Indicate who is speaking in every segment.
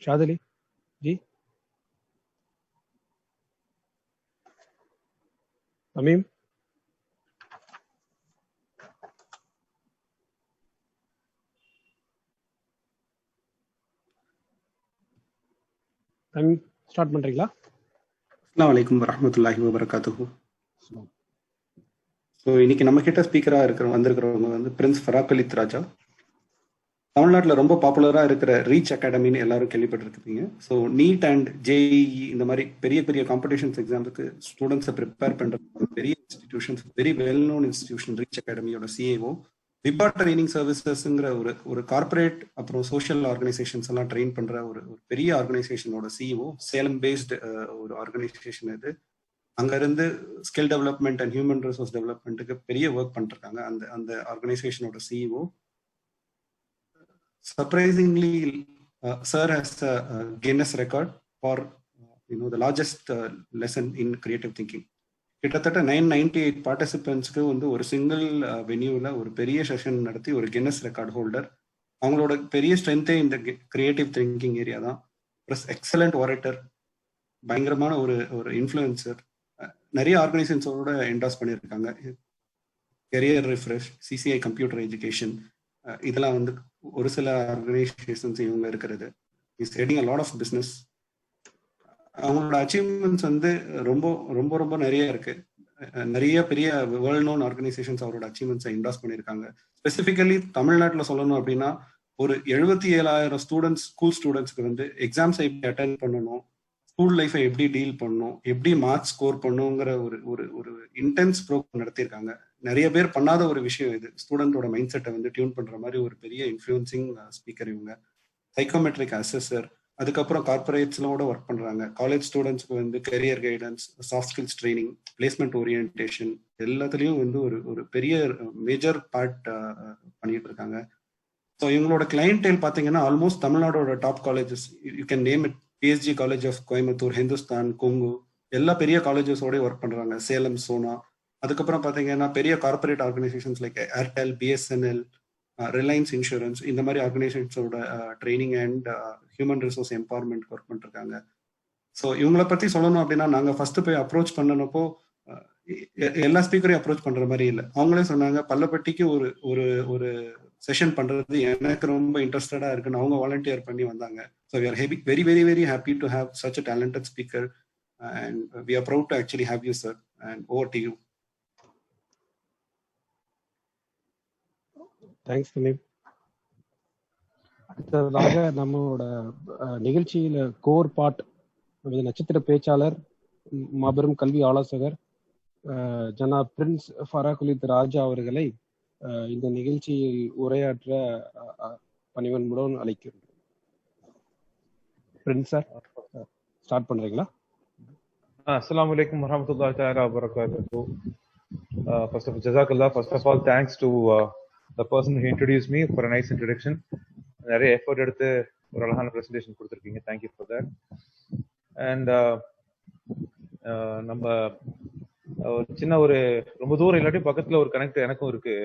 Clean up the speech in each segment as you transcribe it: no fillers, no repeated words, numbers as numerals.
Speaker 1: Shadhili G, Tamim, Tamim start பண்றீங்களா?
Speaker 2: அஸ்ஸலாமு அலைக்கும் வரஹ்மத்துல்லாஹி வபரகாத்துஹு. ஸோ இன்னைக்கு நம்ம கிட்ட ஸ்பீக்கராக வந்திருக்கிறவங்க வந்து பிரின்ஸ் ஃபராகலித் ராஜா. தமிழ்நாட்டில் ரொம்ப பாப்புலராக இருக்கிற ரீச் அகாடமின்னு எல்லாரும் கேள்விப்பட்டிருக்கீங்க. ஸோ நீட் அண்ட் ஜேஇஇ இந்த மாதிரி பெரிய பெரிய காம்படிஷன்ஸ் எக்ஸாமுக்கு ஸ்டூடெண்ட்ஸை ப்ரிப்பேர் பண்ணுற பெரிய institutions, very well known institution reach அகாடமியோட சிஏஓ. விபா ட்ரைனிங் சர்வீசஸ்ங்கிற ஒரு கார்பரேட் அப்புறம் சோஷியல் ஆர்கனைசேஷன்ஸ் எல்லாம் ட்ரெயின் பண்ற ஒரு பெரிய ஆர்கனைசேஷனோட சிஇஓ. சேலம் பேஸ்டு ஒரு ஆர்கனைசேஷன் இது. அங்க இருந்து skill development and human resource டெவலப்மெண்ட்டுக்கு பெரிய ஒர்க் பண்ணிருக்காங்க அந்த ஆர்கனைசேஷனோட CEO. Surprisingly, sir has a Guinness record for the largest lesson in creative thinking. கிட்டத்தட்ட 998 பார்ட்டிசிபென்ட்ஸ்க்கு வந்து ஒரு சிங்கிள் வென்யூவில் ஒரு பெரிய செஷன் நடத்தி ஒரு கின்னஸ் ரெக்கார்ட் ஹோல்டர். அவங்களோட பெரிய ஸ்ட்ரென்த்தே இந்த கிரியேட்டிவ் திங்கிங் ஏரியா தான். ப்ளஸ் எக்ஸலண்ட் ஆரேட்டர், பயங்கரமான ஒரு இன்ஃப்ளூயன்சர். நிறைய ஆர்கனைசேஷன்ஸோட என்டாஸ் பண்ணியிருக்காங்க. Career refresh, CCI computer education, இதெல்லாம் வந்து ஒரு சில ஆர்கனைசேஷன்ஸ் இவங்க இருக்கிறது. Is heading a lot of business. அவங்களோட அச்சீவ்மெண்ட்ஸ் வந்து ரொம்ப ரொம்ப ரொம்ப நிறைய இருக்கு. நிறைய பெரிய வேர்ல்ட் நோன் ஆர்கனைசேஷன்ஸ் அவரோட அச்சீவ்மெண்ட்ஸை இன்டாஸ் பண்ணியிருக்காங்க. ஸ்பெசிஃபிக்கலி தமிழ்நாட்டில் சொல்லணும் அப்படின்னா ஒரு 77,000 ஸ்டூடெண்ட்ஸ், ஸ்கூல் ஸ்டூடெண்ட்ஸ்க்கு வந்து எக்ஸாம்ஸை எப்படி அட்டென்ட் பண்ணணும், ஸ்கூல் லைஃபை எப்படி டீல் பண்ணணும், எப்படி மார்க்ஸ் ஸ்கோர் பண்ணணுங்கிற ஒரு இன்டென்ஸ் ப்ரோக்ராம் நடத்தியிருக்காங்க. நிறைய பேர் பண்ணாத ஒரு விஷயம் இது. ஸ்டூடெண்டோட மைண்ட் செட்டை வந்து டியூன் பண்ற மாதிரி ஒரு பெரிய இன்ஃப்ளூயன்சிங் ஸ்பீக்கர் இவங்க. சைக்கோமெட்ரிக் அசஸர், அதுக்கப்புறம் கார்பரேட்ஸ்லோட ஒர்க் பண்றாங்க. காலேஜ் ஸ்டூடெண்ட்ஸ்க்கு வந்து career guidance, soft skills training, placement orientation, எல்லாத்துலேயும் வந்து ஒரு பெரிய மேஜர் பார்ட் பண்ணிட்டு இருக்காங்க. ஸோ இவங்களோட கிளைண்டேல் பார்த்தீங்கன்னா ஆல்மோஸ்ட் தமிழ்நாடோட top colleges, you can name it. PSG college of Coimbatore, Hindustan, Kongu, எல்லா பெரிய காலேஜஸோடய ஒர்க் பண்றாங்க. சேலம், சோனா. அதுக்கப்புறம் பார்த்தீங்கன்னா பெரிய corporate organisations like Airtel, BSNL, Reliance insurance, இந்த மாதிரி ஆர்கனைசேஷன்ஸோட training and human resource empowerment work பண்ணிருக்காங்க. ஸோ இவங்கள பற்றி சொல்லணும் அப்படின்னா, நாங்கள் ஃபர்ஸ்ட் போய் அப்ரோச் பண்ணனப்போ எல்லா ஸ்பீக்கரையும் அப்ரோச் பண்ற மாதிரி இல்லை. அவங்களே சொன்னாங்க பல்லப்பட்டிக்கு ஒரு ஒரு செஷன் பண்றது எனக்கு ரொம்ப இன்ட்ரெஸ்டடா இருக்குன்னு அவங்க வாலண்டியர் பண்ணி வந்தாங்க. So we are very very very happy to have such a talented speaker and we are proud to actually have you sir. And over to you.
Speaker 1: Thanks Tameem. அடுத்ததாக நம்மளோட நிகழ்ச்சியில கோர் பார்ட் நட்சத்திர பேச்சாளர், மாபெரும் கல்வி ஆலோசகர் ஜனாப் பிரின்ஸ் ஃபராகலித் ராஜா அவர்களை இந்த நிகழ்ச்சியில் உரையாற்ற பணிவன்புடன் அழைக்கிறேன். பிரின்ஸ் சார், ஸ்டார்ட் பண்றீங்களா?
Speaker 3: Assalamu alaikum warahmatullahi ta'ala wabarakatuh. First of all, Jazakallah. First of all, thanks to the person who introduced me for a nice introduction. நிறைய எஃபர்ட் எடுத்து ஒரு அழகான பிரசன்டேஷன் கொடுத்துருக்கீங்க. Thank you for that. அண்ட் நம்ம சின்ன ரொம்ப தூரம் இல்லாட்டி பக்கத்துல ஒரு கனெக்ட் எனக்கும் இருக்கு.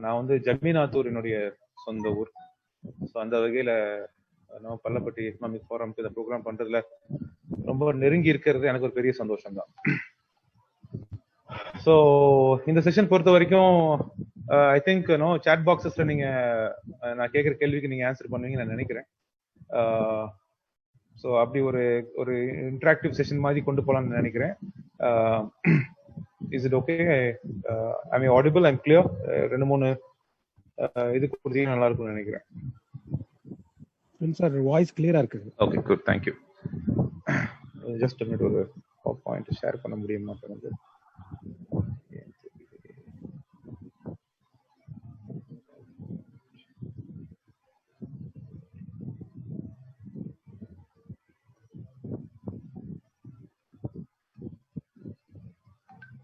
Speaker 3: நான் வந்து ஜமீனாத்தூர் என்னுடைய சொந்த ஊர். ஸோ அந்த வகையில பல்லப்பட்டி எக்கனாமிக் ஃபோரம்க்கு இந்த ப்ரோக்ராம் பண்றதுல ரொம்ப நெருங்கி இருக்கிறது எனக்கு ஒரு பெரிய சந்தோஷம் தான். ஸோ இந்த செஷன் பொறுத்த வரைக்கும் ஐ திங்க் சாட் பாக்ஸஸ்ல நீங்க நான் கேட்குற கேள்விக்கு நீங்க ஆன்சர் பண்ணுவீங்கன்னு நான் நினைக்கிறேன். ஸோ அப்படி ஒரு இன்டராக்டிவ் செஷன் மாதிரி கொண்டு போகலாம்னு நினைக்கிறேன். Is it okay? I mean audible, I'm clear? 2-3 இது கொடுத்தீங்கன்னா நல்லா இருக்கும்னு நினைக்கிறேன்.
Speaker 1: சார் வாய்ஸ் கிளியரா இருக்கு.
Speaker 3: Okay, good, thank you. ஜஸ்ட் ஒரு பாயிண்ட் ஷேர் பண்ண முடியுமா?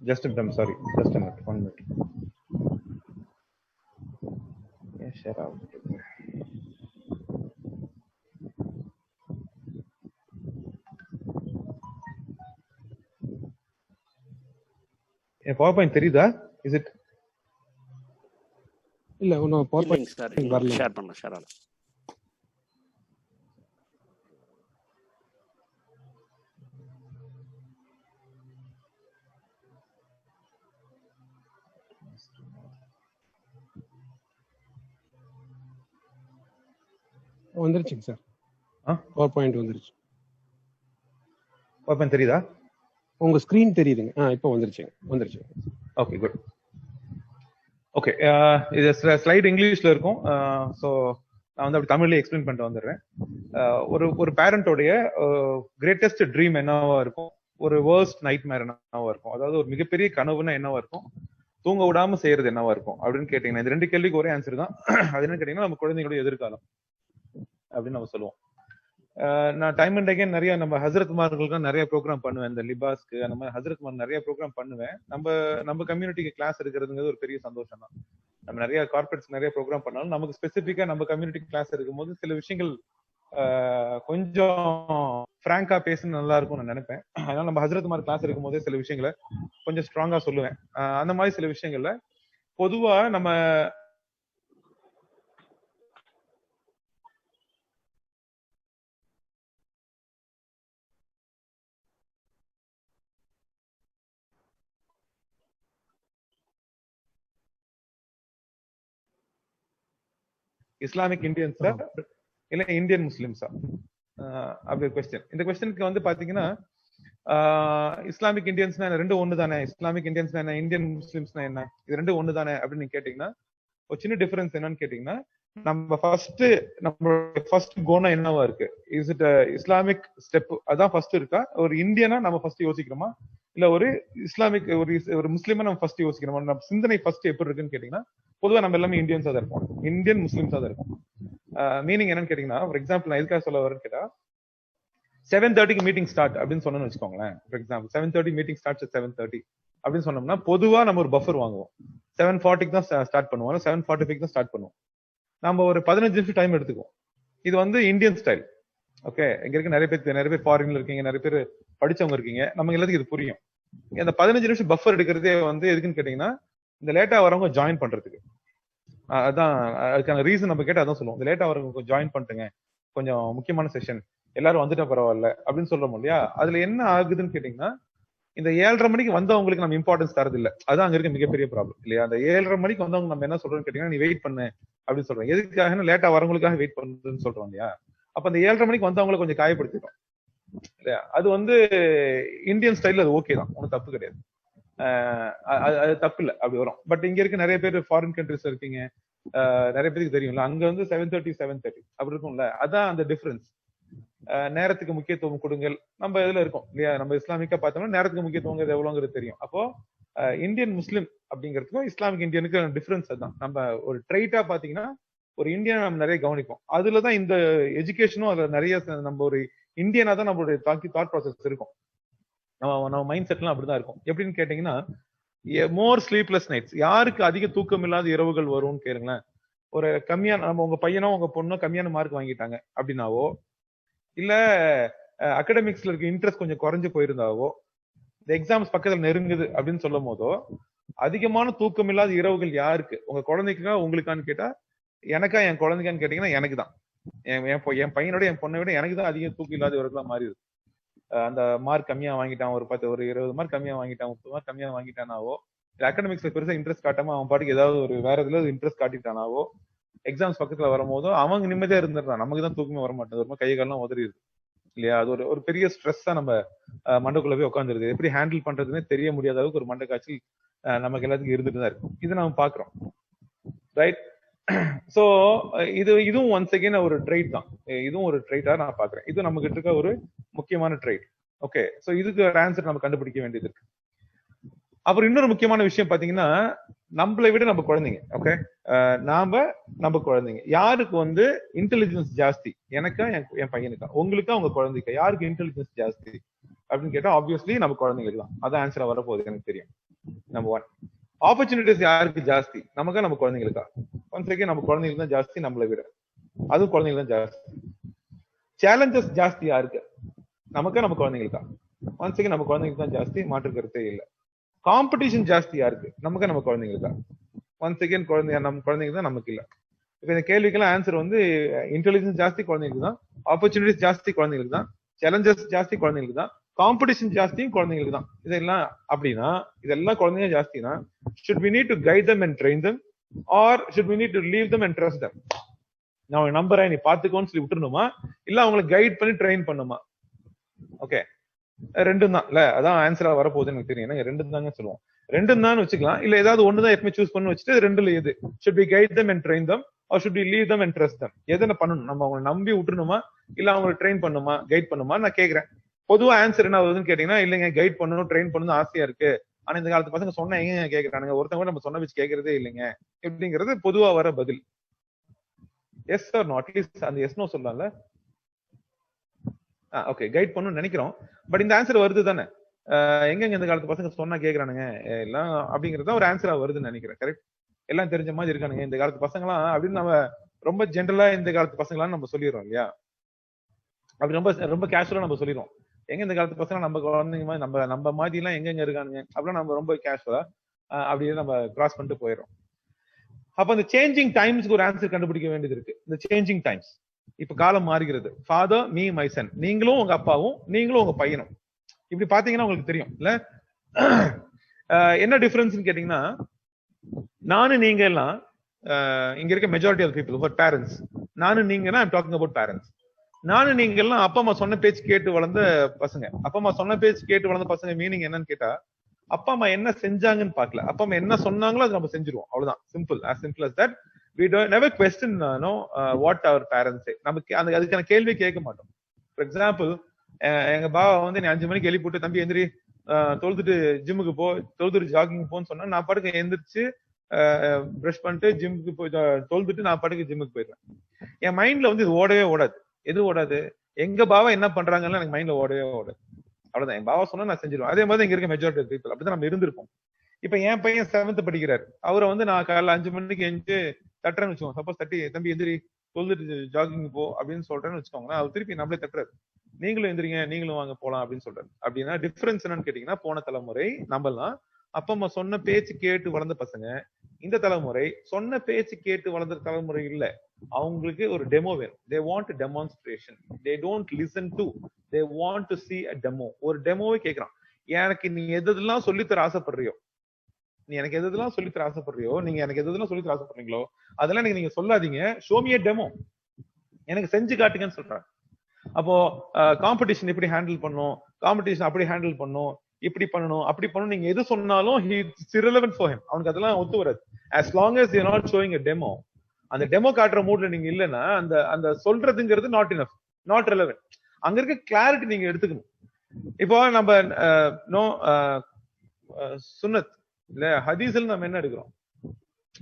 Speaker 3: Just a minute, sorry. Just a minute, 1 minute. Yeah, share out. PowerPoint தெரியுதா? Is it?
Speaker 1: இல்ல, இன்னும் PowerPoint
Speaker 4: சார் வரல. ஷேர் பண்ண ஷேர் ஆகல.
Speaker 1: வந்துருச்சுங்க சார்.
Speaker 3: ஆ?
Speaker 1: பவர் பாயிண்ட் வந்துருச்சு.
Speaker 3: ஓப்பன் தெரியுதா?
Speaker 1: உங்க ஸ்கிரீன் தெரியுதுங்க. இப்போ வந்துருச்சு.
Speaker 3: Okay, good. ஓகே, இது ஸ்லைட் இங்கிலீஷ்ல இருக்கும். ஸோ நான் வந்து அப்படி தமிழ்ல எக்ஸ்பிளைன் பண்ணிட்டு வந்துடுறேன். ஒரு பேரண்டோடைய கிரேட்டஸ்ட் ட்ரீம் என்னவா இருக்கும், ஒரு வேர்ஸ்ட் நைட் மேர் என்னவா இருக்கும், அதாவது ஒரு மிகப்பெரிய கனவுன்னா என்னவா இருக்கும், தூங்க விடாம செய்யறது என்னவா இருக்கும் அப்படின்னு கேட்டீங்கன்னா, இந்த 2 கேள்விக்கு ஒரே ஆன்சர் தான். அது என்னன்னு கேட்டீங்கன்னா, நம்ம குழந்தைங்களுடைய எதிர்காலம் அப்படின்னு நம்ம சொல்லுவோம். நான் டைம் அண்ட் அகைன் நிறைய நம்ம ஹசரத்மார்களுக்கு நிறைய ப்ரோக்ராம் பண்ணுவேன். இந்த லிபாஸ்க்கு அந்த மாதிரி ஹசரத்மார் நிறைய ப்ரோக்ராம் பண்ணுவேன். நம்ம கம்யூனிட்டிக்கு கிளாஸ் எடுக்கிறதுங்கிறது ஒரு பெரிய சந்தோஷம் தான். நம்ம நிறைய கார்பரேட்ஸ் நிறைய ப்ரோக்ராம் பண்ணாலும் நமக்கு ஸ்பெசிஃபிக்கா நம்ம கம்யூனிட்டி கிளாஸ் எடுக்கும்போது சில விஷயங்கள் கொஞ்சம் பிராங்கா பேசணும் நல்லா இருக்கும்னு நான் நினைப்பேன். அதனால நம்ம ஹசரத்மார் கிளாஸ் எடுக்கும் போதே சில விஷயங்களை கொஞ்சம் ஸ்ட்ராங்கா சொல்லுவேன். அந்த மாதிரி சில விஷயங்கள்ல பொதுவா நம்ம இஸ்லாமிக் இந்தியன்ஸா இல்ல இந்தியன் முஸ்லிம்ஸா அப்படி ஒரு கொஸ்டின். இந்த கொஸ்டினுக்கு வந்து பாத்தீங்கன்னா, இஸ்லாமிக் இந்தியன்ஸ்னா ரெண்டும் ஒண்ணு தானே, இஸ்லாமிக் இந்தியன்ஸ்னா என்ன, இந்தியன் முஸ்லிம்ஸ்னா என்ன, இது ரெண்டும் ஒண்ணு தானே அப்படின்னு நீங்க கேட்டீங்கன்னா, ஒரு சின்ன டிஃபரன்ஸ் என்னன்னு கேட்டீங்கன்னா, நம்ம ஃபர்ஸ்ட் கோனா என்னவா இருக்கு, இஸ் இட் இஸ்லாமிக் ஸ்டெப் அதான் ஃபர்ஸ்ட் இருக்கா, ஒரு இந்தியனா நம்ம ஃபர்ஸ்ட் யோசிக்கிறோமா, இல்ல ஒரு இஸ்லாமிக் ஒரு முஸ்லிமா நம்ம ஃபர்ஸ்ட் யோசிக்கிறோமா, நம்ம சிந்தனை ஃபர்ஸ்ட் எப்படி இருக்குன்னு கேட்டீங்கன்னா, பொதுவா நம்ம எல்லாமே இந்தியன்ஸா தான் இருப்போம், இந்தியன் முஸ்லிம்ஸா தான் இருக்கும். மீனிங் என்னன்னு கேட்டீங்கன்னா, ஃபார் எக்ஸாம்பிள் நான் எதுக்காக சொல்ல வரேன்னு கேட்டா, 7:30 மீட்டிங் ஸ்டார்ட் அப்படின்னு சொன்னோம்னு வச்சுக்கோங்களேன். ஃபார் எக்ஸாம்பிள் 7:30 மீட்டிங் ஸ்டார்ட் 7:30 அப்படின்னு சொன்னோம்னா, பொதுவா நம்ம ஒரு பஃபர் வாங்குவோம். 7:40 தான் ஸ்டார்ட் பண்ணுவோம், 7:45 தான் ஸ்டார்ட் பண்ணுவோம். நம்ம ஒரு 15 நிமிஷம் டைம் எடுத்துக்குவோம். இது வந்து இந்தியன் ஸ்டைல். ஓகே, இங்க இருக்க நிறைய பேர் ஃபாரின்ல இருக்கீங்க, நிறைய பேர் படிச்சவங்க இருக்கீங்க, நமக்கு எல்லாத்துக்கும் இது புரியும். அந்த 15 நிமிஷம் பஃபர் எடுக்கிறதே வந்து எதுக்குன்னு கேட்டீங்கன்னா, இந்த லேட்டா வரவங்க ஜாயின் பண்றதுக்கு. அதான் அதுக்கான ரீசன் நம்ம கேட்டா அதான் சொல்லுவோம். இந்த லேட்டா வரவங்க ஜாயின் பண்ணிட்டுங்க, கொஞ்சம் முக்கியமான செஷன், எல்லாரும் வந்துட்டா பரவாயில்ல அப்படின்னு சொல்றோம் இல்லையா. அதுல என்ன ஆகுதுன்னு கேட்டீங்கன்னா, இந்த 7:30 மணிக்கு வந்தவங்களுக்கு நம்ம இம்பார்ட்டன்ஸ் தரது இல்ல. அதான் அங்க இருக்க மிகப்பெரிய ப்ராப்ளம் இல்லையா. அந்த 7:30 மணிக்கு வந்தவங்க நம்ம என்ன சொல்றோம்னு கேட்டீங்கன்னா, நீ வெயிட் பண்ணு அப்படின்னு சொல்றோம். எதுக்காக லேட்டா வரவங்களுக்காக வெயிட் பண்ணுன்னு சொல்றோம் இல்லையா. அப்ப அந்த 7:30 மணிக்கு வந்தவங்களை கொஞ்சம் காயப்படுத்திடும் இல்லையா. அது வந்து இந்தியன் ஸ்டைல்ல அது ஓகே தான், ஒன்றும் தப்பு கிடையாது, அது தப்பு இல்லை, அப்படி வரும். பட் இங்க இருக்க நிறைய பேர் ஃபாரின் கண்ட்ரிஸ் இருக்கீங்க, நிறைய பேருக்கு தெரியும்ல, அங்க வந்து 7:30 அப்படி இருக்கும்ல. அதான் அந்த டிஃபரன்ஸ். நேரத்துக்கு முக்கியத்துவம் கொடுங்கள், நம்ம இதுல இருக்கோம் இல்லையா. நம்ம இஸ்லாமிக்கா பார்த்தோம்னா நேரத்துக்கு முக்கியத்துவம் எவ்வளவுங்கிறது தெரியும். அப்போ இந்தியன் முஸ்லிம் அப்படிங்கிறதுக்கும் இஸ்லாமிக் இந்தியனுக்கு டிஃபரன்ஸ் அதுதான். நம்ம ஒரு ட்ரைட்டா பாத்தீங்கன்னா, ஒரு இந்தியனை நம்ம நிறைய கவனிப்போம். அதுலதான் இந்த எஜுகேஷனும் அதுல நிறைய நம்ம ஒரு இந்தியனா தான் நம்மளுடைய தாட் ப்ராசஸ் இருக்கும். நம்ம மைண்ட் செட்லாம் அப்படிதான் இருக்கும். எப்படின்னு கேட்டீங்கன்னா, மோர் ஸ்லீப்லெஸ் நைட்ஸ். யாருக்கு அதிக தூக்கம் இல்லாத இரவுகள் வரும்னு கேளுங்களேன். ஒரு கம்மியான நம்ம உங்க பையனோ உங்க பொண்ணோ கம்மியான மார்க் வாங்கிட்டாங்க அப்படின்னாவோ, இல்ல அகடமிக்ஸ்ல இருக்க இன்ட்ரெஸ்ட் கொஞ்சம் குறைஞ்சு போயிருந்தாவோ, இந்த எக்ஸாம்ஸ் பக்கத்துல நெருங்குது அப்படின்னு சொல்லும் போதோ, அதிகமான தூக்கம் இல்லாத இரவுகள் யாருக்கு, உங்க குழந்தைக்கா உங்களுக்கான்னு கேட்டா, எனக்கா என் குழந்தைக்கான்னு கேட்டீங்கன்னா எனக்கு தான். என் பையனோட என் பொண்ணை விட எனக்கு தான் அதிகம் தூக்கம் இல்லாத இரவுகளா மாறிடுது. அந்த மார்க் கம்மியா வாங்கிட்டான், ஒரு 20 மார்க் கம்மியா வாங்கிட்டான், 30 மார்க் கம்மியா வாங்கிட்டானாவோ, அகடமிக்ஸ்ல பெருசா இன்ட்ரெஸ்ட் காட்டாம அவன் பாட்டுக்கு ஏதாவது ஒரு வேற இதுல இன்ட்ரெஸ்ட் காட்டிட்டானாவோ, எக்ஸாம்ஸ் பக்கத்துல வரும்போதோ அவங்க நிம்மதியா இருந்துடுறான். நமக்கு தான் தூக்கமே வர மாட்டேங்குது, ஒரு கை காலம் உதறிடுது இல்லையா. அது ஒரு பெரிய ஸ்ட்ரெஸ்ஸா நம்ம மண்டைக்குள்ள போய் உட்காந்துருது. எப்படி ஹேண்டில் பண்றதுன்னே தெரிய முடியாத அளவுக்கு ஒரு மண்டை காய்ச்சல் நமக்கு எல்லாத்துக்கும் இருந்துட்டு தான் இருக்கும். இது நம்ம பாக்குறோம், ரைட். சோ இதுவும் ஒன்ஸ் அகைன் ஒரு ட்ரைட் தான். இதுவும் ஒரு ட்ரைட்டா நான் பாக்குறேன். இது நம்ம கிட்ட இருக்க ஒரு முக்கியமான ட்ரைட். ஓகே, சோ இதுக்கு ஒரு ஆன்சர் நம்ம கண்டுபிடிக்க வேண்டியது இருக்கு. அப்புறம் இன்னொரு முக்கியமான விஷயம் பாத்தீங்கன்னா, நம்மளை விட நம்ம குழந்தைங்க. ஓகே, நம்ம குழந்தைங்க யாருக்கு வந்து இன்டெலிஜென்ஸ் ஜாஸ்தி, எனக்கா என் பையனுக்கா, உங்களுக்கா உங்க குழந்தைக்கா, யாருக்கு இன்டெலிஜென்ஸ் ஜாஸ்தி அப்படின்னு கேட்டா ஆப்வியஸ்லி நம்ம குழந்தைங்களுக்கு தான். அதான் ஆன்சரா வரப்போகுது எனக்கு தெரியும். நம்பர் 1. ஆப்பர்ச்சுனிட்டிஸ் யாருக்கு ஜாஸ்தி, நமக்கா நம்ம குழந்தைங்களுக்கா? ஒன்ஸ் அகைன் நம்ம குழந்தைங்களுக்கு தான் ஜாஸ்தி, நம்மளை விட அதுவும் குழந்தைங்களுக்கு தான் ஜாஸ்தி. சேலஞ்சஸ் ஜாஸ்தி யாருக்கு, நமக்கா நம்ம குழந்தைங்களுக்கா? ஒன்ஸ் அகைன் நம்ம குழந்தைங்களுக்கு தான் ஜாஸ்தி, மாற்று கருத்தே இல்லை. காம்படிஷன் ஜாஸ்தி யாருக்கு, நமக்கா நம்ம குழந்தைங்களுக்கா? ஒன்ஸ் அகைன் நம்ம குழந்தைங்க தான், நமக்கு இல்ல. இப்ப இந்த கேள்விக்கெல்லாம் ஆன்சர் வந்து இன்டெலிஜென்ஸ் ஜாஸ்தி குழந்தைங்களுக்கு தான், ஆப்பர்ச்சுனிட்டிஸ் ஜாஸ்தி குழந்தைங்களுக்கு தான், சேலஞ்சஸ் ஜாஸ்தி குழந்தைங்களுக்கு தான், காம்படிஷன் ஜாஸ்தியும் குழந்தைங்களுக்கு தான். இதெல்லாம் அப்படின்னா, இதெல்லாம் குழந்தைங்க ஜாஸ்தினா, should we need to guide them and train them or should we need to leave them and trust them? நான் நம்புறேன் நீ பாத்துக்கோன்னு சொல்லி விட்டுருணுமா, இல்ல அவங்களை கைட் பண்ணி ட்ரெயின் பண்ணுமா? ஓகே, ரெண்டும் தான் இல்ல, அதான் ஆன்சரா வரப்போகுதுன்னு எனக்கு தெரியும். ஏன்னா ரெண்டும் தாங்க சொல்லுவோம். ரெண்டும் தான் வச்சுக்கலாம், இல்ல ஏதாவது ஒண்ணுதான் எப்பவுமே சூஸ் பண்ணு வச்சுட்டு ரெண்டுல எது should we guide them and train them or should we leave them and trust them? எதன பண்ணணும், நம்ம அவங்களை நம்பி விட்டுணுமா இல்ல அவங்களை ட்ரெயின் பண்ணுமா கைட் பண்ணுமா? நான் கேக்குறேன். பொதுவா ஆன்சர் என்ன வருதுன்னு கேட்டீங்கன்னா, இல்லைங்க கைட் பண்ணணும் ட்ரெயின் பண்ணணும் ஆசையா இருக்கு, ஆனா இந்த காலத்து பசங்க சொன்னா எங்க கேக்குறானுங்க, ஒருத்தவங்க நம்ம சொன்ன வச்சு கேக்குறதே இல்லைங்க எப்படிங்கிறது பொதுவா வர பதில். எஸ் ஆர் நாட், அட்லீஸ்ட் அந்த எஸ் நோ சொல்லலாம்ல. ஓகே, கைட் பண்ணணும்னு நினைக்கிறோம், பட் இந்த ஆன்சர் வருது தானே, எங்கெங்க இந்த காலத்து பசங்க சொன்னா கேக்குறானுங்க எல்லாம் அப்படிங்கறத ஒரு ஆன்சரா வருதுன்னு நினைக்கிறேன். கரெக்ட், எல்லாம் தெரிஞ்ச மாதிரி இருக்கானுங்க இந்த காலத்து பசங்களாம் அப்படின்னு நம்ம ரொம்ப ஜென்ரலா இந்த காலத்து பசங்களாம் நம்ம சொல்லிடுறோம் இல்லையா, அப்படி ரொம்ப ரொம்ப கேஷுவலா நம்ம சொல்லிடுறோம். எங்க இந்த காலத்து பசங்க நம்ம குழந்தைங்க மாதிரி நம்ம மாதிரி எல்லாம் எங்கெங்க இருக்கானுங்க அப்படின்னா நம்ம ரொம்ப கேஷுவலா அப்படியே நம்ம கிராஸ் பண்ணிட்டு போயிடும். அப்ப அந்த சேஞ்சிங் டைம்ஸ்க்கு ஒரு ஆன்சர் கண்டுபிடிக்க வேண்டியது இருக்கு. இந்த சேஞ்சிங் டைம்ஸ், இப்ப காலம் மாறுகிறது. ஃபாதர், மீ, மை சன், நீங்களும் உங்க அப்பாவும் நீங்களும் உங்க பையனும், இப்படி பாத்தீங்கன்னா உங்களுக்கு தெரியும் இல்ல என்ன டிஃபரன்ஸ் கேட்டீங்கன்னா, நானும் நீங்க எல்லாம் இங்க இருக்க majority of people for parents, நானும் நீங்கன்னா ஐம் டாக்கிங் அபவுட் பேரண்ட்ஸ். நானும் நீங்க எல்லாம் அப்பா அம்மா சொன்ன பேச்சு கேட்டு வளர்ந்த பசங்க. அப்பா அம்மா சொன்ன பேச்சு கேட்டு வளர்ந்த பசங்க மீனிங் என்னன்னு கேட்டா, அப்பா அம்மா என்ன செஞ்சாங்கன்னு பாக்கல, அப்பா அம்மா என்ன சொன்னாங்களோ அது நம்ம செஞ்சிருவோம், அவ்வளவுதான். Simple, as simple as that. We don't never question what our parents say. நமக்கு அதுக்கான கேள்வி கேட்க மாட்டோம். ஃபார் எக்ஸாம்பிள், எங்க பாவா வந்து நீ 5 மணிக்கு எழுப்பி போட்டு தம்பி எந்திரி தொழுதுட்டு ஜிம்முக்கு போ, தொழுதுட்டு ஜாகிங் போன்னு சொன்னா நான் பாட்டுக்கு எந்திரிச்சு பிரஷ் பண்ணிட்டு ஜிம்முக்கு போய் தொழுதுட்டு நான் பாட்டுக்கு ஜிம்முக்கு போயிடுவேன். என் மைண்ட்ல வந்து இது ஓடவே ஓடாது. எது ஓடாது? எங்க பாவா என்ன பண்றாங்கன்னு எனக்கு மைண்ட்ல ஓடவே ஓடாது. அவ்வளவுதான், என் பாவா சொன்னா நான் செஞ்சிருவேன். அதே மாதிரி இங்க இருக்க மெஜாரிட்டி ஆஃப் பீப்புள் அப்படிதான் நம்ம இருந்திருப்போம். இப்ப என் பையன் 7th படிக்கிறாரு, அவரை வந்து நான் காலைல 5 மணிக்கு எஞ்சி தட்டுறேன்னு வச்சுக்கோங்க. சப்போஸ் தட்டி தம்பி எந்திரி தொழுதுட்டு ஜாகிங் போ அப்படின்னு சொல்றேன்னு வச்சுக்கோங்க, அவர் திருப்பி நம்மளே தட்டுறாரு, நீங்களும் எந்திரிங்க நீங்களும் வாங்க போலாம் அப்படின்னு சொல்றாரு. அப்படின்னா டிஃபரன்ஸ் என்னன்னு கேட்டீங்கன்னா, போன தலைமுறை நம்மலாம் அப்பா அம்மா சொன்ன பேச்சு கேட்டு வளர்ந்த பசங்க. இந்த தலைமுறை சொன்ன பேச்சு கேட்டு வளர்ந்த தலைமுறை இல்ல, அவங்களுக்கு ஒரு டெமோ வேணும். They want demonstration, they don't listen to, they want to see a demo. ஒரு டெமோவே கேக்குறான். எனக்கு நீ எதெல்லாம் சொல்லித்தர ஆசைப்படுறியோ, நீ எனக்கு எதெல்லாம் சொல்லித்தர ஆசைப்படுறியோ, நீங்க எனக்கு எதெல்லாம் சொல்லித்தர ஆசைப்படுறீங்களோ அதெல்லாம் எனக்கு நீங்க சொல்லாதீங்க, ஷோ மீ a demo, எனக்கு செஞ்சு காட்டுங்கன்னு சொல்றாங்க. அப்போ காம்படிஷன் இப்படி ஹேண்டில் பண்ணும், காம்படிஷன் அப்படி ஹேண்டில் பண்ணும், இப்படி பண்ணணும் அப்படி பண்ணணும், நீங்க எது சொன்னாலும் it's irrelevant for him. அவனுக்கு அதெல்லாம் ஒத்து வராது. as long as you're not showing a demo, அந்த டெமோ காட்டுற மூட்ல நீங்க இல்லைன்னா அந்த அந்த சொல்றதுங்கிறது நாட் இனஃப், நாட் ரெலவென்ட். அங்க இருக்க கிளாரிட்டி நீங்க எடுத்துக்கணும். இப்போ நம்ம சுன்னத் இல்ல ஹதீஸ்ல நம்ம என்ன எடுக்கிறோம்?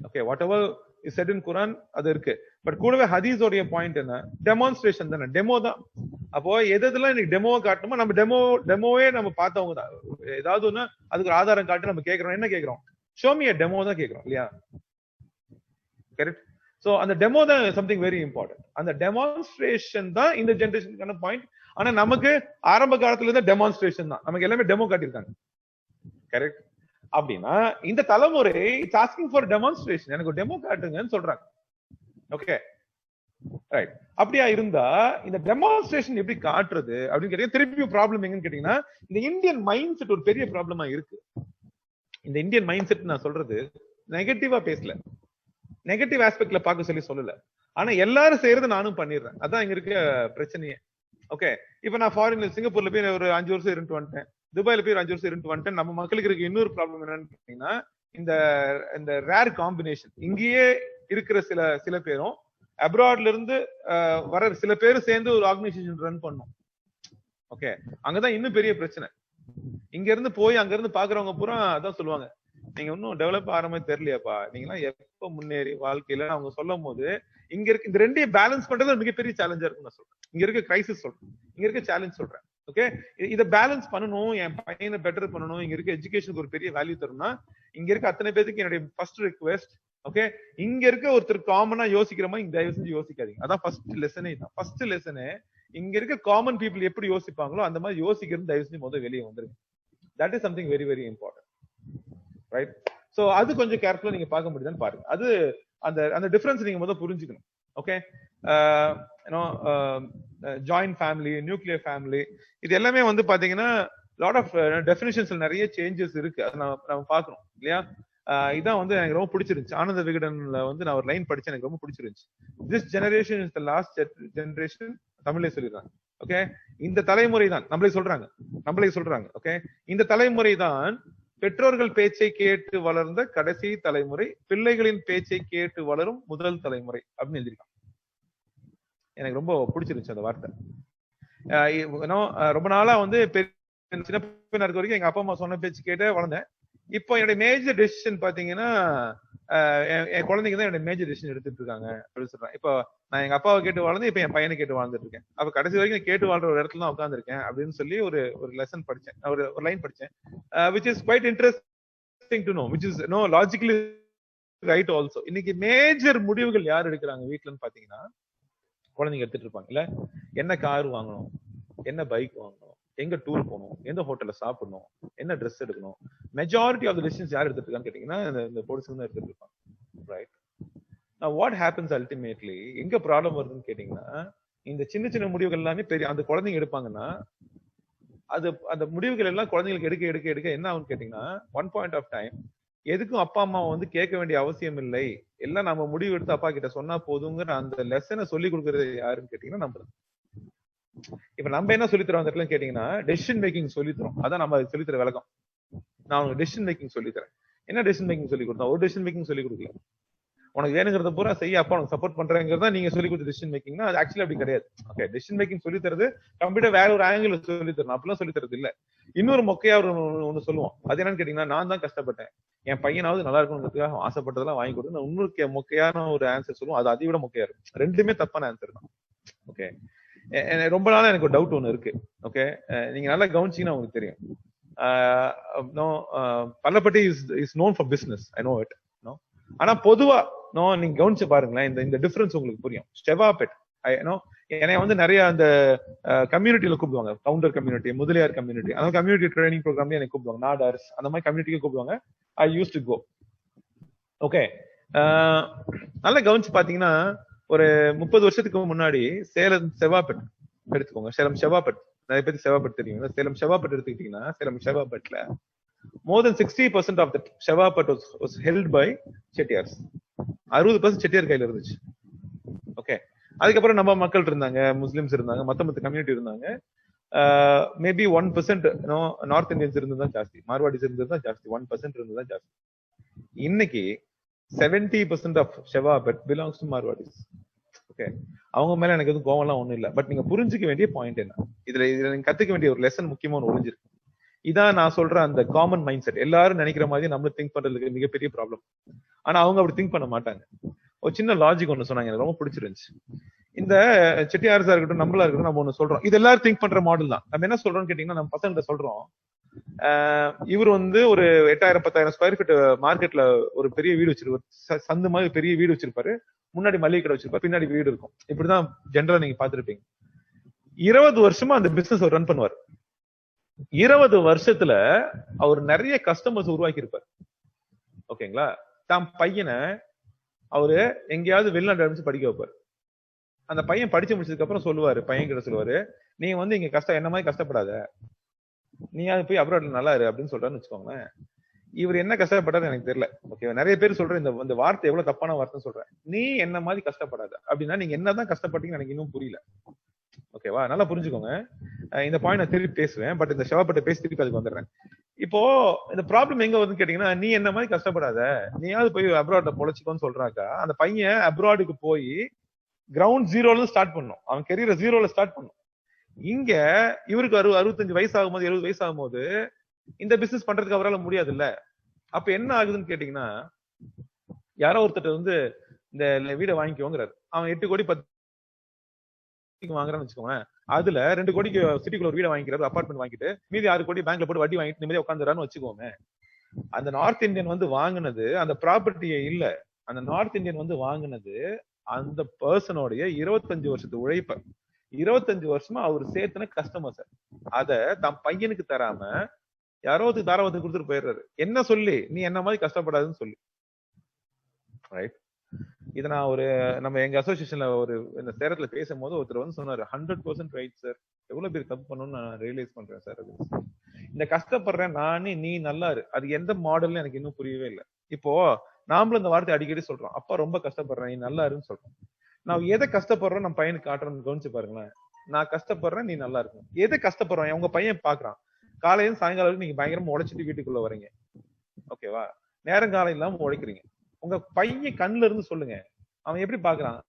Speaker 3: Okay, whatever is set in Quran அது இருக்கு, பட் கூடவே ஹதீஸோடைய பாயிண்ட் என்ன? டெமான்ஸ்ட்ரேஷன் தானே, டெமோ தான். அப்போ எதெல்லாம் இன்னைக்கு டெமோவை காட்டணுமோ நம்ம டெமோவே நம்ம பார்த்தவங்க தான். ஏதாவது ஒண்ணு அதுக்கு ஒரு ஆதாரம் காட்டி நம்ம கேட்கிறோம், என்ன கேட்கிறோம்? ஷோ மீ a demo தான் கேட்கிறோம் இல்லையா? கரெக்ட். சோ அந்த டெமோ தான் சம்திங் வெரி இம்பார்ட்டன்ட். அந்த டெமான்ஸ்ட்ரேஷன் தான் இந்த ஜெனரேஷனுக்கான பாயிண்ட். ஆனா நமக்கு ஆரம்ப காலத்துல இருந்த டெமான்ஸ்ட்ரேஷன் தான், நமக்கு எல்லாமே டெமோ காட்டியிருக்காங்க. கரெக்ட். அப்படின்னா இந்த தலைமுறை இட்ஸ் ஆஸ்கிங் ஃபார் டெமான்ஸ்ட்ரேஷன், எனக்கு ஒரு டெமோ காட்டுங்கன்னு சொல்றாங்க. Okay right. அப்படியா இருந்தா இந்த டெமான்ஸ்ட்ரேஷன் எப்படி காட்டுறது அப்படின்னு கேட்டீங்க. திருப்பி ப்ராப்ளம் எங்கன்னு கேட்டீங்கன்னா, இந்த இந்தியன் மைண்ட் செட் ஒரு பெரிய ப்ராப்ளமா இருக்கு. இந்த இந்தியன் மைண்ட் செட் நான் சொல்றது நெகட்டிவா பேசல, நெகட்டிவ் ஆஸ்பெக்ட்ல பார்க்க சொல்லல, ஆனா எல்லாரும் செய்யறது நானும் பண்ணிடுறேன். அதான் இங்க இருக்க பிரச்சனையே. ஓகே, இப்ப நான் ஃபாரின்ல சிங்கப்பூர்ல போய் ஒரு 5 வருஷம் இருந்துட்டு வந்துட்டேன், துபாயில போய் 5 வருஷம் இருந்துட்டு வந்துட்டேன். நம்ம மக்களுக்கு இருக்க இன்னொரு ப்ராப்ளம் என்னன்னு கேட்டீங்கன்னா, இந்த ரேர் காம்பினேஷன். இங்கேயே இருக்கிற சில பேரும் அப்ராட்ல இருந்து வர சில பேரும் சேர்ந்து ஒரு ஆர்கனைசேஷன் ரன் பண்ணும். ஓகே, அங்கதான் இன்னும் பெரிய பிரச்சனை. இங்க இருந்து போய் அங்க இருந்து பாக்குறவங்க பூரா அதான் சொல்லுவாங்க, நீங்க இன்னும் டெவலப் ஆகிற மாதிரி தெரியலையாப்பா, நீங்க எல்லாம் எப்ப முன்னேறி வாழ்க்கையில அவங்க சொல்லும் போது இங்க இருக்கு இந்த ரெண்டையும் பேலன்ஸ் பண்றது மிகப்பெரிய சேலஞ்சா இருக்கும் நான் சொல்றேன். இங்க இருக்க கிரைசிஸ் சொல்றேன், இங்க இருக்க சேலஞ்ச் சொல்றேன். ஓகே, இதை பேலன்ஸ் பண்ணணும், என் பையனை பெட்டர் பண்ணணும், இங்க இருக்க எஜுகேஷனுக்கு ஒரு பெரிய வேல்யூ தரணும்னா இங்க இருக்க அத்தனை பேருக்கு என்னுடைய ஃபர்ஸ்ட் ரிக்வெஸ்ட், ஓகே, இங்க இருக்க ஒருத்தர் காமனா யோசிக்கிற மாதிரி இங்க தயவு செஞ்சு யோசிக்காதீங்க. அதான் ஃபர்ஸ்ட் லெசனே தான். ஃபர்ஸ்ட் லெசனே இங்க இருக்க காமன் பீப்புள் எப்படி யோசிப்பாங்களோ அந்த மாதிரி யோசிக்கிறது தயவு செஞ்சு முதல்ல வெளியே வந்துருங்க. That is something very very important, right? So அது கொஞ்சம் கேர்ஃபுல்லா நீங்க பார்க்க முடியுதான்னு பாருங்க. அது அந்த டிஃபரன்ஸ் நீங்க முதல்ல புரிஞ்சுக்கணும். Okay, joint family, nuclear family, இது எல்லாமே வந்து பாத்தீங்கன்னா லாட் ஆஃப் டெஃபினிஷன்ஸ்ல நிறைய சேஞ்சஸ் இருக்கு. அதை நம்ம பாக்குறோம் இல்லையா? இதான் வந்து எனக்கு ரொம்ப பிடிச்சிருந்துச்சு. ஆனந்த விகடன்ல வந்து நான் ஒரு லைன் படிச்சேன், எனக்கு ரொம்ப பிடிச்சிருந்துச்சு. This generation is the last generation, தமிழே சொல்லிடுறாங்க. ஓகே, இந்த தலைமுறை தான் நம்மளே சொல்றாங்க. ஓகே, இந்த தலைமுறை தான் பெற்றோர்கள் பேச்சை கேட்டு வளர்ந்த கடைசி தலைமுறை, பிள்ளைகளின் பேச்சை கேட்டு வளரும் முதல் தலைமுறை அப்படின்னு எழுதியிருக்காங்க. எனக்கு ரொம்ப பிடிச்சிருந்துச்சு அந்த வார்த்தை. ரொம்ப நாளா வந்து சின்ன பையனா இருக்க வரைக்கும் எங்க அப்பா அம்மா சொன்ன பேச்சு கேட்டு வளர்ந்தேன். இப்போ என்னுடைய மேஜர் டெசிஷன் பாத்தீங்கன்னா என் குழந்தைங்க தான் என்னோட மேஜர் டெசிஷன் எடுத்துட்டு இருக்காங்க அப்படின்னு சொல்றேன். இப்போ நான் எங்க அப்பாவை கேட்டு வாழ்ந்து இப்ப என் பையனை கேட்டு வாழ்ந்துட்டு இருக்கேன். அப்ப கடைசி வரைக்கும் கேட்டு வாழ்ற ஒரு இடத்துல தான் உட்காந்துருக்கேன் அப்படின்னு சொல்லி ஒரு லெசன் படிச்சேன், ஒரு லைன் படிச்சேன். Which is quite interesting to know, which is no logically right also. இன்னைக்கு மேஜர் முடிவுகள் யார் எடுக்கிறாங்க வீட்டுலன்னு பாத்தீங்கன்னா குழந்தைங்க எடுத்துட்டு இருப்பாங்க. இல்ல என்ன கார் வாங்கணும், என்ன பைக் வாங்கணும், எங்க டூர் போகணும், எந்த ஹோட்டல்ல சாப்பிடணும், என்ன ட்ரெஸ் எடுக்கணும், மெஜாரிட்டி ஆஃப் த டிசிஷன்ஸ் யார் எடுத்துட்டு இருக்கான்னு கேட்டீங்கன்னா இந்த பொலிசுங்க தான் எடுத்துட்டு இருப்பாங்க. Right. Now what happens ultimately, எங்க ப்ராப்ளம் வருதுன்னு கேட்டீங்கன்னா இந்த சின்ன சின்ன முடிவுகள் எல்லாமே பெரிய அந்த குழந்தைங்க எடுப்பாங்கன்னா அது அந்த முடிவுகள் எல்லாம் குழந்தைங்களுக்கு எடுக்க என்ன ஆகும்னு கேட்டீங்கன்னா ஒன் பாயிண்ட் ஆஃப் டைம் எதுக்கும் அப்பா அம்மா வந்து கேட்க வேண்டிய அவசியம் இல்லை, எல்லாம் நம்ம முடிவு எடுத்து அப்பா கிட்ட சொன்னா போதுங்கிற அந்த லெசனை சொல்லி கொடுக்கறது யாருன்னு கேட்டீங்கன்னா நம்ம. இப்ப நம்ம என்ன சொல்லித்தரோம் அந்த இடத்துல கேட்டீங்கன்னா டெசிஷன் மேக்கிங் சொல்லித்தரோம். அதான் நம்ம சொல்லித்தர விளக்கம். நான் உங்களுக்கு டெசிஷன் மேக்கிங் சொல்லித்தரேன். என்ன டெசிஷன் மேக்கிங் சொல்லி கொடுத்தோம்? ஒரு டெசிஷன் மேக்கிங் சொல்லி கொடுக்கல. உனக்கு வேணுங்கிறத பூரா செய்ய அப்பா உனக்கு சப்போர்ட் பண்றேங்கிறதா நீங்க சொல்லி கொடுத்த டெசிஷன் மேக்கிங்னா அது ஆக்சுவலி அப்படி கிடையாது. ஓகே, டெசிஷன் மேக்கிங் சொல்லி தரது கம்ப்ளீட்டா வேற ஒரு ஆங்கிள் சொல்லி தரணும். அப்படிலாம் சொல்லி தரது இல்ல. இன்னொரு மொக்கையா ஒண்ணு சொல்லுவோம். அது என்னன்னு கேட்டீங்கன்னா நான் தான் கஷ்டப்பட்டேன், என் பையனாவது நல்லா இருக்கணுங்கிறதுக்காக ஆசைப்பட்டதெல்லாம் வாங்கி கொடுத்து இன்னொரு மொக்கையான ஒரு ஆன்சர் சொல்லுவோம். அது அதை விட மொக்கையா இருக்கும். ரெண்டுமே தப்பான ஆன்சர் தான். ஓகே, ரொம்ப நாளா எனக்கு ஒரு டவுட் ஒண்ணு இருக்கு. ஓகே, நீங்க நல்லா கவனிச்சீங்கன்னா உங்களுக்கு தெரியும். Pallapatti is known for business, I know it. ஆனா பொதுவா நீங்க கவனிச்சு பாருங்களேன், இந்த டிஃபரன்ஸ் உங்களுக்கு புரியும். ஸ்டெவாபெட் என்னை வந்து நிறைய அந்த கம்யூனிட்டியில கூப்பிடுவாங்க, கவுண்டர் கம்யூனிட்டி, முதலியார் கம்யூனிட்டி, அந்த கம்யூனிட்டி ட்ரைனிங் ப்ரோக்ராம்ல எனக்கு கூப்பிடுவாங்க, நாடார்ஸ் அந்த மாதிரி கம்யூனிட்டிக்கு கூப்பிடுவாங்க. ஐ யூஸ் டு கோ. ஓகே, நல்லா கவனிச்சு பாத்தீங்கன்னா ஒரு 30 வருஷத்துக்கு முன்னாடி சேலம் செவாப்பட் எடுத்துக்கோங்க. சேலம் செவாப்பட் நிறைய பேருக்கு செவாப்பட் தெரியும். சேலம் செவாப்பட் எடுத்துக்கிட்டீங்கன்னா Salem செவாப்பட்ல more than 60% of the செவாப்பட் was held by Chettiars. 60% Chettiar கையில இருந்துச்சு. ஓகே, அதுக்கப்புறம் நம்ம மக்கள் இருந்தாங்க, முஸ்லிம்ஸ் இருந்தாங்க, மத்த கம்யூனிட்டி இருந்தாங்க. மேபி 1% நார்த் இந்தியன்ஸ் இருந்ததுதான் ஜாஸ்தி, மார்வாடிஸ் இருந்ததுதான் ஜாஸ்தி, 1% இருந்ததுதான் ஜாஸ்தி. இன்னைக்கு 70% of Sevapet belongs to Marwaris. Okay, அவங்க மேல எனக்கு எதுவும் கோவம்லாம் ஒண்ணும் இல்ல. பட் நீங்க புரிஞ்சுக்க வேண்டிய பாயிண்ட் என்ன, இதுல நீங்க கத்துக்க வேண்டிய ஒரு லெசன் முக்கியமான ஒளிஞ்சிருக்கு. இதான் நான் சொல்ற அந்த காமன் மைண்ட் செட். எல்லாரும் நினைக்கிற மாதிரி நம்மளும் திங்க் பண்றதுக்கு மிகப்பெரிய ப்ராப்ளம். ஆனா அவங்க அப்படி திங்க் பண்ண மாட்டாங்க. ஒரு சின்ன லாஜிக் ஒண்ணு சொன்னாங்க, எனக்கு ரொம்ப பிடிச்சிருந்துச்சு. இந்த செட்டியார்ஸா இருக்கட்டும், நம்மளா இருக்கட்டும், நம்ம ஒண்ணு சொல்றோம், இது எல்லாரும் திங்க் பண்ற மாடல் தான். நம்ம என்ன சொல்றோம்னு கேட்டீங்கன்னா நம்ம பசங்கிட்ட சொல்றோம், இவர் வந்து ஒரு 8000-10,000 ஸ்கொயர் ஃபீட் மார்க்கெட்ல ஒரு பெரிய வீடு வச்சிருப்பாரு, சந்து மாதிரி பெரிய வீடு வச்சிருப்பாரு, முன்னாடி மளிகை கடை வச்சிருப்பாரு, பின்னாடி வீடு இருக்கும். இப்படிதான் ஜென்ரலா நீங்க பாத்துருப்பீங்க. 20 வருஷமா அந்த பிசினஸ் அவர் ரன் பண்ணுவார். 20 வருஷத்துல அவர் நிறைய கஸ்டமர்ஸ் உருவாக்கி இருப்பார். ஓகேங்களா, தான் பையனை அவரு எங்கேயாவது வெளிநாடு அனுப்பிச்சு படிக்க வைப்பார். அந்த பையன் படிச்சு முடிச்சதுக்கு அப்புறம் சொல்லுவாரு, பையன் கிட்ட சொல்லுவாரு, நீ வந்து இங்க என்ன மாதிரி கஷ்டப்படாத, நீ அது போய் அப்ராட்ல நல்லா இரு அப்படின்னு சொல்றான்னு வச்சுக்கோங்களேன். இவர் என்ன கஷ்டப்பட்டாரு எனக்கு தெரியல. ஓகே, நிறைய பேர் சொல்றேன் இந்த வார்த்தை எவ்வளவு தப்பான வார்த்தைன்னு சொல்றேன். நீ என்ன மாதிரி கஷ்டப்படாத அப்படின்னா நீங்க என்னதான் கஷ்டப்பட்டீங்கன்னு எனக்கு இன்னும் புரியல. ஓகேவா, நல்லா புரிஞ்சுக்கோங்க. இந்த பாயிண்ட் நான் திருப்பி பேசுவேன், பட் இந்த செவாப்பட்ட பேசி திருப்பி அதுக்கு வந்துடுறேன். இப்போ இந்த ப்ராப்ளம் எங்க வருதுன்னு கேட்டீங்கன்னா, நீ என்ன மாதிரி கஷ்டப்படாத, நீயாவது போய் அப்ராட்ல பொழைச்சிக்கோன்னு சொல்றாக்கா, அந்த பையன் அப்ராடுக்கு போய் கிரவுண்ட் ஜீரோல ஸ்டார்ட் பண்ணும், அவன் கெரியரை ஜீரோல ஸ்டார்ட் பண்ணும். இங்க இவருக்கு 65 வயசு ஆகும்போது 70 வயசு ஆகும்போது இந்த பிசினஸ் பண்றதுக்கு அவரால் முடியாது இல்ல. அப்ப என்ன ஆகுதுன்னு கேட்டீங்கன்னா, யாரோ ஒருத்தர் வந்து இந்த வீடை வாங்கிக்கோங்கிறாரு, அவன் 8 கோடி 10 வாங்குறான்னு வச்சுக்கோங்க. அதுல 2 கோடிக்கு சிட்டிக்குள்ள ஒரு வீடை வாங்கிக்கிறாரு, அபார்ட்மெண்ட் வாங்கிட்டு மீதி 6 கோடி பேங்க்ல போட்டு வட்டி வாங்கிட்டு நிம்மதியா உட்காந்துறான்னு வச்சுக்கோங்க. அந்த நார்த் இந்தியன் வந்து வாங்கினது அந்த ப்ராப்பர்ட்டியே இல்ல, அந்த நார்த் இந்தியன் வந்து வாங்கினது அந்த பர்சனோடைய 25 வருஷத்து உழைப்ப. 25 வருஷமா அவர் சேர்த்துன கஸ்டமர்ஸ். அத தன் பையனுக்கு தராம யாரோ தாராவத்துக்கு கொடுத்துட்டு போயிடுறாரு. என்ன சொல்லி, நீ என்ன மாதிரி கஷ்டப்படாதுன்னு சொல்லி. ரைட். இதை நான் நம்ம எங்க அசோசியேஷன்ல இந்த சேரத்துல பேசும்போது ஒருத்தர் வந்து சொன்னாரு, 100% ரைட் சார், எவ்வளவு பேர் தப்பு பண்ணணும்னு நான் ரியலைஸ் பண்றேன் சார். இந்த கஷ்டப்படுறேன் நானே, நீ நல்லா இரு, அது எந்த மாடல்னு எனக்கு இன்னும் புரியவே இல்லை. இப்போ நாமளும் இந்த வார்த்தை அடிக்கடி சொல்றோம், அப்பா ரொம்ப கஷ்டப்படுறேன், நீ நல்லா இருன்னு சொல்றோம். நான் எதை கஷ்டப்படுறோம் நம்ம பையனுக்கு காட்டுறோம்னு கவனிச்சு பாருங்களேன். நான் கஷ்டப்படுறேன், நீ நல்லா இருக்கும். எதை கஷ்டப்படுறோம் உங்க பையன் பாக்குறான். காலையில சாயங்காலம் நீங்க பயங்கரமா உழைச்சிட்டு வீட்டுக்குள்ள வரீங்க, ஓகேவா? நேரங்காலம் இல்லாம உழைக்கிறீங்க. உங்க பையன் கண்ணுல இருந்து சொல்லுங்க, அவன் எப்படி பாக்குறான்?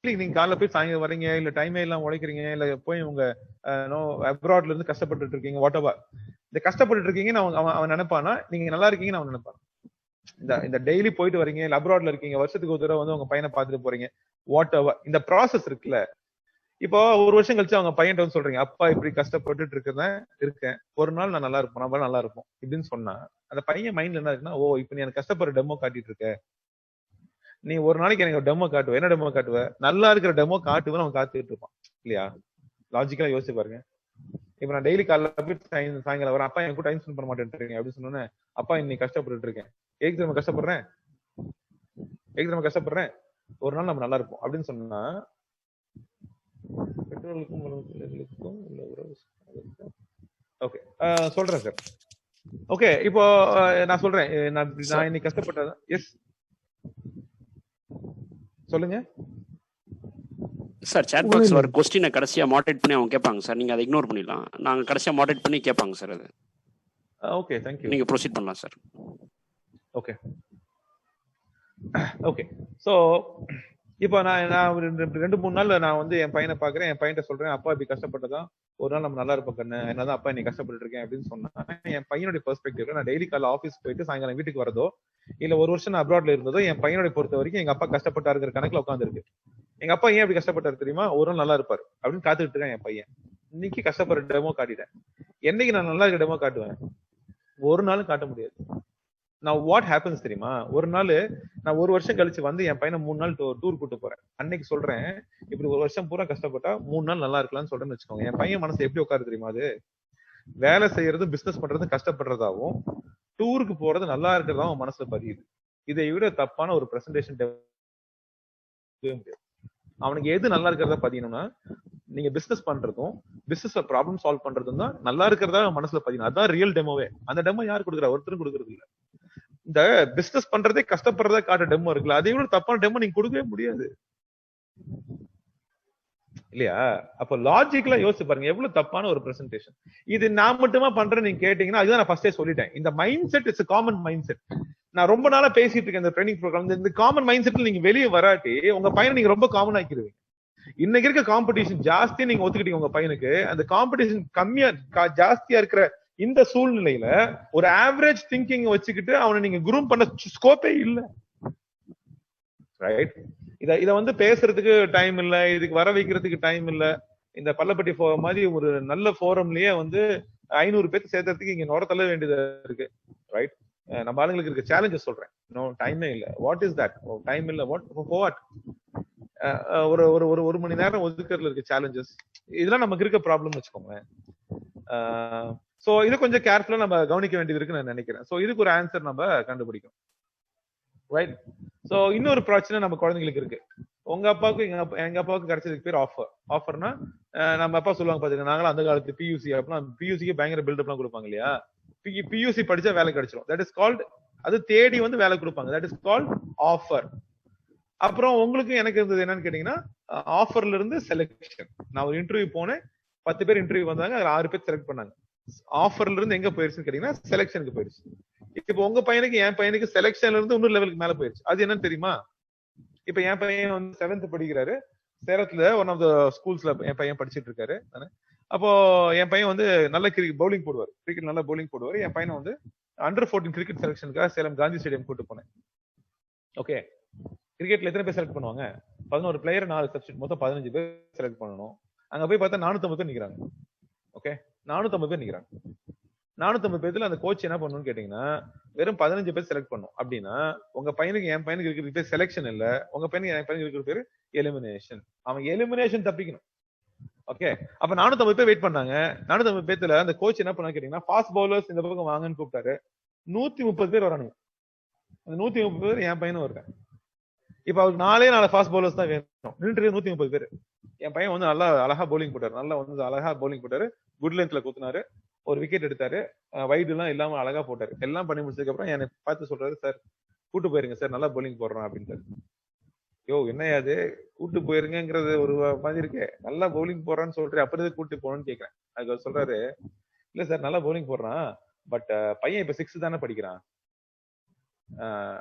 Speaker 3: நீங்க காலைல போய் சாயங்காலம் வரீங்க, இல்ல டைமே எல்லாம் உழைக்கிறீங்க, இல்ல போய் உங்க அப்ராட்ல இருந்து கஷ்டப்பட்டு இருக்கீங்க, வாட் எவர் இந்த கஷ்டப்பட்டு இருக்கீங்கன்னு அவன் நினைப்பானா நீங்க நல்லா இருக்கீங்கன்னு அவன் நினைப்பான். இந்த டெய்லி போயிட்டு வரீங்க, இல்ல அப்ராட்ல இருக்கீங்க, வருஷத்துக்கு ஒரு தடவை வந்து உங்க பையனை பார்த்துட்டு போறீங்க, வாட் எவர் இந்த ப்ராசஸ் இருக்குல்ல. இப்போ ஒரு வருஷம் கழிச்சு அவங்க பையன் வந்து சொல்றீங்க, அப்பா இப்படி கஷ்டப்பட்டுட்டு இருக்கேன், ஒரு நாள் நான் நல்லா இருப்பேன், நம்ம நல்லா இருப்போம் இப்படின்னு சொன்னா அந்த பையன் மைண்ட்ல என்ன இருக்குன்னா, ஓ இப்ப நீ எனக்கு கஷ்டப்படுற டெமோ காட்டிட்டு இருக்க, நீ ஒரு நாளைக்கு எனக்கு டெமோ காட்டுவ, என்ன டெமோ காட்டுவ? நல்லா இருக்கிற டெமோ காட்டுவேன்னு அவன் காத்துக்கிட்டு இருப்பான் இல்லையா? லாஜிக்கலா யோசிச்சு பாருங்க. இப்ப நான் டெய்லி காலைல போய் சாயங்காலம் வரேன், அப்பா என் கூட டைம் ஸ்பெண்ட் பண்ண மாட்டேன் அப்படின்னு சொன்னோன்னே, அப்பா இன்னைக்கு கஷ்டப்பட்டு இருக்கேன், ஏக்கு நம்ம கஷ்டப்படுறேன், ஒரு நாள் நம்ம நல்லா இருப்போம் அப்படின்னு சொன்னா பெற்றோர்களுக்கும் இல்ல உறவு. ஓகே சொல்றேன் சார். ஓகே இப்போ நான் சொல்றேன், நான் இன்னைக்கு கஷ்டப்பட்டது. எஸ் சொல்லுங்க
Speaker 4: சார். சாட் பாக்ஸ்ல ஒரு क्वेश्चन கடைசியா மாடரேட் பண்ணி அவங்க கேட்பாங்க சார், நீங்க அதை இக்னோர் பண்ணிடலாம். நாங்க கடைசியா மாடரேட் பண்ணி கேட்பாங்க சார் அது.
Speaker 3: Okay thank you.
Speaker 4: நீங்க ப்ரோசீட் பண்ணலாம் சார்.
Speaker 3: ஓகே ஓகே சோ இப்போ நான் 2-3 நாள்ல நான் வந்து என் பையனை பாக்குறேன், என் பையன்ட்ட சொல்றேன், அப்பா இப்படி கஷ்டப்பட்டதான், ஒரு நாள் நம்ம நல்லா இருப்போம் கண்ணு, என்னதான் அப்பா இன்னைக்கு கஷ்டப்பட்டு இருக்கேன் அப்படின்னு சொன்னா, என் பையனுடைய பெர்ஸ்பெக்டிவ்ல நான் டெய்லி காலைல ஆஃபீஸ் போயிட்டு சாயங்காலம் வீட்டுக்கு வரதோ, இல்ல ஒரு வருஷம் நான் அப்ராட்ல இருந்ததோ, என் பையனுடைய பொறுத்த வரைக்கும் எங்க அப்பா கஷ்டப்பட்டாருங்கிற கணக்குல உட்காந்துருக்கு. எங்க அப்பா ஏன் அப்படி கஷ்டப்பட்டாரு தெரியுமா? ஒரு நாள் நல்லா இருப்பாரு அப்படின்னு காத்துக்கிட்டு இருக்கேன் என் பையன். இன்னைக்கு கஷ்டப்படுற டெமோ காட்டிட்டேன். என்னைக்கு நான் நல்லா இருக்க டெமோ காட்டுவேன்? ஒரு நாளும் காட்ட முடியாது. நான் வாட் ஹேப்பன்ஸ் தெரியுமா? ஒரு நாள் நான் ஒரு வருஷம் கழிச்சு வந்து என் பையனை 3 நாள் டூர் கூட்டு போறேன். அன்னைக்கு சொல்றேன், இப்படி ஒரு வருஷம் பூரா கஷ்டப்பட்டா 3 நாள் நல்லா இருக்கலாம்னு சொல்றேன்னு வச்சுக்கோங்க. என் பையன் மனசு எப்படி உட்காரு தெரியுமா? அது வேலை செய்யறது, பிசினஸ் பண்றது கஷ்டப்படுறதாவும், டூருக்கு போறது நல்லா இருக்கிறதாவும் அவன் மனசுல பதியுது. இதை விட தப்பான ஒரு பிரசன்டேஷன் அவனுக்கு எது நல்லா இருக்கிறதா பதியணும்னா, நீங்க பிசினஸ் பண்றதும் பிசினஸ் ப்ராப்ளம் சால்வ் பண்றதும் தான் நல்லா இருக்கிறதா மனசுல பதியணும். அதான் ரியல் டெமோவே. அந்த டெமோ யார் கொடுக்குறா? ஒருத்தரும் கொடுக்கறது இல்ல. இந்த பிசினஸ் பண்றதே கஷ்டப்படுறதா காட்ட டெமோ இருக்குல்ல, அதை விட தப்பான டெமோ நீங்க கொடுக்கவே முடியாது இல்லையா? அப்ப லாஜிக்கலா யோசிச்சு பாருங்க, எவ்வளவு தப்பான ஒரு பிரசன்டேஷன். இது நான் மட்டுமா பண்றேன் நீங்க கேட்டீங்கன்னா, அதுதான் நான் ஃபர்ஸ்டே சொல்லிட்டேன். இந்த mind said it's common mind set. நான் ரொம்ப நாளா பேசிட்டு இருக்கேன் இந்த ட்ரைனிங் ப்ரோக்ராம். இந்த காமன் மைண்ட் செட்ல நீங்க வெளியே வராட்டி உங்க பையனை நீங்க ரொம்ப காமன் ஆக்கிடுவீங்க. இன்னைக்கு இருக்க காம்படிஷன் ஜாஸ்தியா நீங்க ஒத்துக்கிட்டீங்க உங்க பையனுக்கு. அந்த காம்படிஷன் கம்மியா ஜாஸ்தியா இருக்கிற இந்த சூழ்நிலையில ஒரு ஆவரேஜ் திங்கிங் வச்சுக்கிட்டு அவனை நீங்க குரூம் பண்ண ஸ்கோப்பே இல்ல. ரைட்? இத வந்து பேசுறதுக்கு டைம் இல்ல, இதுக்கு வர வைக்கிறதுக்கு டைம் இல்ல. இந்த பள்ளப்பட்டி மாதிரி ஒரு நல்ல ஃபோரம்லயே வந்து 500 பேருக்கு சேர்த்துறதுக்கு இங்க நுர தள்ள வேண்டியதா இருக்கு. ரைட்? நம்ம ஆளுங்களுக்கு இருக்க சேலஞ்சஸ் சொல்றேன். நோ டைமே இல்ல. What is that? டைம் இல்ல. வாட்? ஒரு மணி நேரம் ஒதுக்கறதுல இருக்க சேலஞ்சஸ், இதெல்லாம் நமக்கு இருக்க ப்ராப்ளம் வச்சுக்கோங்களேன். சோ இது கொஞ்சம் கேர்ஃபுல்லா நம்ம கவனிக்க வேண்டியது இருக்குன்னு நான் நினைக்கிறேன். சோ இதுக்கு ஒரு ஆன்சர் நம்ம கண்டுபிடிக்கும். ரைட்? சோ இன்னொரு பிரச்சனை நம்ம குழந்தைங்களுக்கு இருக்கு. உங்க அப்பாவுக்கு எங்க அப்பாவுக்கு கிடைச்சதுக்கு பேர் ஆஃபர். ஆஃபர்னா நம்ம அப்பா சொல்லுவாங்க பாத்தீங்கன்னா, நாங்களும் அந்த காலத்து பியூசி அப்படின்னா பியூசிக்கு பயங்கர பில்டப் எல்லாம் கொடுப்பாங்க இல்லையா? பியூசி படிச்சா வேலை கிடைச்சிடும். தட் இஸ் கால்ட், அது தேடி வந்து வேலை கொடுப்பாங்க. That is called offer. அப்புறம் உங்களுக்கு எனக்கு இருந்தது என்னன்னு கேட்டீங்கன்னா, ஆஃபர்ல இருந்து செலக்ஷன். நான் ஒரு இன்டர்வியூ போனேன், 10 பேர் இன்டர்வியூ வந்தாங்க, அதுல 6 பேர் செலக்ட் பண்ணாங்க. ஆஃபர்ல இருந்து எங்க போயிருச்சுன்னு கேட்டீங்கன்னா செலக்ஷனுக்கு போயிருச்சு. இப்ப உங்க பையனுக்கு என் பையனுக்கு செலக்ஷன்ல இருந்து இன்னொரு லெவலுக்கு மேல போயிருச்சு. அது என்னன்னு தெரியுமா? இப்ப என் பையன் வந்து 7th படிக்கிறாரு. சேலத்துல ஒன் ஆஃப் த ஸ்கூல்ஸ்ல என் பையன் படிச்சிட்டு இருக்காரு. அப்போ என் பையன் வந்து நல்ல பவுலிங் போடுவார், கிரிக்கெட் நல்லா பவுலிங் போடுவார். என் பையனை வந்து அண்டர் 14 கிரிக்கெட் செலக்ஷனுக்காக சேலம் காந்தி ஸ்டேடியம் கூட்டு போனேன். ஓகே, கிரிக்கெட்ல எத்தனை பேர் செலக்ட் பண்ணுவாங்க? 11 பிளேயர், 4 சப்ஸ்டிட், மொத்தம் 15 பேர் செலக்ட் பண்ணணும். அங்க போய் பார்த்தா 450 பேர் நிக்கிறாங்க. ஓகே, 450 பேர் நிக்கிறாங்க. 450 பேர்ல அந்த கோச் என்ன பண்ணணும்னு கேட்டீங்கன்னா, வெறும் 15 பேர் செலக்ட் பண்ணும். அப்படின்னா உங்க பையனுக்கு என் பையனுக்கு இருக்கிற பேர் செலக்ஷன் இல்ல, உங்க பையனுக்கு என் பையனுக்கு இருக்கிற பேர் எலிமினேஷன். அவன் எலிமினேஷன் தப்பிக்கணும். ஓகே, அப்ப 450 பேர் வெயிட் பண்ணாங்க. 450 பேர்ல அந்த கோச் என்ன பண்ணா கேட்டீங்கன்னா, ஃபாஸ்ட் பவுலர்ஸ் இந்த பக்கம் வாங்கன்னு கூப்பிட்டாரு. 130 பேர் வரானுங்க. அந்த 130 பேர் என் பையனும் வருவேன். இப்ப அவருக்கு 4 ஃபாஸ்ட் பவுலர்ஸ் தான் வேணும். நின்று 130 பேர். என் பையன் வந்து நல்லா அழகா பவுலிங் போட்டாரு, அழகா பவுலிங் போட்டாரு, குட் லென்த்ல குத்துனாரு, ஒரு விக்கெட் எடுத்தாரு, வைடு எல்லாம் இல்லாம அழகா போட்டாரு. எல்லாம் பண்ணி முடிச்சதுக்கு அப்புறம் என்னை பார்த்து சொல்றாரு, சார் கூட்டு போயிருங்க சார், நல்லா பவுலிங் போடுறான் அப்படின்ட்டு. யோ என்னையாது கூட்டு போயிருங்கிறது ஒரு மாதிரி இருக்கு, நல்லா பவுலிங் போடுறான்னு சொல்றேன், அப்புறம் கூட்டு போகணும்னு கேட்கிறேன். அதுக்கு அவர் சொல்றாரு, இல்ல சார் நல்லா பவுலிங் போடுறான், பட் பையன் இப்ப 6 தானே படிக்கிறான்,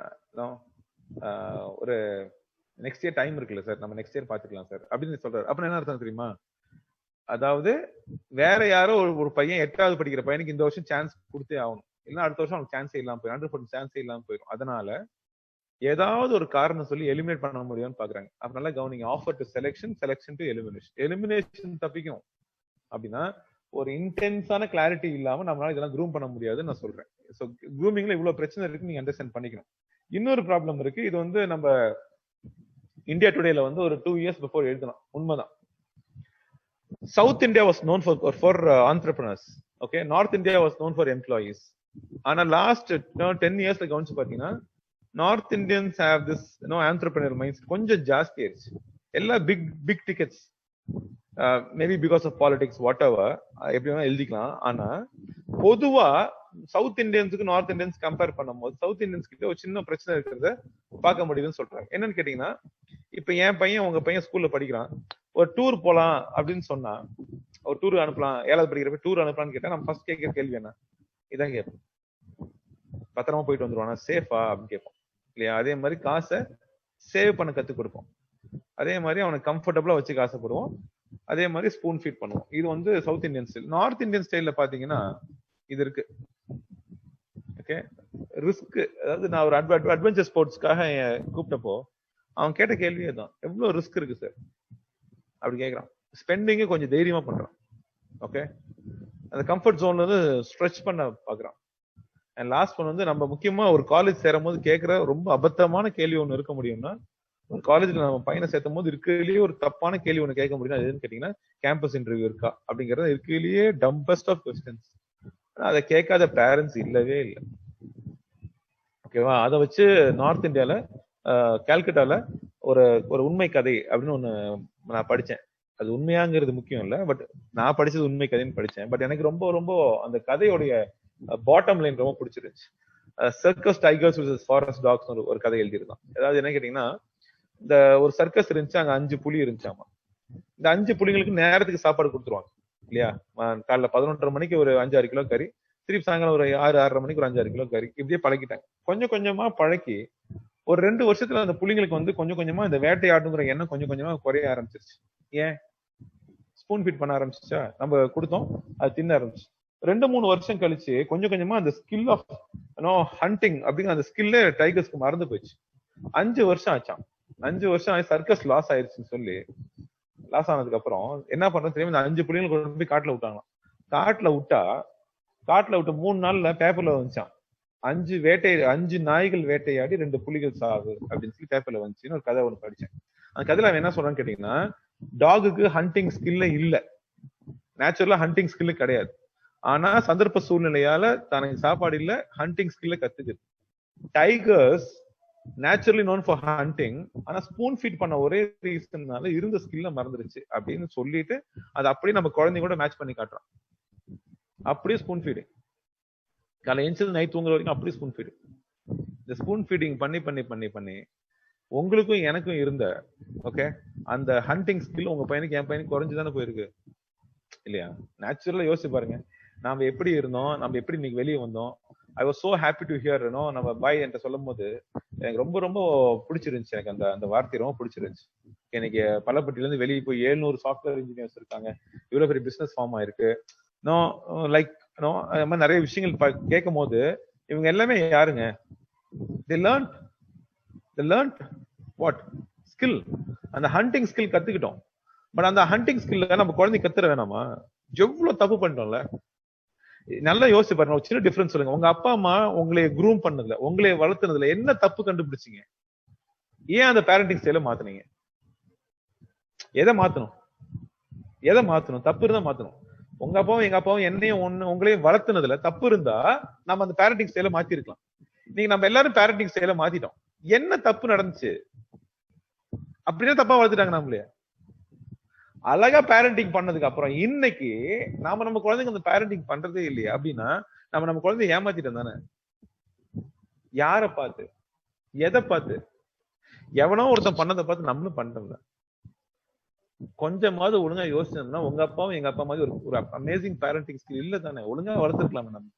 Speaker 3: ஒரு நெக்ஸ்ட் இயர் டைம் இருக்குல்ல சார், நம்ம நெக்ஸ்ட் இயர் பாத்துக்கலாம் சார் அப்படின்னு சொல்றாரு. அப்புறம் என்ன அர்த்தம் தெரியுமா? அதாவது வேற யாரோ ஒரு பையன் 8வது படிக்கிற பையனுக்கு இந்த வருஷம் சான்ஸ் கொடுத்தே ஆகணும், இல்லைன்னா அடுத்த வருஷம் அவனுக்கு சான்ஸே இல்லாம போயிடும், 100% சான்ஸே இல்லாம போயிடும். அதனால ஏதாவது ஒரு காரணம் சொல்லி எலிமினேட் பண்ண முடியும்னு பாக்குறாங்க. அப்ப நல்லா கவனிங்க, offer to selection, selection to elimination. Elimination தப்பிக்கும் அப்படின்னா ஒரு இன்டென்ஸான கிளாரிட்டி இல்லாம நம்மளால இதெல்லாம் க்ரூம் பண்ண முடியாதுன்னு நான் சொல்றேன். ஸோ க்ரூமிங்ல இவ்வளவு பிரச்சனை இருக்கு, நீங்க அண்டர்ஸ்டாண்ட் பண்ணிக்கணும். இன்னொரு ப்ராப்ளம் இருக்கு, இது வந்து நம்ம இந்தியா டுடேல வந்து ஒரு 2 years பிஃபோர் எழுதலாம், உண்மைதான். South India was known for entrepreneurs. Okay, North India was known for employees. ஆனா லாஸ்ட் 10 yearsல கவனிச்சு பாத்தீங்கன்னா north Indians have this entrepreneur minds கொஞ்சம் ஜாஸ்தி ஆயிடுச்சு. எல்லா big tickets, maybe because of politics whatever, எப்படி வேணா எழுதிக்கலாம். ஆனா பொதுவா சவுத் இந்தியன்ஸுக்கு நார்த் இந்தியன்ஸ் கம்பேர் பண்ணும்போது சவுத் இந்தியன்ஸ் கிட்ட ஒரு சின்ன பிரச்சனை இருக்கிறத பார்க்க முடியுதுன்னு சொல்றாங்க. என்னன்னு கேட்டீங்கன்னா, இப்ப என் பையன் உங்க பையன் ஸ்கூல்ல படிக்கிறான், ஒரு டூர் போலாம் அப்படின்னு சொன்னா, ஒரு டூர் அனுப்பலாம், 7வது படிக்கிறப்ப டூர் அனுப்பலாம்னு கேட்டா நம்ம ஃபர்ஸ்ட் கேட்கிற கேள்வி என்ன? இதான் கேட்போம், பத்திரமா போயிட்டு வந்துருவானா, சேஃபா அப்படின்னு கேட்போம் இல்லையா? அதே மாதிரி காசை சேவ் பண்ண கத்து கொடுப்போம், அதே மாதிரி அவனுக்கு கம்ஃபர்டபுளா வச்சு ஆசைப்படுவோம், அதே மாதிரி ஸ்பூன் ஃபீட் பண்ணுவோம். இது வந்து south Indian style. North Indian ஸ்டைல்ல பாத்தீங்கன்னா இது இருக்கு. ஓகே, ரிஸ்க், அதாவது நான் ஒரு அட்வென்ச்சர் ஸ்போர்ட்ஸ்க்காக கூப்பிட்டப்போ அவன் கேட்ட கேள்வியே தான், எவ்வளவு ரிஸ்க் இருக்கு சார் அப்படி கேட்கறான். ஸ்பெண்டிங்க கொஞ்சம் தைரியமா பண்றான். ஓகே, அந்த கம்ஃபர்ட் ஜோன்ல இருந்து ஸ்ட்ரெச் பண்ண பாக்குறான். அண்ட் லாஸ்ட் ஒன் வந்து நம்ம முக்கியமா ஒரு காலேஜ் சேரும் போது கேட்கிற ரொம்ப அபத்தமான கேள்வி ஒண்ணு இருக்க முடியும்னா, ஒரு காலேஜ்ல நம்ம பையனை சேர்த்தும் போது இருக்கிறதுலயே ஒரு தப்பான கேள்வி ஒண்ணு கேட்க முடியும். எதுன்னு கேட்டீங்கன்னா, கேம்பஸ் இன்டர்வியூ இருக்கா அப்படிங்கறது இருக்கிறதுலயே டம்பஸ்ட் ஆஃப் கொஸ்டின்ஸ். அதை கேட்காத பேரண்ட்ஸ் இல்லவே இல்லை. ஓகேவா? அதை வச்சு நார்த் இந்தியால கால்கட்டால ஒரு உண்மை கதை அப்படின்னு ஒண்ணு நான் படிச்சேன். அது உண்மையாங்கிறது முக்கியம் இல்ல, பட் நான் படிச்சது உண்மை கதைன்னு படிச்சேன். பட் எனக்கு ரொம்ப ரொம்ப அந்த கதையோடைய பாட்டம் லைன் ரொம்ப பிடிச்சிருந்துச்சு. Circus tigers versus forest dogs ஒரு கதை எழுதியிருந்தான். அதாவது என்ன கேட்டீங்கன்னா, இந்த ஒரு சர்க்கஸ் இருந்துச்சு, அங்க 5 புலி இருந்துச்சாமா. இந்த 5 புலிங்களுக்கு நேரத்துக்கு சாப்பாடு கொடுத்துருவாங்க இல்லையா? காலைல 11:30 மணிக்கு ஒரு 5-6 கிலோ கறி, திருப்பி சாயங்காலம் ஒரு 6-6:30 மணிக்கு ஒரு 5-6 கிலோ கறி, இப்படியே பழக்கிட்டாங்க. கொஞ்சம் கொஞ்சமா பழக்கி ஒரு 2 வருஷத்துல அந்த புலிங்களுக்கு வந்து கொஞ்சம் கொஞ்சமா இந்த வேட்டையாடுங்கிற எண்ணம் கொஞ்சம் கொஞ்சமா குறைய ஆரம்பிச்சிருச்சு. ஏன்? ஸ்பூன் ஃபீட் பண்ண ஆரம்பிச்சிச்சா, நம்ம கொடுத்தோம், அது தின்ன ஆரம்பிச்சு. 2-3 வருஷம் கழிச்சு கொஞ்சம் கொஞ்சமா அந்த ஸ்கில் ஆஃப் ஹண்டிங் அப்படிங்கிற அந்த ஸ்கில்ல டைகர்ஸ்க்கு மறந்து போயிடுச்சு. 5 வருஷம் ஆச்சான். 5 வருஷம் ஆகி சர்க்கஸ் லாஸ் ஆயிருச்சுன்னு சொல்லி, லாஸ் ஆனதுக்கு அப்புறம் என்ன பண்றது தெரியும், இந்த 5 புலிகளை கொண்டு போய் காட்டுல விட்டாங்களாம். காட்டுல விட்ட 3 நாள்ல பேப்பர்ல வந்துச்சான், 5 நாய்கள் வேட்டையாடி 2 புலிகள் சாவு அப்படின்னு சொல்லி பேப்பர்ல வந்துச்சுன்னு ஒரு கதை ஒண்ணு படிச்சேன். அந்த கதையில அவன் என்ன சொல்றான்னு கேட்டீங்கன்னா, டாகுக்கு ஹண்டிங் ஸ்கில்ல இல்ல, நேச்சுரலா ஹண்டிங் ஸ்கில் கிடையாது. ஆனா சந்தர்ப்ப சூழ்நிலையால தனக்கு சாப்பாடு இல்ல, ஹண்டிங் ஸ்கில்ல கத்துக்குது. Tigers naturally known for hunting, ஆனா ஸ்பூன் ஃபீட் பண்ண ஒரே ரீசன்னால இருந்த ஸ்கில்ல மறந்துருச்சு அப்படின்னு சொல்லிட்டு அது அப்படியே நம்ம குழந்தைங்க கூட மேட்ச் பண்ணி காட்டுறோம். அப்படியே ஸ்பூன் ஃபீடிங், காலை எஞ்சில் நைட் தூங்குற வரைக்கும் அப்படியே ஸ்பூன் ஃபீடிங். இந்த ஸ்பூன் ஃபீடிங் பண்ணி பண்ணி பண்ணி பண்ணி உங்களுக்கும் எனக்கும் இருந்த ஓகே அந்த ஹண்டிங் ஸ்கில் உங்க பையனுக்கு என் பையனுக்கு குறைஞ்சுதானே போயிருக்கு இல்லையா? நேச்சுரலா யோசிச்சு பாருங்க, நாம எப்படி இருந்தோம், நம்ம எப்படி இன்னைக்கு வெளியே வந்தோம். I was so happy to hear நம்ம பாய் என்கிட்ட சொல்லும் போது எனக்கு ரொம்ப ரொம்ப பிடிச்சிருந்துச்சு. எனக்கு அந்த வார்த்தை ரொம்ப பிடிச்சிருந்துச்சு. எனக்கு பள்ளப்பட்டியில இருந்து வெளியே போய் 700 சாஃப்ட்வேர் இன்ஜினியர்ஸ் இருக்காங்க, இவ்வளவு பெரிய பிசினஸ் ஃபார்ம் ஆயிருக்கு, லைக் அது மாதிரி நிறைய விஷயங்கள் கேட்கும் போது இவங்க எல்லாமே யாருங்க? they learned what skill, அந்த ஹண்டிங் ஸ்கில் கத்துக்கிட்டோம். பட் அந்த ஹண்டிங் ஸ்கில்ல நம்ம குழந்தை கத்துற வேணாமா? எவ்வளவு தப்பு பண்ணிட்டோம்ல. நல்லா யோசிச்சு பாருங்க, ஒரு சின்ன டிஃபரன்ஸ் சொல்லுங்க. உங்க அப்பா அம்மா உங்களை க்ரூம் பண்ணதுல, உங்களை வளர்த்துனதுல என்ன தப்பு கண்டுபிடிச்சீங்க? ஏன் அந்த பேரண்டிங் ஸ்டைல மாத்துனீங்க? எதை மாத்தணும்? தப்பு இருந்தா மாத்தணும். உங்க அப்பாவும் எங்க அப்பாவும் என்னையும் உங்களையும் வளர்த்துனதுல தப்பு இருந்தா நம்ம அந்த பேரண்டிங் ஸ்டைல மாத்தி இருக்கலாம். நீங்க நம்ம எல்லாரும் பேரண்டிங் ஸ்டைல மாத்திட்டோம். என்ன தப்பு நடந்துச்சு? அப்படின்னா தப்பா வளர்த்துட்டாங்க நம்மளே. அழகா பேரண்டிங் பண்ணதுக்கு அப்புறம் இன்னைக்கு நம்ம குழந்தைங்க அந்த பேரண்டிங் பண்றதே இல்லையா அப்படின்னா நம்ம குழந்தைய ஏமாத்திட்டோம் தானே. யார பார்த்து, எதை பார்த்து? எவனோ ஒருத்தன் பண்ணதை பார்த்து நம்மளும் பண்றோம்ல. கொஞ்சமாவது ஒழுங்கா யோசிச்சோம்னா உங்க அப்பாவும் எங்க அப்பா மாதிரி ஒரு அமேசிங் பேரண்டிங் ஸ்கில் இல்ல தானே, ஒழுங்கா வளர்த்துருக்கலாம் நம்ம.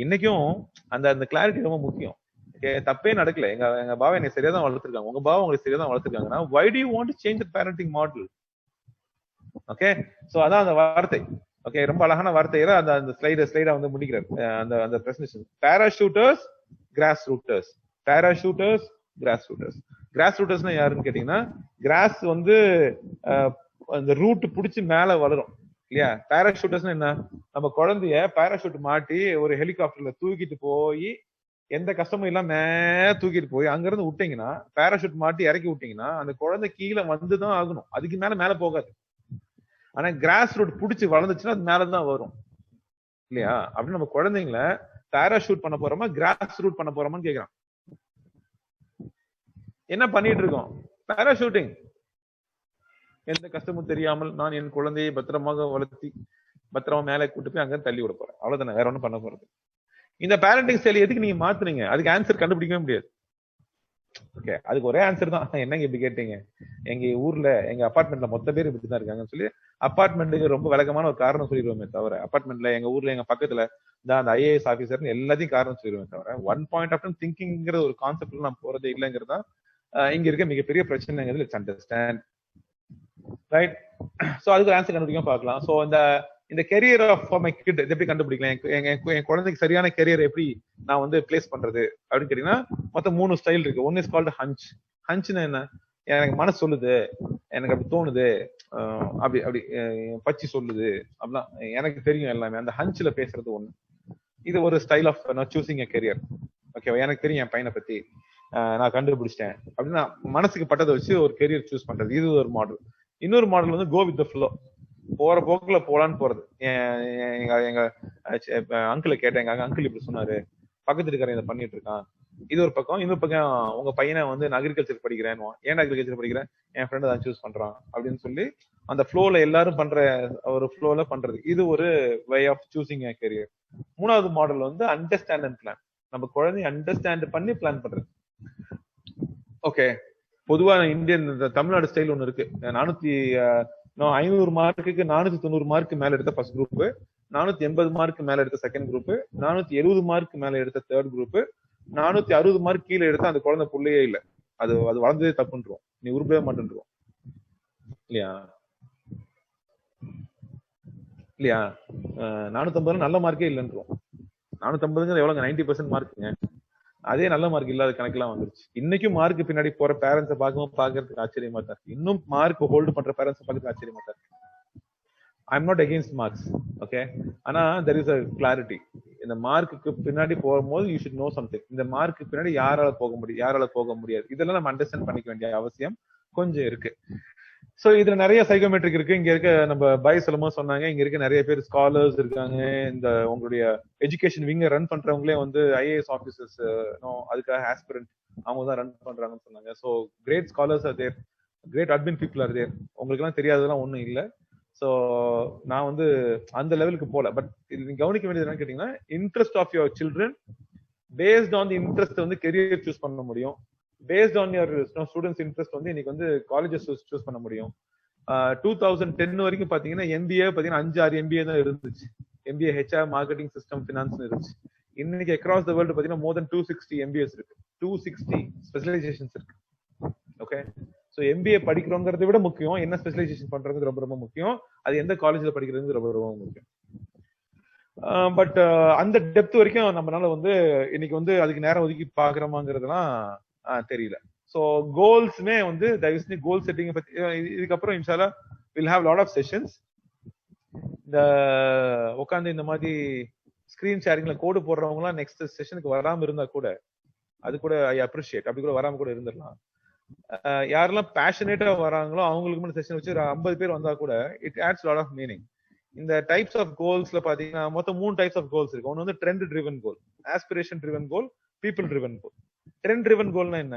Speaker 3: இன்னைக்கும் அந்த கிளாரிட்டி ரொம்ப முக்கியம். தப்பே நடக்கல, எங்க பாவா என்னை சரியா தான் வளர்த்துருக்காங்க, உங்க பாவா உங்களுக்கு சரியா தான் வளர்த்துருக்காங்கன்னா why do you want to change the parenting model? Okay, so அதான் அந்த வார்த்தை. ஓகே, ரொம்ப அழகான வார்த்தையில அந்த ஸ்லைடா வந்து முடிக்கிறார் அந்த presentation. Parachuters, grass rooters. Parachuters, grass rooters. Grass ரூட்டர்ஸ்னா யாருன்னு கேட்டீங்கன்னா, கிராஸ் வந்து அந்த ரூட் பிடிச்சி மேல வளரும் இல்லையா. பாராஷூட்டர்ஸ்னா என்ன? நம்ம குழந்தைய பாராஷூட் மாட்டி ஒரு ஹெலிகாப்டர்ல தூக்கிட்டு போய் எந்த கஷ்டமும் இல்லாம தூக்கிட்டு போய் அங்க இருந்து விட்டீங்கன்னா, பாராஷூட் மாட்டி இறக்கி விட்டீங்கன்னா அந்த குழந்தை கீழே வந்துதான் ஆகணும், அதுக்கு மேல போகாது. ஆனா கிராஸ் ரூட் பிடிச்சி வளர்ந்துச்சுன்னா அது மேலதான் வரும் இல்லையா. அப்படின்னு நம்ம குழந்தைங்களை பாராஷூட் பண்ண போறோமா கிராஸ் ரூட் பண்ண போறோமான்னு கேக்குறான். என்ன பண்ணிட்டு இருக்கோம்? பாராஷூட்டிங். எந்த கஷ்டமும் தெரியாமல் நான் என் குழந்தையை பத்திரமாக வளர்த்தி பத்திரமா மேலே கூட்டு போய் அங்க தள்ளி விட போறேன், அவ்வளவுதானே, வேற ஒண்ணும் பண்ண போறது. இந்த பேரண்டிங் ஸ்டைல் எதுக்கு நீங்க மாத்துனீங்க? அதுக்கு ஆன்சர் கண்டுபிடிக்கவே முடியாது. ஓகே, அதுக்கு ஒரே ஆன்சர் தான். என்னங்க இப்படி கேட்டீங்க? எங்க ஊர்ல எங்க அபார்ட்மெண்ட்ல மொத்த பேர் இப்படிதான் இருக்காங்கன்னு சொல்லி அபார்ட்மெண்ட்டுக்கு ரொம்ப விளக்கமான ஒரு காரணம் சொல்லிடுவோமே தவிர, அபார்ட்மெண்ட்ல எங்க ஊர்ல எங்க பக்கத்துல அந்த ஐஏஎஸ் ஆபீசர் எல்லாத்தையும் காரணம் சொல்லிடுவோமே தவிர, ஒன் பாயிண்ட் ஆஃப் திங்கிங்கிற ஒரு கான்செப்ட்ல நான் போறதே இல்லைங்கிறதா இங்க இருக்க மிகப்பெரிய பிரச்சனைங்கிறது. Let's understand, right? சோ அதுக்கு ஆன்சர் கண்டுபிடிக்க பார்க்கலாம். சோ இந்த கெரியர் ஆஃப் மை கிட் எப்படி கண்டுபிடிக்கலாம்? என் குழந்தைக்கு சரியான கெரியர் எப்படி நான் வந்து பிளேஸ் பண்றது அப்படின்னு கேட்டீங்கன்னா, மொத்தம் 3 ஸ்டைல் இருக்கு. One is called hunch. ஹஞ்ச்னா என்ன? எனக்கு மனசு சொல்லுது, எனக்கு அப்படி தோணுது, அப்படி பச்சி சொல்லுது, அப்படிலாம் எனக்கு தெரியும் எல்லாமே. அந்த ஹஞ்ச்ல பேசுறது ஒண்ணு. இது ஒரு style of choosing a career. Okay, எனக்கு தெரியும் என் பையனை பத்தி, நான் கண்டுபிடிச்சிட்டேன் அப்படின்னா மனசுக்கு பட்டதை வச்சு ஒரு கெரியர் சூஸ் பண்றது. இது ஒரு மாடல். இன்னொரு மாடல் வந்து கோ வித் த ஃப்ளோ, போற போக்குல போலான்னு போறது. எங்க அங்கிளை கேட்டேன், எங்க அங்கிள் இப்படி சொன்னாரு, பக்கத்து இருக்காரு இதை பண்ணிட்டு இருக்கான். இது ஒரு பக்கம். இன்னொரு பக்கம் உங்க பையனை வந்து நான் அக்ரிகல்ச்சர் படிக்கிறேன், ஏன் அக்ரிகல்ச்சர் படிக்கிறேன், என் ஃப்ரெண்ட் தான் சூஸ் பண்றான் அப்படின்னு சொல்லி அந்த ஃப்ளோல எல்லாரும் பண்ற ஒரு ஃப்ளோல பண்றது. இது ஒரு way of choosing a career. மூணாவது மாடல் வந்து அண்டர்ஸ்டாண்ட் அண்ட் பிளான். நம்ம குழந்தைய அண்டர்ஸ்டாண்ட் பண்ணி பிளான் பண்றது. ஓகே, பொதுவா இந்தியன் தமிழ்நாடு ஸ்டைல் ஒண்ணு இருக்கு. 500 மார்க்குக்கு 490 மார்க் மேல எடுத்த ஃபர்ஸ்ட் குரூப், 480 மார்க் மேல எடுத்த செகண்ட் குரூப், 470 மார்க் மேல எடுத்த தேர்ட் குரூப், 460 மார்க் கீழே எடுத்த அந்த குழந்தை புள்ளையே இல்ல, அது வளர்ந்ததே தப்புன்றோம், நீ உருப்பவே மாட்டேன்றோம் இல்லையா. 450 நல்ல மார்க்கே இல்லைன்றோம். 450 எவ்வளவுங்க? 90% மார்க்குங்க. அதே நல்ல மார்க் இல்லாத கணக்கெல்லாம் வந்துருச்சு. இன்னைக்கும் மார்க் பின்னாடி போற பேரண்ட்ஸை பாக்குறதுக்கு ஆச்சரியமா தான் இருக்கு. இன்னும் மார்க் ஹோல்டு பண்ற பேரண்ட்ஸை பாக்குறதுக்கு ஆச்சரியமா தான் இருக்கு. I'm not against marks, okay, ஆனா தெர் இஸ் அ கிளாரிட்டி. இந்த மார்க்குக்கு பின்னாடி போகும்போது யூ ஷுட் நோ சம்திங். இந்த மார்க்கு பின்னாடி யாரால போக முடியும், யாரால போக முடியாது, இதெல்லாம் நம்ம அண்டர்ஸ்டாண்ட் பண்ணிக்க வேண்டிய அவசியம் கொஞ்சம் இருக்கு. சோ இதுல நிறைய சைக்கோமெட்ரிக் இருக்கு. இங்க இருக்க நம்ம பாய் சொல்லும்போது சொன்னாங்க, இங்க இருக்க நிறைய பேர் ஸ்காலர்ஸ் இருக்காங்க. இந்த உங்களுடைய எஜுகேஷன் விங்க ரன் பண்றவங்களே வந்து ஐஏஎஸ் ஆபீசர்ஸ், அதுக்காக ஆஸ்பிரண்ட் அவங்க தான் ரன் பண்றாங்கன்னு சொன்னாங்க. So great scholars are there, great admin people are there. உங்களுக்கு எல்லாம் தெரியாததெல்லாம் ஒண்ணும் இல்லை. சோ நான் வந்து அந்த லெவலுக்கு போல. பட் நீங்க கவனிக்க வேண்டியது என்னன்னு கேட்டீங்கன்னா, interest of your children based on the interest வந்து கெரியர் சூஸ் பண்ண முடியும். Based on your students interest வந்து இன்னைக்கு வந்து காலேஜஸ் சூஸ் பண்ண முடியும். 2010 வரைக்கும் பாத்தீங்கன்னா எம்பிஏ பாத்தீங்கன்னா 5-6 எம்பிஏ தான் இருந்துச்சு. MBA HR, marketing, system, finance இருந்துச்சு. இன்னைக்கு அக்ராஸ் த வேர்ல்டு பாத்தீங்கன்னா மோர் தென் 260 எம்பிஏஸ் இருக்கு, 260 ஸ்பெஷலைசேஷன்ஸ் இருக்கு. ஓகே, சோ எம்பிஏ படிக்கிறோங்கிறத விட முக்கியம் என்ன ஸ்பெஷலைசேஷன் பண்றது ரொம்ப ரொம்ப முக்கியம். அது எந்த காலேஜ்ல படிக்கிறது ரொம்ப ரொம்ப முக்கியம். பட் அந்த டெப்த் வரைக்கும் நம்மளால வந்து இன்னைக்கு வந்து அதுக்கு நேரம் ஒதுக்கி பாக்குறோமாங்கிறதுலாம் தெரியல. சோ கோல்ஸ்மே வந்து தயவுசெய்து கோல் செட்டிங் பத்தி இதுக்கப்புறம் இன்ஷால்லா will have lot of sessions. இந்த உட்காந்து இந்த மாதிரி ஸ்கிரீன் ஷேரிங்ல கோடு போடுறவங்க எல்லாம் நெக்ஸ்ட் செஷனுக்கு வராம இருந்தா கூட அது கூட ஐ அப்ரிஷியேட். அப்படி கூட வராம கூட இருந்துடலாம். யாரெல்லாம் பேஷனேட்டா வராங்களோ அவங்களுக்கு மட்டும் செஷன் வச்சு 50 பேர் வந்தா கூட it adds lot of meaning. இந்த டைப்ஸ் ஆஃப் கோல்ஸ்ல பாத்தீங்கன்னா மொத்தம் 3 டைப்ஸ் ஆஃப் கோல்ஸ் இருக்கு. ஒன்னு வந்து trend driven goal, aspiration driven goal, people driven goal. Trend driven கோல்னா என்ன?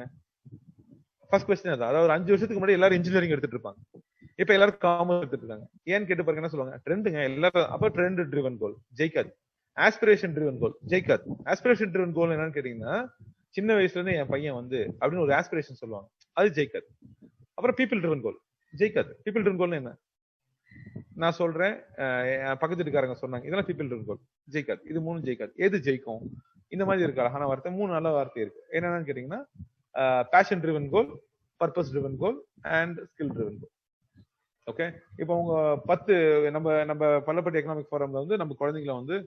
Speaker 3: ஃபர்ஸ்ட் கொஸ்டின் அதான். அதாவது 5 வருஷத்துக்கு முன்னாடி எல்லாரும் இன்ஜினியரிங் எடுத்துட்டு இருப்பாங்க, இப்ப எல்லாரும் காமர்ஸ் எடுத்துட்டு இருக்காங்க. ஏன்னு கேட்டு பாருங்க, என்ன சொல்லுவாங்க, ட்ரெண்டுங்க எல்லாரும். அப்ப ட்ரெண்ட் ட்ரிவன் கோல் ஜெயிக்காது, ஆஸ்பிரேஷன் ட்ரிவன் கோல் ஜெயிக்காது. ஆஸ்பிரேஷன் ட்ரிவன் கோல் என்னன்னு கேட்டீங்கன்னா, சின்ன வயசுல இருந்து என் பையன் வந்து அப்படின்னு ஒரு ஆஸ்பிரேஷன் சொல்லுவாங்க, அது ஜெயிக்காது. அப்புறம் பீப்பிள் ட்ரிவன் கோல் ஜெயிக்காது. பீப்பிள் ட்ரிவன் கோல் என்ன நான் சொல்றேன், பக்கத்து வீட்டுக்காரங்க சொன்னாங்க, இதெல்லாம் பீப்பிள் ட்ரிவன் கோல் ஜெயிக்காது. இது 3 ஜெயிக்காது. எது ஜெயிக்கும்? இந்த மாதிரி இருக்கு அழகான வார்த்தை, 3 நல்ல வார்த்தை இருக்கு. என்னன்னு கேட்டீங்கன்னா, passion driven goal, purpose driven goal and skill driven goal. Okay, இப்போ உங்க 10 நம்ம பள்ளப்பட்டி எக்கனாமிக் ஃபோரம்ல வந்து நம்ம குழந்தைங்களை வந்து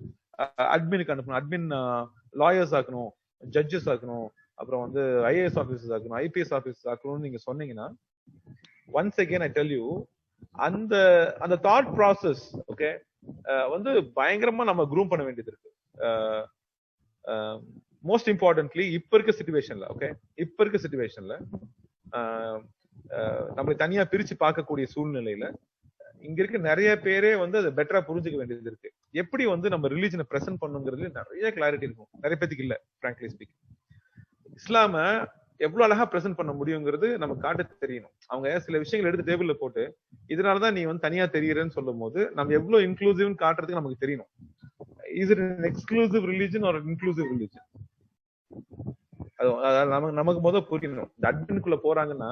Speaker 3: அட்மினுக்கு அனுப்பணும், அட்மின் லாயர்ஸ் ஆக்கணும், ஜட்ஜஸ் ஆக்கணும், அப்புறம் வந்து ஐஏஎஸ் ஆபீசர்ஸ் ஆக்கணும், ஐபிஎஸ் ஆபீசர்ஸ் ஆக்கணும்னு நீங்க சொன்னீங்கன்னா, once again I tell you, அந்த தாட் ப்ராசஸ் ஓகே வந்து பயங்கரமா நம்ம க்ரூம் பண்ண வேண்டியது இருக்கு. மோஸ்ட் இம்பார்ட்டன்ட்லி இப்ப இருக்க சிச்சுவேஷன்ல, ஓகே இப்ப இருக்க சிச்சுவேஷன்ல நம்மளை தனியா பிரிச்சு பார்க்கக்கூடிய சூழ்நிலையில இங்க இருக்க நிறைய பேரே வந்து அதை பெட்டரா புரிஞ்சுக்க வேண்டியது இருக்கு. எப்படி வந்து நம்ம ரிலீஜனை பிரசன்ட் பண்ணுங்கிறது நிறைய கிளாரிட்டி இருக்கும், நிறைய பேருக்கு இல்ல. பிராங்க்லி ஸ்பீக்கிங், இஸ்லாம எவ்வளவு அழகா பிரசன்ட் பண்ண முடியுங்கிறது நம்ம காட்ட தெரியணும். அவங்க சில விஷயங்கள் எடுத்து டேபிள்ல போட்டு இதனாலதான் நீ வந்து தனியா தெரியறன்னு சொல்லும் போது நம்ம எவ்வளவு இன்க்ளூசிவ்னு காட்டுறதுக்கு நமக்கு தெரியணும். Is it an exclusive religion or an inclusive religion? அது நமக்கு முதல் புரியணும். இந்த அட்மினுக்குள்ள போறாங்கன்னா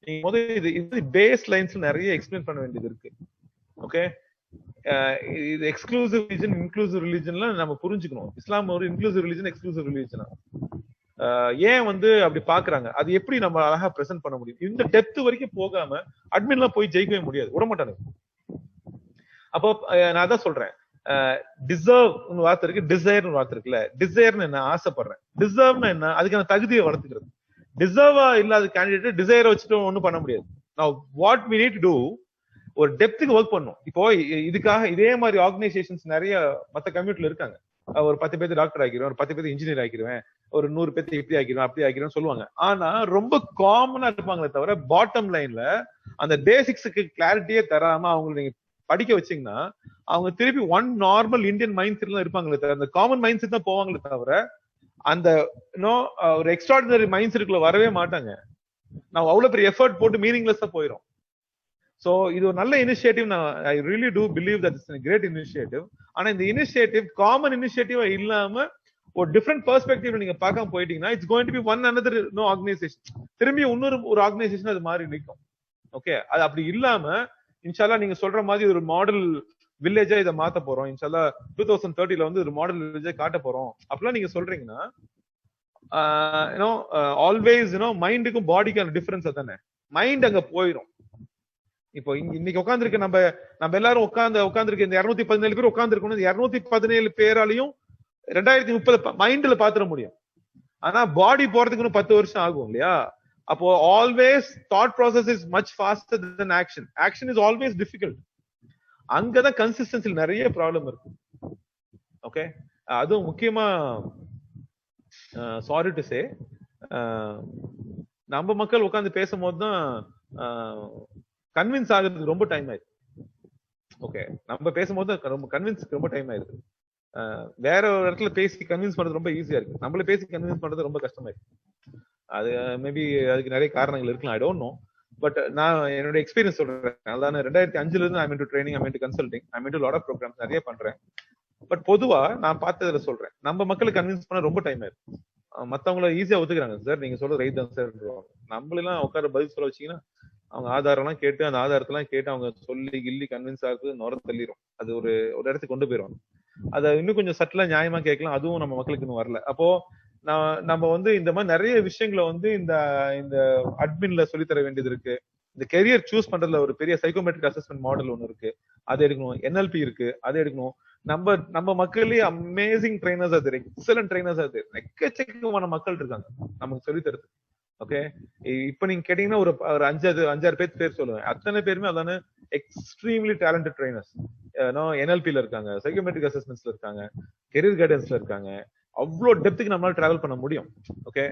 Speaker 3: நீங்க முதல் இது பேஸ் லைன்ஸ் நிறைய எக்ஸ்பிளைன் பண்ண வேண்டியது இருக்கு. ஓகே, இது எக்ஸ்க்ளூசிவ் ரிலிஜன், இன்க்ளூசிவ் ரிலிஜன்லாம் நம்ம புரிஞ்சுக்கணும். இஸ்லாம் ஒரு இன்க்ளூசிவ் ரிலிஜன், எக்ஸ்க்ளூசிவ் ரிலிஜனா ஏன் வந்து அப்படி பாக்குறாங்க, அது எப்படி நம்ம அழகா பிரசன்ட் பண்ண முடியும்? இந்த டெப்த் வரைக்கும் போகாம அட்மின்லாம் போய் ஜெயிக்கவே முடியாது, விட மாட்டானு. அப்போ நான் அதான் சொல்றேன், டிசர்வ் வார்த்தை இருக்கு, டிசைர்னு வார்த்தை இருக்குல்ல. டிசைர்னு என்ன? ஆசைப்படுறேன். டிசர்வ்னா என்ன? அதுக்கான தகுதியை வளர்த்துக்கிறது. டிசர்வா இல்லாத கேண்டிடேட் டிசைரை வச்சுட்டு ஒன்றும் பண்ண முடியாது. நான் what we need to do, ஒரு டெப்த்துக்கு ஒர்க் பண்ணும். இப்போ இதுக்காக இதே மாதிரி ஆர்கனைசேஷன்ஸ் நிறைய மத்த கம்யூனிட்டில இருக்காங்க. ஒரு 10 பேர் டாக்டர் ஆக்கிடுவேன், ஒரு 10 பேர் இன்ஜினியர் ஆக்கிடுவேன், ஒரு 100 பேர் இப்படி ஆக்கிடுவேன், அப்படி ஆக்கிடுவேன் சொல்லுவாங்க. ஆனா ரொம்ப காமனா இருப்பாங்களே தவிர பாட்டம் லைன்ல அந்த பேசிக்ஸுக்கு கிளாரிட்டியே தராம அவங்களை நீங்க படிக்க வச்சீங்கன்னா அவங்க திருப்பி ஒன் நார்மல் இந்தியன் மைண்ட் செட்ல இருப்பாங்களே தவிர, அந்த காமன் மைண்ட் செட் தான் போவாங்களே தவிர அந்த ஒரு எக்ஸ்ட்ராடினரி மைண்ட் செட்டுக்குள்ள வரவே மாட்டாங்க. நான் அவ்வளவு பெரிய எஃபர்ட் போட்டு மீனிங்லெஸ்ஸா போயிடும். சோ இது ஒரு நல்ல இனிஷியேட்டிவ். நான் I really do believe that it's a great initiative. ஆனா இந்த இனிஷியேட்டிவ் காமன் இனிஷியேட்டிவா இல்லாம ஒரு டிஃபரெண்ட் பெர்ஸ்பெக்டிவ்ல நீங்க பார்க்காம போயிட்டீங்கன்னா it's going to be one another organisation. திரும்பி இன்னொரு ஆர்கனைசேஷன் அது மாதிரி நிற்கும். ஓகே, அது அப்படி இல்லாம இன்ஷால்லா நீங்க சொல்ற மாதிரி ஒரு மாடல் வில்லேஜா இதை மாத்த போறோம், இன்ஷால்லா 2030ல வந்து ஒரு மாடல் வில்லேஜா காட்ட போறோம் அப்படிலாம் நீங்க சொல்றீங்கன்னா, ஆல்வேஸ் மைண்டுக்கும் பாடிக்கான டிஃபரன்ஸ் அதானே. மைண்ட் அங்க போயிடும். இப்போ இன்னைக்கு உட்காந்துருக்க நம்ம எல்லாரும் உட்காந்துருக்க இந்த 217 பேர் உட்காந்துருக்கணும். 217 பேராலையும் 2030 மைண்ட்ல பாத்துற முடியும். ஆனா பாடி போறதுக்கு இன்னும் 10 வருஷம் ஆகும் இல்லையா? அப்போ always thought process is much faster than action. Action is always difficult. அங்கதான் கன்சிஸ்டன்சில நிறைய ப்ராப்ளம் இருக்கு. ஓகே, அதுவும் முக்கியமா சாரி டு சே, நம்ம மக்கள் உட்காந்து பேசும்போது தான் கன்வின்ஸ் ஆகுறதுக்கு ரொம்ப டைம் ஆயிடுது. ஓகே, நம்ம பேசும்போது ரொம்ப கன்வின்ஸ் ரொம்ப டைம் ஆயிடுது. வேற ஒரு இடத்துல பேசி கன்வின்ஸ் பண்றது ரொம்ப ஈஸியா இருக்கு, நம்மள பேசி கன்வின்ஸ் பண்றது ரொம்ப கஷ்டமா இருக்கு. அது மேபி அதுக்கு நிறைய காரணங்கள் இருக்கலாம், ஐ டோன்ட் நோ. பட் நான் என்னோட எக்ஸ்பீரியன்ஸ் சொல்றேன். அதான் 2005ல இருந்து I'm into training, I'm into consulting, I'm into lot of programmes நிறைய பண்றேன். பட் பொதுவா நான் பார்த்ததுல சொல்றேன், நம்ம மக்களை கன்வின்ஸ் பண்ண ரொம்ப டைம் ஆயிருக்கு. மத்தவங்கள ஈஸியா ஒத்துக்கிறாங்க, சார் நீங்க சொல்ற ரைட் தான் சார். நம்மளெல்லாம் உட்கார பதில் சொல்ல வச்சீங்கன்னா அவங்க ஆதாரம் எல்லாம் கேட்டு அந்த ஆதாரத்தெல்லாம் கேட்டு அவங்க சொல்லி கில்லி கன்வின்ஸ் ஆகுது நுர தள்ளிரும். அது ஒரு இடத்துக்கு கொண்டு போயிடும். அதை இன்னும் கொஞ்சம் சட்டலா நியாயமா கேட்கலாம், அதுவும் நம்ம மக்களுக்கு இன்னும் வரல. அப்போ நம்ம வந்து இந்த மாதிரி நிறைய விஷயங்களை வந்து இந்த அட்மின்ல சொல்லித்தர வேண்டியது இருக்கு. இந்த கெரியர் சூஸ் பண்றதுல ஒரு பெரிய சைக்கோமெட்ரிக் அசஸ்மெண்ட் மாடல் ஒன்னு இருக்கு, அதை எடுக்கணும். NLP இருக்கு, அதை எடுக்கணும். நம்ம மக்களே அமேசிங் ட்ரைனர்ஸ், அது எக்ஸலன்ட் ட்ரைனர்ஸ், அது எக்கச்சக்கமான மக்கள் இருக்காங்க நமக்கு சொல்லித்தரது. ஓகே, இப்ப நீங்க கேட்டீங்கன்னா ஒரு 5-6 பேர் சொல்லுவேன். அத்தனை பேருமே அதான எக்ஸ்ட்ரீம்லி டேலண்டட் ட்ரைனர்ஸ். NLPல இருக்காங்க, சைக்கோமெட்ரிக் அசஸ்மெண்ட்ஸ்ல இருக்காங்க, கெரியர் கைடன்ஸ்ல இருக்காங்க. அவ்வளவு டெப்த்துக்கு நம்மளால டிராவல் பண்ண முடியும். Okay,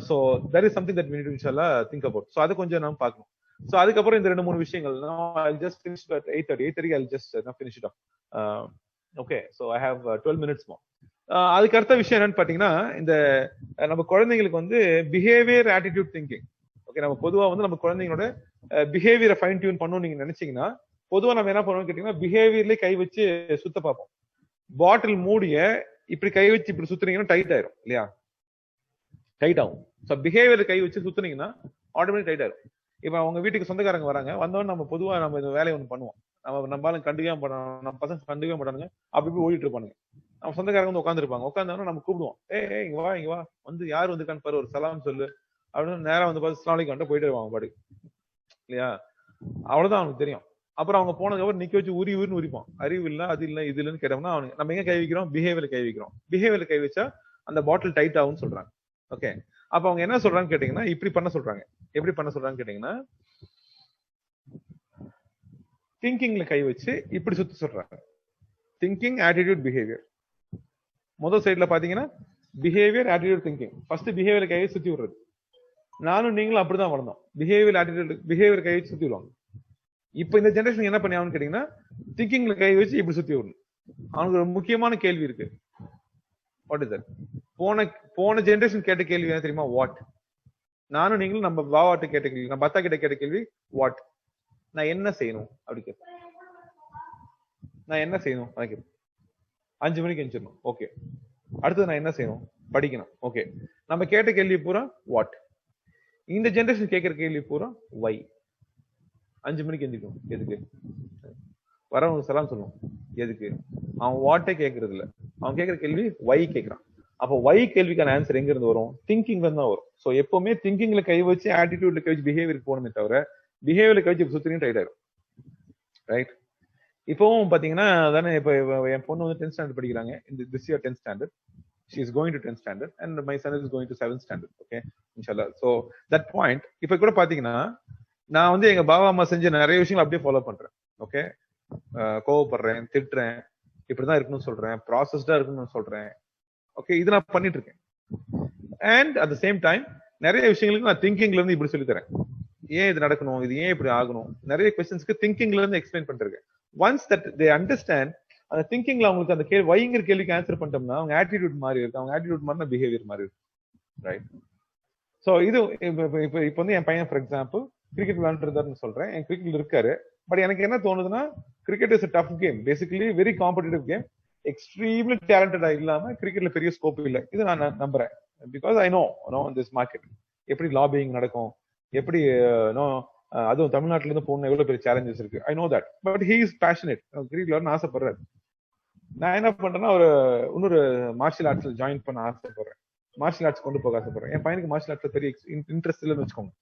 Speaker 3: so there is something that we need to inshallah think about. So அது கொஞ்சம் நாம பார்க்கணும். சோ அதுக்கப்புறம் இந்த 2-3 விஷயங்கள் I'll just finish at 8:30 I'll just finish it off. Okay, so I have 12 minutes more. அதுக்கு அடுத்த விஷயம் என்னன்னு பாத்தீங்கன்னா, இந்த நம்ம குழந்தைங்களுக்கு வந்து பிஹேவியர் ஆட்டிடியூட் திங்கிங், ஓகே, நம்ம பொதுவா வந்து நம்ம குழந்தைங்களோட பிஹேவியரை ஃபைன் டியூன் பண்ணணும் நீங்க நினைச்சீங்கன்னா, பொதுவா நம்ம என்ன பண்ணுவோம்னு கேட்டீங்கன்னா, பிஹேவியர்லயே கை வச்சு சுத்த பார்ப்போம். பாட்டில் மூடிய இப்படி கை வச்சு இப்படி சுத்துனீங்கன்னா டைட் ஆயிரும் இல்லையா, டைட் ஆகும். ஸோ பிஹேவியர் கை வச்சு சுத்துனீங்கன்னா ஆட்டோமேட்டிக் டைட் ஆயிரும். இப்ப அவங்க வீட்டுக்கு சொந்தக்காரங்க வராங்க, வந்தோன்னு நம்ம பொதுவா நம்ம இந்த வேலையை ஒன்று பண்ணுவோம். நம்மளால கண்டுக்கவே மாட்டாங்க, நம்ம பசங்க கண்டுக்கவே மாட்டானுங்க, அப்படி போய் ஓடிட்டு இருப்பானுங்க. நம்ம சொந்தக்காரங்க வந்து உட்காந்துருப்பாங்க, உட்காந்தோன்னா நம்ம கூப்பிடுவோம், ஏ இங்க வா இங்க வா, வந்து யார் வந்துருக்கான்னு பாரு, ஒரு சலாம் சொல்லு அப்படின்னு நேரம் வந்து பார்த்து ஸ்லாலிக்கு வந்துட்டு போயிட்டு வருவாங்க பாடு இல்லையா. அவ்வளவுதான் அவனுக்கு தெரியும். அப்புறம் அவங்க போனதுக்கு அப்புறம் நிக்க வச்சு உரின்னு உரிப்பான். அறிவு இல்ல, அது இல்ல, இது இல்லைன்னு கேட்டோம்னா அவனுக்கு நம்ம எங்க கை வைக்கிறோம், பிஹேவியர்ல கை வைக்கிறோம். பிஹேவியர்ல கை வச்சா அந்த பாட்டில் டைட் ஆகும்னு சொல்றாங்க. ஓகே, அப்ப அவங்க என்ன சொல்றாங்கன்னு கேட்டீங்கன்னா, இப்படி பண்ண சொல்றாங்க. எப்படி பண்ண சொல்றாங்கன்னு கேட்டீங்கன்னா, திங்கிங்ல கை வச்சு இப்படி சுத்தி சொல்றாங்க. Thinking, attitude, behaviour. முதல் சைட்ல பாத்தீங்கன்னா behaviour, attitude, thinking. First behaviour கை வச்சு சுத்தி விடுறது. நானும் நீங்களும் அப்படிதான் வளர்ந்தோம். பிஹேவியர், ஆட்டிடியூட், பிஹேவியர் கை வச்சு சுத்தி விடுவாங்க. இப்ப இந்த ஜெனரேஷன் என்ன பண்ணி ஆகும்னு கேட்டீங்கன்னா, திங்கிங்ல கை வச்சு இப்படி சுத்தி விடணும். அவனுக்கு ஒரு முக்கியமான கேள்வி இருக்கு. What is that? போன ஜெனரேஷன் கேட்ட கேள்வி என்ன தெரியுமா? வாட். நானும் நீங்களும் நம்ம பாவாட்ட கேட்ட கேள்வி, நம்ம அத்தா கிட்ட கேட்ட கேள்வி வாட். நான் என்ன செய்யணும் அப்படி கேட்பேன். நான் என்ன செய்யணும் அதை கேட்பேன். 5 மணிக்கு எஞ்சிடணும், ஓகே. அடுத்தது நான் என்ன செய்யணும்? படிக்கணும், ஓகே. நம்ம கேட்ட கேள்வி பூரா வாட். இந்த ஜெனரேஷன் கேட்கிற கேள்வி பூரா வை. 5 மணிக்கு எந்திரிக்கணும், எதுக்கு? வரவங்க சலாம் சொல்லணும், எதுக்கு? அவன் வாட்டே கேட்கறது இல்ல, அவன் கேட்கிற கேள்வி வை கேட்கறான். அப்போ வை கேள்விக்கான ஆன்சர் எங்க இருந்து வரும்? திங்கிங்ல தான் வரும். சோ எப்பவுமே திங்கிங்ல கை வச்சு, ஆட்டிடியூட்ல கை வச்சு பிஹேவியருக்கு போகணுமே தவிர, பிஹேவியர்ல கை வச்சு சுத்தியும் டைட் ஆயிரும். ரைட்? இப்பவும் பாத்தீங்கன்னா தானே, இப்ப என் பொண்ணு வந்து 10th ஸ்டாண்டர்ட் படிக்கிறாங்க. This year 10th standard. She is going to 10th standard and my son is going to 7th standard. Okay, inshallah. So that point, இப்ப கூட பாத்தீங்கன்னா, நான் வந்து எங்க பாபா அம்மா செஞ்ச நிறைய விஷயங்கள் அப்படியே ஃபாலோ பண்றேன். ஓகே, கோவப்படுறேன், திட்டுறேன், இப்படிதான் இருக்கணும்னு சொல்றேன், ப்ராசஸ்டா இருக்கணும்னு சொல்றேன். ஓகே, இது நான் பண்ணிட்டு இருக்கேன். And at the same time நிறைய விஷயங்களுக்கு நான் திங்கிங்ல இருந்து இப்படி சொல்லி தரேன். ஏன் இது நடக்கணும், இது ஏன் இப்படி ஆகணும், நிறைய கொஸ்டின்ஸ்க்கு திங்கிங்ல இருந்து எக்ஸ்பிளைன் பண்ணிருக்கேன். ஒன்ஸ் தட் தே அண்டர்ஸ்டாண்ட், அந்த திங்கிங்ல அவங்களுக்கு அந்த வைங்கிற கேள்விக்கு ஆன்சர் பண்ணிட்டோம்னா அவங்க ஆட்டிடியூட் மாறி இருக்கு, அவங்க ஆட்டிடியூட் மாறினா பிஹேவியர் மாறி இருக்கு. ரைட்? சோ இது இப்ப வந்து என் பையன் ஃபார் எக்ஸாம்பிள் கிரிக்கெட் விளையாண்டுருந்தாருன்னு சொல்றேன். என் கிரிக்கெட்ல இருக்காரு. பட் எனக்கு என்ன தோணுதுன்னா, cricket is a tough game, basically very competitive game. Extremely டேலண்டடா இல்லாம கிரிக்கெட்ல பெரிய ஸ்கோப் இல்லை, இது நான் நம்புறேன். Because I know this market, எப்படி லாபிங் நடக்கும், எப்படி அதுவும் தமிழ்நாட்டுல இருந்து போகணும் எவ்வளவு பெரிய சேலஞ்சஸ் இருக்கு. I know that. But he is passionate, cricket விளையாடணும்னு ஆசைப்படுறாரு. நான் என்ன பண்றேன்னா, இன்னொரு மார்ஷியல் ஆர்ட்ஸ்ல ஜாயின் பண்ண ஆசைப்படுறேன், மார்ஷியல் ஆர்ட்ஸ் கொண்டு போக ஆசைப்படுறேன். என் பையனுக்கு மார்ஷியல் ஆர்ட்ஸ்ல பெரிய இன்ட்ரெஸ்ட் இல்லைன்னு வச்சுக்கோங்க.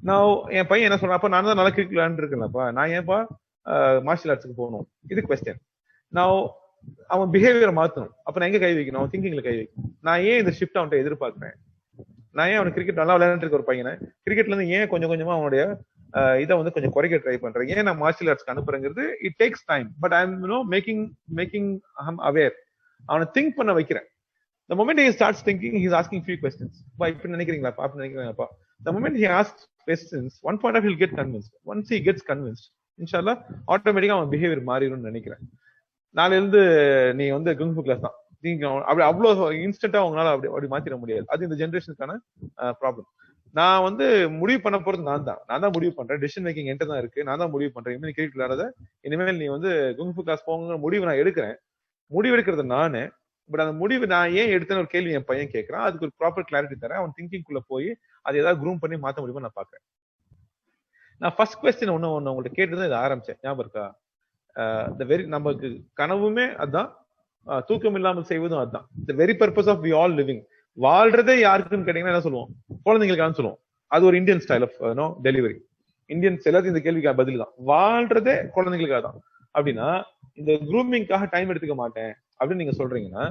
Speaker 3: நான் என் பையன் என்ன சொல்றேன், அப்ப நான் தான் நல்லா கிரிக்கெட் விளையாண்டு இருக்கேன்ப்பா, நான் ஏன்பா மார்ஷியல் ஆர்ட்ஸ்க்கு போகணும்? இது கொஸ்டின். நான் அவன் பிஹேவியரை மாத்தணும். அப்ப நான் எங்க கை வைக்கணும்? அவன் திங்கிங்ல கை வைக்கணும். நான் ஏன் இந்த ஷிஃப்ட் அவன்கிட்ட எதிர்பார்க்கிறேன்? நான் ஏன் அவனுக்கு கிரிக்கெட் நல்லா விளையாண்டு இருக்க ஒரு பையனை கிரிக்கெட்ல இருந்து ஏன் கொஞ்சம் கொஞ்சமா அவனுடைய இதை வந்து கொஞ்சம் குறைக்க ட்ரை பண்றேன்? ஏன் நான் மார்ஷியல் ஆர்ட்ஸ்க்கு அனுப்புறேங்கிறது it takes time. But I am making aware. அவனை திங்க் பண்ண வைக்கிறேன். The moment he starts thinking, he is asking few questions. Why இப்படி நினைக்கிறீங்களா, அப்படி நினைக்கிறீங்களாப்பா? The moment he asks questions, one point of he'll get convinced. Once he gets convinced, inshallah, automatically அவன் behaviour மாறிடும்னு நினைக்கிறேன். நாளைல இருந்து நீ வந்து குங்ஃபு கிளாஸ் தான், நீங்க அப்படி அவ்வளவு இன்ஸ்டன்டா உங்களால அப்படி மாத்திர முடியாது. அது இந்த ஜெனரேஷனுக்கான ப்ராப்ளம். நான் வந்து முடிவு பண்ண போறது நான் தான் முடிவு பண்றேன். டிசிஷன் மேக்கிங் என்கிட்ட தான் இருக்கு, நான் தான் முடிவு பண்றேன். இனிமேல் கிரிக்கெட் விளையாடாத, இனிமேல் நீ வந்து குங்ஃபு கிளாஸ் போங்க முடிவு நான் எடுக்கிறேன். முடிவு எடுக்கிறது நானு. பட் அந்த முடிவு நான் ஏன் எடுத்தேன்னு ஒரு கேள்வி என் பையன் கேட்கறான். அதுக்கு ஒரு ப்ராப்பர் கிளாரிட்டி தரேன். அவன் திங்கிங்குள்ள போய் அது ஏதாவது குரூம் பண்ணி மாத்த முடியுமா நான் பாக்குறேன். நான் ஃபர்ஸ்ட் கொஸ்டின் ஒண்ணு உங்கள்கிட்ட கேட்டுதான் இதை ஆரம்பிச்சேன், ஞாபகம் இருக்கா? நமக்கு கனவுமே அதுதான், தூக்கம் இல்லாமல் செய்வதும் அதுதான். The very purpose of we all living. வாழ்றதே யாருக்குன்னு கேட்டீங்கன்னா என்ன சொல்லுவோம்? குழந்தைங்களுக்கான சொல்லுவோம். அது ஒரு Indian style of delivery. Indians எல்லாத்தையும் இந்த கேள்விக்கு பதில் தான். வாழ்றதே குழந்தைங்களுக்காக தான். அப்படின்னா இந்த குரூமிங்காக டைம் எடுத்துக்க மாட்டேன் அப்படின்னு நீங்க சொல்றீங்கன்னா,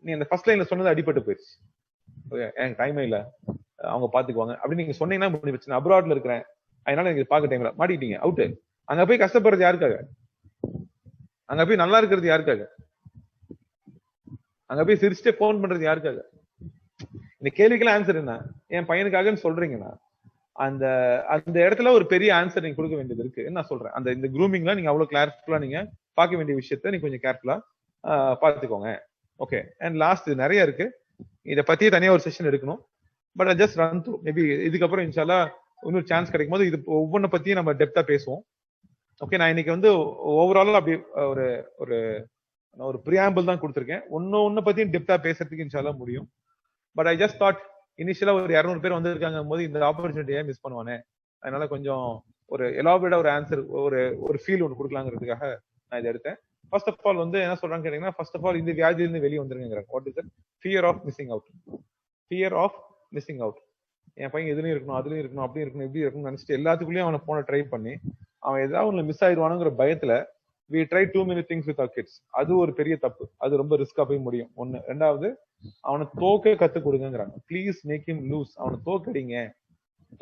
Speaker 3: நீ அந்த ஃபர்ஸ்ட் லைன்ல சொன்னது அடிபட்டு போயிடுச்சு. எனக்கு டைமே இல்ல, அவங்க பாத்துக்குவாங்க அப்படின்னு நீங்க சொன்னீங்கன்னா முடிவு பிரச்சனை. அப்ராட்ல இருக்கிறேன், அதனால எனக்கு பாக்க டைம்ல மாட்டிட்டீங்க, அவுட்டு. அங்க போய் கஷ்டப்படுறது யாருக்காக? அங்க போய் நல்லா இருக்கிறது யாருக்காக? அங்க போய் சிரிச்சுட்டே போன் பண்றது யாருக்காக? இந்த கேள்விக்கெல்லாம் ஆன்சர் என்ன? என் பையனுக்காகன்னு சொல்றீங்கன்னா அந்த அந்த இடத்துல ஒரு பெரிய ஆன்சர் நீங்க கொடுக்க வேண்டியது இருக்கு. நான் சொல்றேன், அந்த இந்த குரூமிங்ல நீங்க அவ்வளவு கேர்ஃபுல்லா நீங்க பார்க்க வேண்டிய விஷயத்த நீங்க கொஞ்சம் கேர்ஃபுல்லா பாத்துக்கோங்க. ஓகே. அண்ட் லாஸ்ட் நிறைய இருக்கு, இதை பத்தி தனியா ஒரு செஷன் எடுக்கணும். But just run through. Maybe இதுக்கப்புறம் இன்ஷால்லா இன்னொரு சான்ஸ் கிடைக்கும் போது இது ஒவ்வொன்றை பத்தியும் நம்ம டெப்தா பேசுவோம். ஓகே, நான் இன்னைக்கு வந்து ஓவராலா அப்படி ஒரு ஒரு ப்ரியாம்பிள் தான் கொடுத்துருக்கேன். ஒன்னு பத்தியும் டெப்தா பேசுறதுக்கு இன்ஷால்லா முடியும். பட் ஐ ஜஸ்ட் தாட் இனிஷியலா ஒரு 200 பேர் வந்திருக்காங்க போது இந்த ஆப்பர்ச்சுனிட்டியை மிஸ் பண்ணுவானே, அதனால கொஞ்சம் ஒரு எலாபரேட்டா ஒரு ஆன்சர், ஒரு ஃபீல் ஒன்று கொடுக்கலாங்கிறதுக்காக நான் இதை எடுத்தேன். ஃபர்ஸ்ட் ஆஃப் ஆல் வந்து என்ன சொல்றாங்க கேட்டீங்கன்னா, ஃபர்ஸ்ட் ஆஃப் ஆல் இந்த வியாதியிலிருந்து வெளியே வந்துருங்க. What is it? Fear of missing out. Fear of missing out. என் பையன் எதுலயும் இருக்கணும், அதுலயும் இருக்கணும், அப்படி இருக்கணும், இப்படி இருக்கணும்னு நினைச்சிட்டு எல்லாத்துக்குள்ளயும் அவனை போன ட்ரை பண்ணி அவன் ஏதாவது ஒண்ணு மிஸ் ஆயிடுவானுங்கிற பயத்துல we try too many things with our kids. அது ஒரு பெரிய தப்பு. அது ரொம்ப ரிஸ்கா போய் முடியும். ஒண்ணு. ரெண்டாவது, அவனை தோக்க கத்து கொடுங்கிறாங்க. Please make him lose. அவனை தோக்கடிங்க,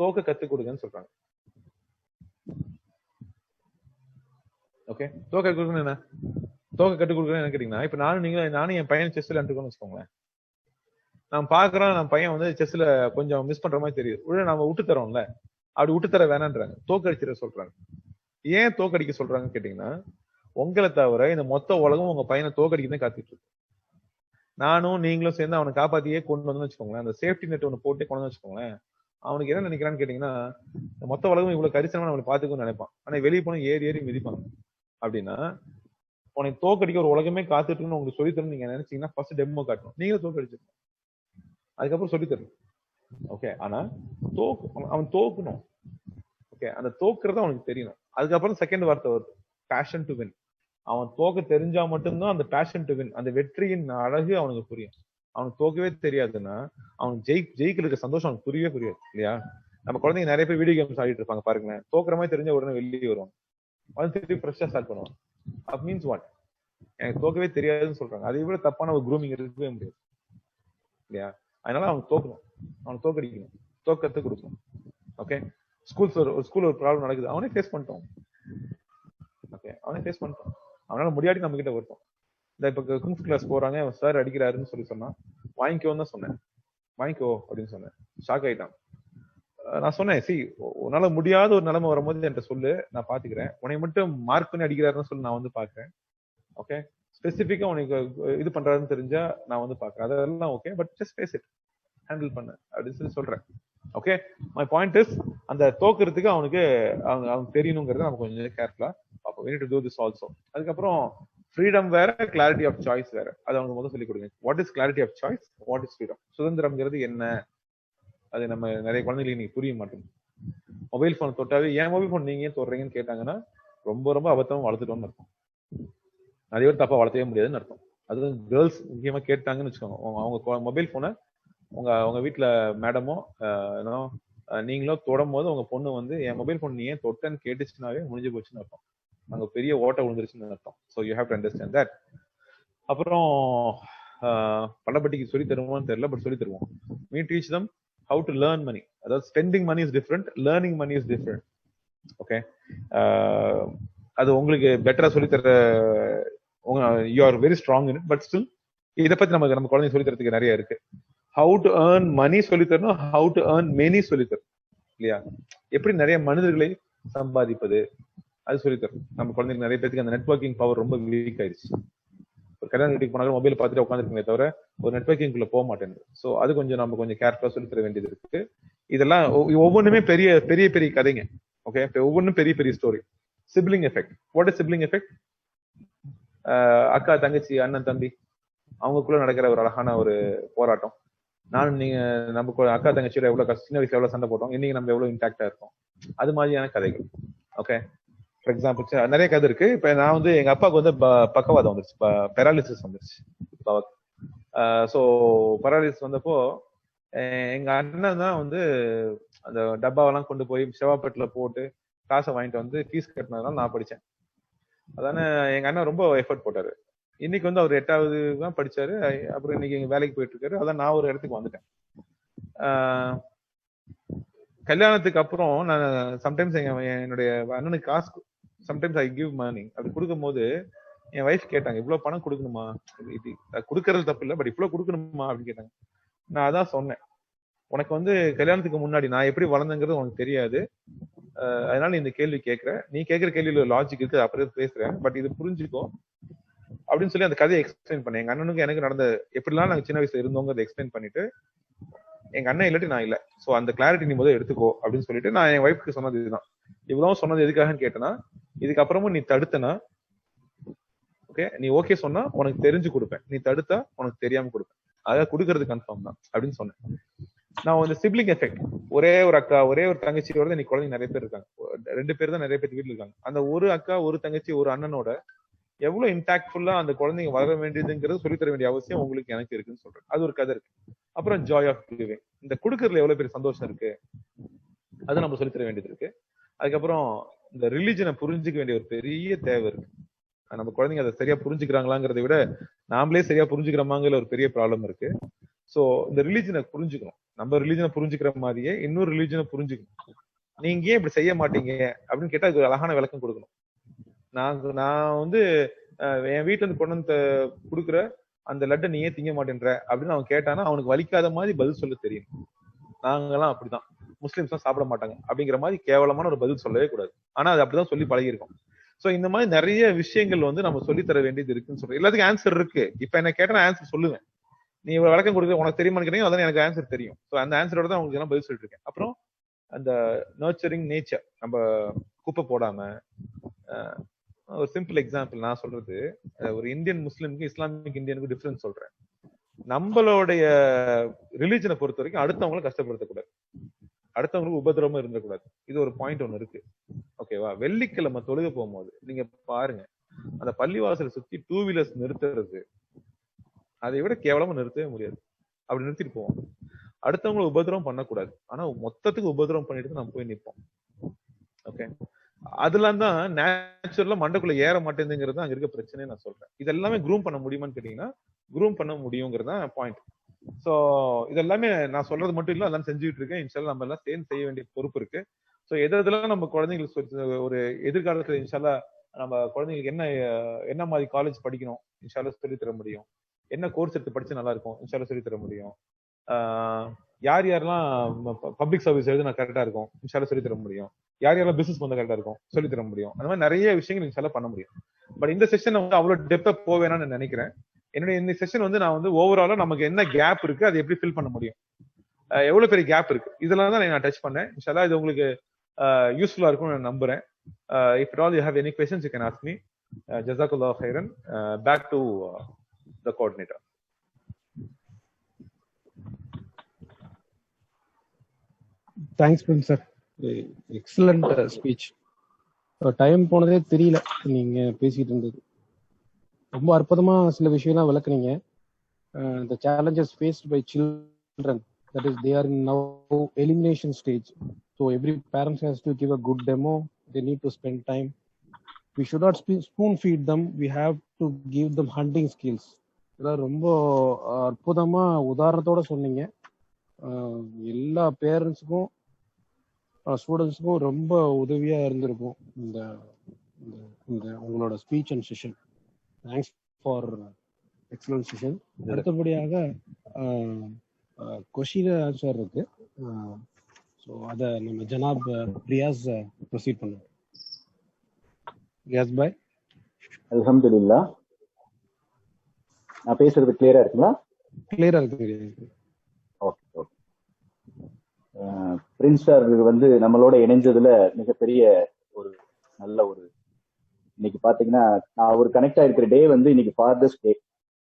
Speaker 3: தோக்க கத்து கொடுங்கன்னு சொல்றாங்க. ஓகே, தோக்க கொடுக்கணும் என்ன? தோக்க கத்து கொடுக்கணும் என்ன கேட்டீங்கன்னா, இப்ப நானும் என் பையன் செஸ்ல இருக்கோம்னு வச்சுக்கோங்களேன். நான் பாக்குறேன், நம்ம பையன் வந்து செஸ்ல கொஞ்சம் மிஸ் பண்ற மாதிரி தெரியுது. உடனே நம்ம விட்டு தரோம்ல, அப்படி விட்டு தர வேணான்றாங்க, தோக்கடிச்சிட சொல்றாங்க. ஏன் தோக்கடிக்க சொல்றாங்க கேட்டீங்கன்னா, உங்களை தவிர இந்த மொத்த உலகம் உங்க பையனை தோக்கடிக்கதான் காத்துட்டு இருக்கு. நானும் நீங்களும் சேர்ந்து அவனை காப்பாத்தியே கொண்டு வந்து வச்சுக்கோங்களேன், அந்த சேஃப்டி நெட் ஒன்று போட்டு கொண்டு வந்து வச்சுக்கோங்களேன். அவனுக்கு என்ன நினைக்கிறான்னு கேட்டீங்கன்னா, மொத்த உலகம் இவ்வளவு கரிசனமா நம்மளை பாத்துக்கணும்னு நினைப்பான். ஆனா வெளியே போன ஏறி மிதிப்பாங்க. அப்படின்னா உனக்கு தோக்கடிக்க ஒரு உலகமே காத்துட்டு இருக்குன்னு உங்களுக்கு சொல்லித்தரணும் நீங்க நினைச்சீங்கன்னா ஃபர்ஸ்ட் டெமோ காட்டணும். நீங்களும் தோக்கடிச்சிருக்கணும், அதுக்கப்புறம் சொல்லித்தரணும். ஓகே, ஆனா அவன் தோக்கணும். ஓகே, அந்த தோக்குறது அவனுக்கு தெரியணும். அதுக்கப்புறம் செகண்ட் வார்த்தை வருது, பேஷன் டு வின். அவன் தோக்க தெரிஞ்சா மட்டும்தான் அந்த பேஷன் டு வின், அந்த வெற்றியின் அழகு அவனுக்கு புரியும். அவனுக்கு தோக்கவே தெரியாதுன்னா அவனுக்கு ஜெயிக்கிறதுக்கு சந்தோஷம் அவனுக்கு புரியவே புரியாது இல்லையா? நம்ம குழந்தைங்க நிறைய பேர் வீடியோ கேம்ஸ் ஆடிட்டு இருப்பாங்க பாருங்களேன். தோக்குற மாதிரி தெரிஞ்ச உடனே வெளியே வருவாங்க, அவன் திருப்பி ஃப்ரெஷ்ஷா ஸ்டார்ட் பண்ணுவான். அப் மீன்ஸ் வாட்? எனக்கு தோக்கவே தெரியாதுன்னு சொல்றாங்க. அதை விட தப்பான ஒரு க்ரூமிங் இருக்கவே முடியாது இல்லையா? அதனால அவன் தோக்கணும், அவனை தோக்கடிக்கணும், தோக்கத்தை கொடுக்கணும். ஓகே, ஸ்கூல் ஒரு ப்ராப்ளம் நடக்குது, அவனே ஃபேஸ் பண்ணிட்டோம். ஓகே, அவனே ஃபேஸ் பண்ணிட்டோம். அவனால முடியாட்டி நம்ம கிட்ட வருத்தம். இந்த இப்ப குங்ஃபு கிளாஸ் போறாங்க, சார் அடிக்கிறாருன்னு சொன்னா வாங்கிக்கோன்னு தான் சொன்னேன். வாங்கிக்கோ அப்படின்னு சொன்னேன். ஷாக் ஆயிட்டான். நான் சொன்னேன், சி உன்னால முடியாத ஒரு நிலைமை வரும்போது என்கிட்ட சொல்லு, நான் பாத்துக்கிறேன். உன்னை மட்டும் மார்க் பண்ணி அடிக்கிறாருன்னு சொல்லி நான் வந்து பாக்குறேன். ஓகே, ஸ்பெசிபிக்கா உனக்கு இது பண்றாருன்னு தெரிஞ்சா நான் வந்து பாக்குறேன். அதெல்லாம் okay, but just face it, handle பண்ண அப்படின்னு சொல்லி சொல்றேன். ஓகே, மை பாயிண்ட் இஸ், அந்த தோக்குறதுக்கு அவனுக்கு தெரியணுங்கிறத நம்ம கொஞ்சம் கேர்ஃபுல்லா பார்ப்போம். we need to do this also. அதுக்கப்புறம் ஃப்ரீடம் வேற, கிளாரிட்டி ஆஃப் சாய்ஸ் வேற. அது அவனுக்கு முதல்ல சொல்லிக் கொடுங்க. What is clarity of choice, what is freedom? சுதந்திரம்ங்கிறது என்ன? அது நம்ம நிறைய குழந்தைகளுக்கு நீங்க புரிய மாட்டேங்குது. மொபைல் போன் தொட்டாவே ஏன் மொபைல் போன் நீங்க ஏன் தொடுறீங்கன்னு கேட்டாங்கன்னா ரொம்ப ரொம்ப அபத்தமா வளர்த்துட்டோம்னு அர்த்தம். நிறைய பேர் தப்பா வளர்த்தவே முடியாதுன்னு அர்த்தம். அது கேர்ள்ஸ் முக்கியமா கேட்டாங்கன்னு வச்சுக்கோங்க, அவங்க மொபைல் போனை உங்க வீட்டுல மேடமோ நீங்களோ தொடும் போது உங்க பொண்ணு வந்து என் மொபைல் போன் நீ ஏன் தொட்டன்னு கேட்டுச்சுனாவே முடிஞ்சு போச்சுன்னு அர்த்தம். அங்க பெரிய ஓட்ட விழுந்துருச்சுன்னு அர்த்தம். So you have to understand that. அப்புறம் பள்ளப்பட்டிக்கு சொல்லி தருவோம்னு தெரியல, பட் சொல்லி தருவோம். we teach them how to learn money. அதாவது spending money is different, learning money is different. Okay, அது உங்களுக்கு பெட்டரா சொல்லி தர, you are very strong in it, but still இதை பத்தி நம்ம குழந்தைங்க சொல்லி தரதுக்கு நிறைய இருக்கு. how to earn money சொல்லி தரணும், how to earn many சொல்லி தரணும் இல்லையா? எப்படி நிறைய மனிதர்களை சம்பாதிப்பது அது சொல்லி தரணும். நம்ம குழந்தைங்க நிறைய பேருக்கு அந்த நெட்வொர்க்கிங் பவர் ரொம்ப வீக் ஆயிடுச்சு. ஒரு கல்யாண வீட்டுக்கு போனாலும் மொபைல் பார்த்துட்டு உட்காந்துருக்கீங்க தவிர ஒரு நெட்வொர்க்கிங்குள்ள போக மாட்டேங்குது. ஸோ அது கொஞ்சம் நம்ம கொஞ்சம் கேர்ஃபுல்லா சொல்லி தர வேண்டியது இருக்கு. இதெல்லாம் ஒவ்வொன்றுமே பெரிய பெரிய பெரிய கதைங்க. ஓகே, ஒவ்வொன்றும் பெரிய பெரிய story. Sibling effect. What is sibling effect? அக்கா தங்கச்சி அண்ணன் தம்பி அவங்களுக்குள்ள நடக்கிற ஒரு அழகான ஒரு போராட்டம். நானும் நீங்க நம்ம அக்கா தங்கச்சியோட எவ்வளவு சின்ன வயசுல எவ்வளவு சண்டை போட்டோம், இன்னைக்கு நம்ம எவ்வளவு இன்டாக்டா இருக்கோம், அது மாதிரியான கதைகள். ஓகே, ஃபார் எக்ஸாம்பிள் நிறைய கதை இருக்கு. இப்ப நான் வந்து எங்க அப்பாவுக்கு வந்து பக்கவாதம் வந்துருச்சு, பெராலிசிஸ் வந்துருச்சு. ஸோ பெராலிசிஸ் வந்தப்போ எங்க அண்ணன் தான் வந்து அந்த டப்பாவெல்லாம் கொண்டு போய் செவாப்பேட்டில் போட்டு காசை வாங்கிட்டு வந்து ஃபீஸ் கட்டினதுனால நான் படித்தேன். அதானே எங்க அண்ணன் ரொம்ப எஃபர்ட் போட்டாரு. இன்னைக்கு வந்து அவர் 8வது தான் படிச்சாரு. அப்புறம் இன்னைக்கு எங்க வேலைக்கு போயிட்டு இருக்காரு. அதான் நான் ஒரு இடத்துக்கு வந்துட்டேன். கல்யாணத்துக்கு அப்புறம் நான் சம்டைம்ஸ் என்னுடைய அண்ணனுக்கு காசு சம்டைம்ஸ் ஐ கிவ் மணி. அப்படி கொடுக்கும் போது என் வைஃப் கேட்டாங்க, இவ்வளவு பணம் கொடுக்கணுமா? இது கொடுக்கறது தப்பு இல்லை, பட் இவ்வளவு கொடுக்கணுமா அப்படின்னு கேட்டாங்க. நான் அதான் சொன்னேன், உனக்கு வந்து கல்யாணத்துக்கு முன்னாடி நான் எப்படி வளர்ந்தேங்கிறது உனக்கு தெரியாது, அதனால நீ இந்த கேள்வி கேட்கற. நீ கேட்கிற கேள்வியில லாஜிக் இருக்கு, அப்படியே பேசுறேன், பட் இது புரிஞ்சுக்கோ அப்படின்னு சொல்லி அந்த கதையை எக்ஸ்பிளைன் பண்ணேன். எங்க அண்ணனுக்கு எனக்கு நடந்த எப்படிலாம் நாங்க சின்ன வயசுல இருந்தோங்கிறத எக்ஸ்பிளைன் பண்ணிட்டு எங்க அண்ணன் இல்லாட்டி நான் இல்ல. சோ அந்த கிளாரிட்டி நீ முதல்ல எடுத்துக்கோ அப்படின்னு சொல்லிட்டு நான் என் ஒய்ஃப்க்கு சொன்னது இதுதான். இவ்வளவு சொன்னது எதுக்காகன்னு கேட்டேன்னா, இதுக்கப்புறமும் நீ தடுத்தனா ஓகே, நீ ஓகே சொன்னா உனக்கு தெரிஞ்சு கொடுப்பேன், நீ தடுத்தா உனக்கு தெரியாம கொடுப்பேன், அதாவது கொடுக்கறது கன்ஃபார்ம் தான் அப்படின்னு சொன்னேன். நான் வந்து சிப்ளிங் எஃபெக்ட், ஒரே ஒரு அக்கா ஒரே ஒரு தங்கச்சியோட இன்னைக்கு குழந்தைங்க நிறைய பேர் இருக்காங்க, 2 பேர் தான் நிறைய பேர் வீட்டுல இருக்காங்க. அந்த ஒரு அக்கா ஒரு தங்கச்சி ஒரு அண்ணனோட எவ்வளவு இம்பாக்ட்ஃபுல்லா அந்த குழந்தைங்க வளர வேண்டியதுங்கிறது சொல்லி தர வேண்டிய அவசியம் உங்களுக்கு எனக்கு இருக்குன்னு சொல்றேன். அது ஒரு கதை இருக்கு. அப்புறம் ஜாய் ஆஃப் கிவிங், இந்த கொடுக்கறதுல எவ்வளவு பெரிய சந்தோஷம் இருக்கு அது நம்ம சொல்லி தர வேண்டியது இருக்கு. அதுக்கப்புறம் இந்த ரிலிஜனை புரிஞ்சுக்க வேண்டிய ஒரு பெரிய தேவை இருக்கு. நம்ம குழந்தைங்க அதை சரியா புரிஞ்சுக்கிறாங்களாங்கிறத விட நாமளே சரியா புரிஞ்சுக்கிறோமாங்கிற ஒரு பெரிய ப்ராப்ளம் இருக்கு. சோ இந்த ரிலிஜனை புரிஞ்சுக்கணும். நம்ம ரிலிஜனை புரிஞ்சுக்கிற மாதிரியே இன்னொரு ரிலிஜனை புரிஞ்சுக்கணும். நீங்க ஏன் இப்படி செய்ய மாட்டீங்க அப்படின்னு கேட்டா அது ஒரு அழகான விளக்கம் கொடுக்கணும். நான் வந்து என் வீட்டுல இருந்து கொண்டு வந்து கொடுக்குற அந்த லட்டை நீ ஏன் திங்க மாட்டேன்ற அப்படின்னு அவன் கேட்டானா அவனுக்கு வலிக்காத மாதிரி பதில் சொல்ல தெரியும். நாங்கெல்லாம் அப்படிதான், முஸ்லிம்ஸ் தான் சாப்பிட மாட்டாங்க அப்படிங்கிற மாதிரி கேவலமான ஒரு பதில் சொல்லவே கூடாது. ஆனா அது அப்படிதான் சொல்லி பழகிருக்கோம். சோ இந்த மாதிரி நிறைய விஷயங்கள் வந்து நம்ம சொல்லி தர வேண்டியது இருக்குன்னு சொல்றேன். எல்லாத்துக்கும் ஆன்சர் இருக்கு. இப்ப என்ன கேட்டா நான் ஆன்சர் சொல்லுவேன். நீ இவ்வளவு விளக்கம் கொடுக்க உனக்கு தெரியுமான்னு கேட்டீங்க, அதான் எனக்கு ஆன்சர் தெரியும். சோ அந்த ஆன்சரோட தான் உங்களுக்கு எல்லாம் பதில் சொல்லிட்டு இருக்கேன். அப்புறம் அந்த நர்ச்சரிங் நேச்சர், நம்ம குப்பை போடாம, ஒரு சிம்பிள் எக்ஸாம்பிள் நான் சொல்றது, ஒரு இந்தியன் முஸ்லிமுக்கு இஸ்லாமிக் இந்தியனுக்கு டிஃபரன்ஸ் சொல்றேன். நம்மளுடைய ரிலிஜனை பொறுத்த வரைக்கும் அடுத்தவங்களை கஷ்டப்படுத்தக்கூடாது, அடுத்தவங்களுக்கு உபதிரவமா இருந்தக்கூடாது. இது ஒரு பாயிண்ட் ஒண்ணு இருக்கு. ஓகேவா? வெள்ளிக்கிழமை தொழுக போகும்போது நீங்க பாருங்க, அந்த பள்ளிவாசலை சுத்தி 2 வீலர்ஸ் நிறுத்துறது அதை விட கேவலமா நிறுத்தவே முடியாது. அப்படி நிறுத்திட்டு போவோம். அடுத்தவங்களை உபதிரவம் பண்ணக்கூடாது, ஆனா மொத்தத்துக்கு உபதிரவம் பண்ணிட்டு நம்ம போய் நிற்போம். ஓகே, அதெல்லாம் தான் நேச்சுரலா மண்டக்குள்ள ஏற மாட்டேங்குங்கிறது அங்க இருக்க பிரச்சனையே நான் சொல்றேன். இதெல்லாமே க்ரூம் பண்ண முடியுமான்னு கேட்டீங்கன்னா க்ரூம் பண்ண முடியுங்கிறது தான் பாயிண்ட். சோ இதெல்லாமே நான் சொல்றது மட்டும் இல்ல, அதெல்லாம் செஞ்சுட்டு இருக்கேன். இன்ஷால்லா நம்ம எல்லாம் சேர்ந்து செய்ய வேண்டிய பொறுப்பு இருக்கு. சோ எதெல்லாம் நம்ம குழந்தைங்களுக்கு ஒரு எதிர்காலத்துல இன்ஷால்லா நம்ம குழந்தைங்களுக்கு என்ன மாதிரி காலேஜ் படிக்கணும் இன்ஷால்லா சொல்லி தர முடியும், என்ன கோர்ஸ் எடுத்து படிச்சு நல்லா இருக்கும் இன்ஷால்லா சொல்லி தர முடியும், யார் யாரெல்லாம் பப்ளிக் சர்வீஸ் எழுதுனா கரெக்டா இருக்கும் இன்ஷால்லா சொல்லி தர முடியும், யார் யாரெல்லாம் பிசினஸ் பண்ண கரெக்டா இருக்கும் சொல்லி தர முடியும். அந்த மாதிரி நிறைய விஷயங்கள் இன்ஷால்லா பண்ண முடியும். பட் இந்த செஷன் வந்து அவ்வளவு டெப்தா போவேன்னு நினைக்கிறேன். என்னுடைய இந்த செஷன் வந்து நான் வந்து ஓவராலா நமக்கு என்ன கேப் இருக்கு அதை எப்படி ஃபில் பண்ண முடியும், எவ்வளவு பெரிய கேப் இருக்கு, இதெல்லாம் தான் நான் டச் பண்ணேன். இன்ஷால்லா இது உங்களுக்கு யூஸ்ஃபுல்லா இருக்கும்னு நான் நம்புறேன். If at all you have any questions, you can ask me. Jazakallah khairan. Back to the coordinator.
Speaker 1: Thanks sir, excellent speech. Time போனதே தெரியல, நீங்க பேசிட்டு இருந்தது ரொம்ப அற்புதமா சில விஷயம்லாம் விளக்குனீங்க. The challenges faced by children, that is they are in now elimination stage, so every parent has to give a good demo. They need to spend time. We should not spoon feed them, we have to give them hunting skills. இதெல்லாம் ரொம்ப அற்புதமா உதாரணத்தோட சொன்னீங்க. எல்லா பேரண்ட்ஸுக்கும் ஸ்டூடெண்ட்ஸுக்கும் ரொம்ப உதவியா இருந்திருக்கும் இந்த உங்களோட speech and session. Thanks for excellent session. அடுத்தபடியாக கொஷின் ஆன்சர் இருக்கு. ஸோ அதை நம்ம ஜனாப் ரியாஸ் ப்ரொசீட் பண்ணுவோம். ரியாஸ் பாய்.
Speaker 5: அல்ஹம்துலில்லாஹ். நான் பேசுறது கிளியரா இருக்குங்களா?
Speaker 1: கிளியரா இருக்கு.
Speaker 5: Okay okay. பிரின்ஸ் சார் வந்து நம்மளோட இணைஞ்சதுல மிகப்பெரிய ஒரு நல்ல ஒரு, இன்னைக்கு பாத்தீங்கன்னா நான் ஒரு கனெக்ட் ஆயிருக்கிற டே வந்து இன்னைக்கு ஃபாதர்ஸ் டே.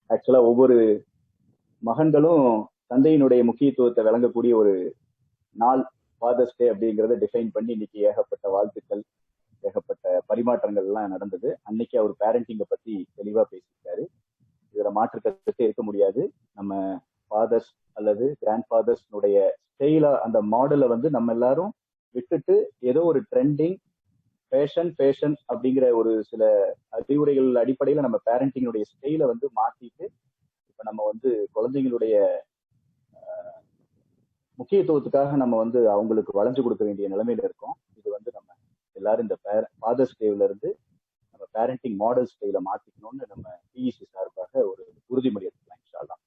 Speaker 5: ஆக்சுவலா ஒவ்வொரு மகன்களும் தந்தையினுடைய முக்கியத்துவத்தை விளங்கக்கூடிய ஒரு நாள் ஃபாதர்ஸ் டே அப்படிங்கிறத டிஃபைன் பண்ணி இன்னைக்கு ஏகப்பட்ட வாழ்த்துக்கள், ஏகப்பட்ட பரிமாற்றங்கள் எல்லாம் நடந்தது. அன்னைக்கு அவர் பேரண்டிங்கை பத்தி தெளிவா பேசியிருக்காரு. இதுல மாற்று கருத்து இருக்க முடியாது. நம்ம ஃபாதர்ஸ் அல்லது கிராண்ட் ஃபாதர்ஸ்னுடைய ஸ்டைலா அந்த மாடலை வந்து நம்ம எல்லாரும் விட்டுட்டு ஏதோ ஒரு ட்ரெண்டிங் ஃபேஷன் அப்படிங்கிற ஒரு சில அறிவுரைகள் அடிப்படையில நம்ம பேரண்டிங்களுடைய ஸ்டைலை வந்து மாத்திட்டு இப்ப நம்ம வந்து குழந்தைங்களுடைய முக்கியத்துவத்துக்காக நம்ம வந்து அவங்களுக்கு வளைஞ்சு கொடுக்க வேண்டிய நிலைமையில இருக்கோம். இது வந்து நம்ம எல்லாரும் இந்த ஃபாதர்ஸ் டேல இருந்து நம்ம பேரண்டிங் மாடல் ஸ்டைல மாத்திக்கணும்னு நம்ம பிஇசி சார்பாக ஒரு உறுதிமொழி எடுத்துக்கலாம் இன்ஷா அல்லாஹ்.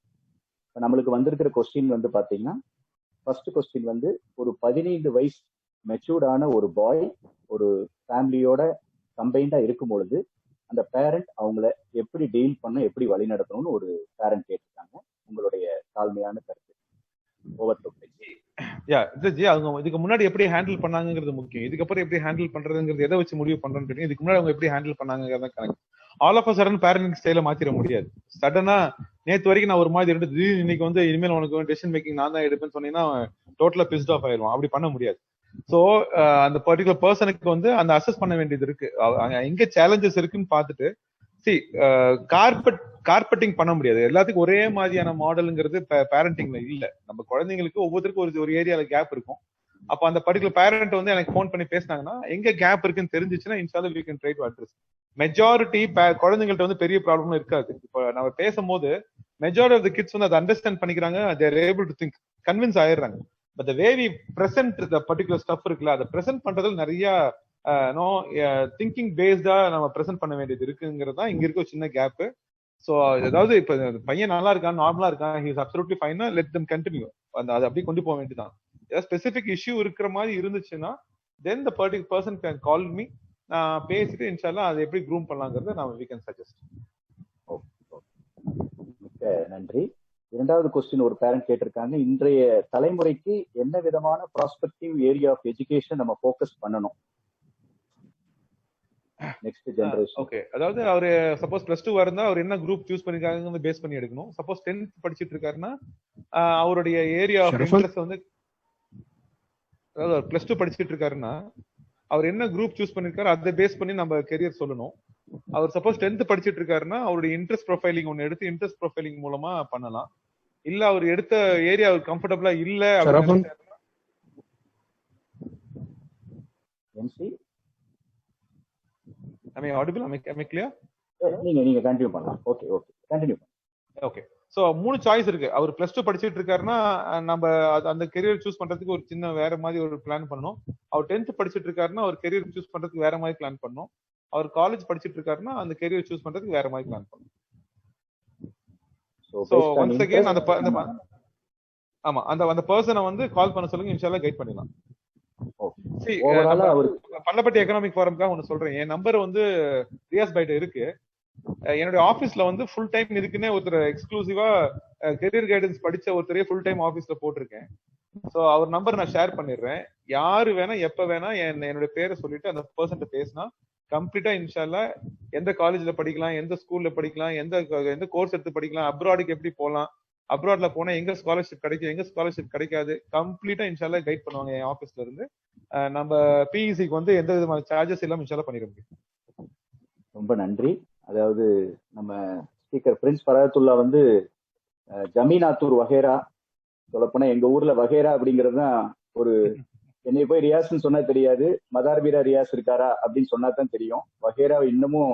Speaker 5: இப்ப நம்மளுக்கு வந்திருக்கிற கொஸ்டின் வந்து பாத்தீங்கன்னா, ஃபர்ஸ்ட் கொஸ்டின் வந்து ஒரு 15 வயசு மெச்சூர்டான ஒரு பாய் ஒரு ஃபேமிலியோட கம்பைண்டா இருக்கும் பொழுது அந்த பேரண்ட் அவங்கள எப்படி டீல் பண்ண, எப்படி வழி நடத்தணும்னு ஒரு பேரண்ட் கேட்டிருக்காங்க. உங்களுடைய தாழ்மையான கருத்து. ஓவர் டு
Speaker 3: அவங்க இதுக்கு முன்னாடி எப்படி ஹேண்டில் பண்ணாங்கிறது முக்கியம். இதுக்கப்புறம் எப்படி ஹேண்டில் பண்றதுங்கிறது எதை வச்சு முடிவு பண்றோம்னு தெரியும். இதுக்கு முன்னாடி அவங்க எப்படி ஹேண்டில் பண்ணாங்கிறத கணக்கு. All of a sudden parenting ஸ்டைல மாத்திர முடியாது. சடனா நேத்து வரைக்கும் நான் ஒரு மாதிரி இருந்தது, இன்னைக்கு வந்து இனிமேல் உனக்கு டெசிஷன் மேக்கிங் நான் தான் எடுப்பேன்னு சொன்னீங்கன்னா டோட்டலா பிஸ்ட் ஆஃப் ஆயிடுவான். அப்படி பண்ண முடியாது. சோ அந்த பர்டிகுலர் பர்சனுக்கு வந்து அந்த அசஸ் பண்ண வேண்டியது இருக்கு. எங்க சேலஞ்சஸ் இருக்குன்னு பார்த்துட்டு கார்பெட்டிங் பண்ண முடியாது. எல்லாத்துக்கும் ஒரே மாதிரியான மாடலுங்கிறது பேரண்டிங்ல இல்ல. நம்ம குழந்தைங்களுக்கு ஒவ்வொருத்தருக்கும் ஒரு ஏரியால கேப் இருக்கும். அப்ப அந்த பர்டிகுலர் பேரண்ட் வந்து எனக்கு போன் பண்ணி பேசினாங்கன்னா எங்க கேப் இருக்குன்னு தெரிஞ்சிச்சுன்னா இன்ஷால்லா we can try to address. Majority குழந்தைங்கள்ட்ட வந்து பெரிய ப்ராப்ளம் இருக்காது. இப்போ நம்ம பேசும்போது மெஜாரிட்டி ஆஃப் த கிட்ஸ் வந்து அதை அண்டர்ஸ்டாண்ட் பண்ணிக்கிறாங்க. they are able to think, convince ஆயிடுறாங்க. But the way we present the particular stuff இருக்குல்ல, அதை பிரசன்ட் பண்றதுல நிறைய திங்கிங் பேஸ்டா நம்ம பிரசன்ட் பண்ண வேண்டியது இருக்குங்கிறது தான் இங்க இருக்க ஒரு சின்ன கேப். சோ ஏதாவது இப்ப பையன் நல்லா இருக்கான், நார்மலா இருக்கான், he is absolutely fine, let them continue. அது அப்படியே கொண்டு போக வேண்டியதான். ஏதாவது ஸ்பெசிபிக் இஷ்யூ இருக்கிற மாதிரி இருந்துச்சுன்னா then the particular person can call me. நான் பேசிட்டு இன்ஷால்லா அதை எப்படி க்ரூம் பண்ணலாங்கிறத நான் we can suggest.
Speaker 5: நன்றி. இரண்டாவது கொஸ்டின் ஒரு பேரண்ட் கேட்டிருக்காங்க, இன்றைய தலைமுறைக்கு என்ன விதமான ப்ராஸ்பெக்டிவ் ஏரியா ஆஃப் எஜுகேஷன் நம்ம ஃபோக்கஸ் பண்ணணும் நெக்ஸ்ட் ஜெனரேஷன்?
Speaker 3: ஓகே, அதாவது அவரு சப்போஸ் பிளஸ் 2 இருந்தா அவர் என்ன குரூப் சூஸ் பண்ணிருக்காங்க பேஸ் பண்ணி எடுக்கணும். சப்போஸ் 10th படிச்சிட்டு இருக்காருன்னா அவருடைய ஏரியா ஆஃப் இன்ட்ரெஸ்ட் வந்து, அதாவது பிளஸ் 2 படிச்சிட்டு இருக்காருன்னா அவர் என்ன குரூப் சூஸ் பண்ணிருக்காரு அதை பேஸ் பண்ணி நம்ம கெரியர் சொல்லணும். அவர் சப்போஸ் 10th படிச்சிட்டு இருக்காருன்னா அவருடைய இன்ட்ரெஸ்ட் ப்ரொஃபைலிங் ஒன்னு எடுத்து இன்ட்ரெஸ்ட் ப்ரொஃபைலிங் மூலமா பண்ணலாம். இல்ல அவர் எடுத்த ஏரியா அவர் கம்ஃபர்டபுளா இல்ல அப்படின்னு
Speaker 5: நீங்க கண்டினியூ பண்ணலாம். ஓகே ஓகே கண்டினியூ பண்ணலாம்.
Speaker 3: ஓகே, சோ 3 சாய்ஸ் இருக்கு. அவர் பிளஸ் 2 படிச்சிட்டு இருக்காருன்னா நம்ம அந்த கெரியர் சூஸ் பண்றதுக்கு ஒரு சின்ன வேற மாதிரி ஒரு பிளான் பண்ணணும். அவர் 10th படிச்சிட்டு இருக்காருன்னா அவர் கெரியர் சூஸ் பண்றதுக்கு வேற மாதிரி பிளான் பண்ணணும். அவர் காலேஜ் படிச்சிட்டு இருக்காருன்னா அந்த கெரியர் சூஸ் பண்றதுக்கு வேற மாதிரி பிளான் பண்ணணும். சோ ஒன்ஸ் அகைன் ஆமா அந்த பர்சனை வந்து கால் பண்ண சொல்லுங்க, இன்ஷால்லா கைட் பண்ணிடலாம். பள்ளப்பட்டி எக்கனாமிக் ஃபாரம்க்காக ஒன்னு சொல்றேன். என் நம்பர் வந்து ரியாஸ் பைட்ட இருக்கு. என்னுடைய ஆபீஸ்ல வந்து ஃபுல் டைம் இதுக்குன்னே ஒருத்தர் எக்ஸ்க்ளூசிவா கெரியர் கைடன்ஸ் படிச்ச ஒருத்தரே ஃபுல் டைம் ஆபீஸ்ல போட்டிருக்கேன். சோ அவர் நம்பர் நான் ஷேர் பண்ணிடுறேன். யாரு வேணா எப்ப வேணா என்னுடைய பேரை சொல்லிட்டு அந்த பர்சன்ட்ட பேசினா கம்ப்ளீட்டா இன்ஷால்லா எந்த காலேஜ்ல படிக்கலாம், எந்த ஸ்கூல்ல படிக்கலாம், எந்த கோர்ஸ் எடுத்து படிக்கலாம், அப்ராடுக்கு எப்படி போகலாம், அப்ராட்ல போனா எங்க ஸ்காலர்ஷிப் கிடைக்கும், எங்க ஸ்காலர்ஷிப் கிடைக்காது, கம்ப்ளீட்டா இன்ஷால்லா கைட் பண்ணுவாங்க என் ஆபீஸ்ல இருந்து. நம்ம பிஇசிக்கு வந்து எந்த விதமான சார்ஜஸ் இல்லாம இன்ஷால்லா பண்ணிட முடியும்.
Speaker 5: ரொம்ப நன்றி. அதாவது நம்ம ஸ்பீக்கர் பிரின்ஸ் பரகத்துல்லா வந்து ஜமீனாத்தூர் வகேரா, சொல்லப்போனா எங்க ஊர்ல வகேரா அப்படிங்கிறது தான் ஒரு, என்னை போய் ரியாஸ்ன்னு சொன்னா தெரியாது, மதார்பீரா ரியாஸ் இருக்காரா அப்படின்னு சொன்னா தான் தெரியும். வகேரா இன்னமும்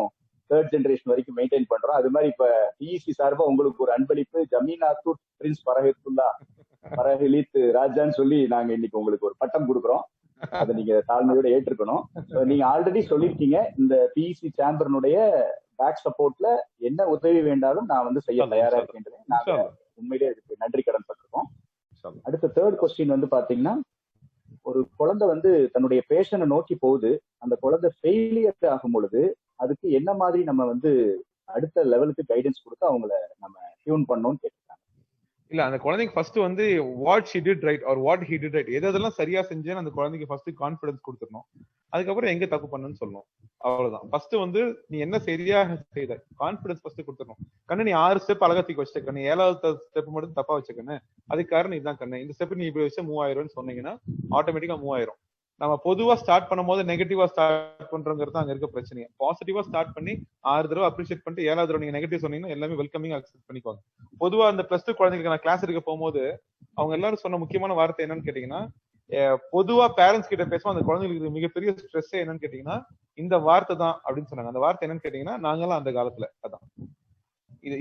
Speaker 5: 3rd ஜெனரேஷன் வரைக்கும் மெயின்டைன் பண்றோம். அது மாதிரி இப்ப பிஇசி சார்பா உங்களுக்கு ஒரு அன்பளிப்பு, ஜமீனாத்தூர் பிரின்ஸ் பரகத்துல்லா பரஹலித் ராஜான்னு சொல்லி நாங்க இன்னைக்கு உங்களுக்கு ஒரு பட்டம் கொடுக்குறோம். அதை நீங்க தாழ்மையோட ஏற்றுக்கணும். நீங்க ஆல்ரெடி சொல்லிருக்கீங்க, இந்த பிஇசி சேம்பர்னுடைய பேக் சப்போர்ட்ல என்ன உதவி வேண்டாலும் நான் வந்து செய்ய தயாரா இருக்கின்றேன். நாங்க உண்மையிலேயே இதுக்கு நன்றி கடன் பட்டிருக்கோம். அடுத்த 3rd கொஸ்டின் வந்து பாத்தீங்கன்னா, ஒரு குழந்தை வந்து தன்னுடைய பேஷனை நோக்கி போகுது, அந்த குழந்தை ஃபெயிலியர் ஆகும் பொழுது அதுக்கு என்ன மாதிரி நம்ம வந்து அடுத்த லெவலுக்கு கைடன்ஸ் கொடுத்து அவங்கள நம்ம டியூன் பண்ணணும்னு கேட்டிருக்காங்க.
Speaker 3: இல்ல, அந்த குழந்தைக்கு ஃபர்ஸ்ட் வந்து what she did right or what he did right, எதெல்லாம் சரியா செஞ்சேன்னு அந்த குழந்தைக்கு ஃபர்ஸ்ட் கான்ஃபிடன்ஸ் கொடுத்துடணும். அதுக்கப்புறம் எங்க தப்பு பண்ணுன்னு சொல்லணும். அவ்வளவுதான். ஃபர்ஸ்ட் வந்து நீ என்ன சரியா செய்த கான்ஃபிடன்ஸ் ஃபர்ஸ்ட் கொடுத்துடணும். கண்ணு நீ 6 ஸ்டெப் அழகா தூக்கி வச்ச கண்ணு, 7வது ஸ்டெப் மட்டும் தப்பா வச்ச கண்ணு, அதுக்கு காரணம் இதுதான் கண்ணு, இந்த ஸ்டெப் நீ இப்படி வச்சா 3000 சொன்னீங்கன்னா ஆட்டோமேட்டிக்கா 3000. நம்ம பொதுவா ஸ்டார்ட் பண்ணும்போது நெகட்டிவா ஸ்டார்ட் பண்றோங்கிறது அங்க இருக்க பிரச்சனை. பாசிட்டிவா ஸ்டார்ட் பண்ணி 6 தடவை அப்ரிஷியேட் பண்ணிட்டு 7வது தடவை நீங்க நெகட்டிவ் சொன்னீங்கன்னா எல்லாமே வெல்கமிங் அக்செப்ட் பண்ணிக்குவாங்க. பொதுவா அந்த பிளஸ் 2 குழந்தைங்களுக்கு நான் கிளாஸ் எடுக்க போகும்போது அவங்க எல்லாரும் சொன்ன முக்கியமான வார்த்தை என்னன்னு கேட்டீங்கன்னா, பொதுவா பேரண்ட்ஸ் கிட்ட பேசுவோம், அந்த குழந்தைங்களுக்கு மிகப்பெரிய ஸ்ட்ரெஸ் என்னன்னு கேட்டீங்கன்னா இந்த வார்த்தை தான் அப்படின்னு சொன்னாங்க. அந்த வார்த்தை என்னன்னு கேட்டீங்கன்னா, நாங்கெல்லாம் அந்த காலத்துல அதான்,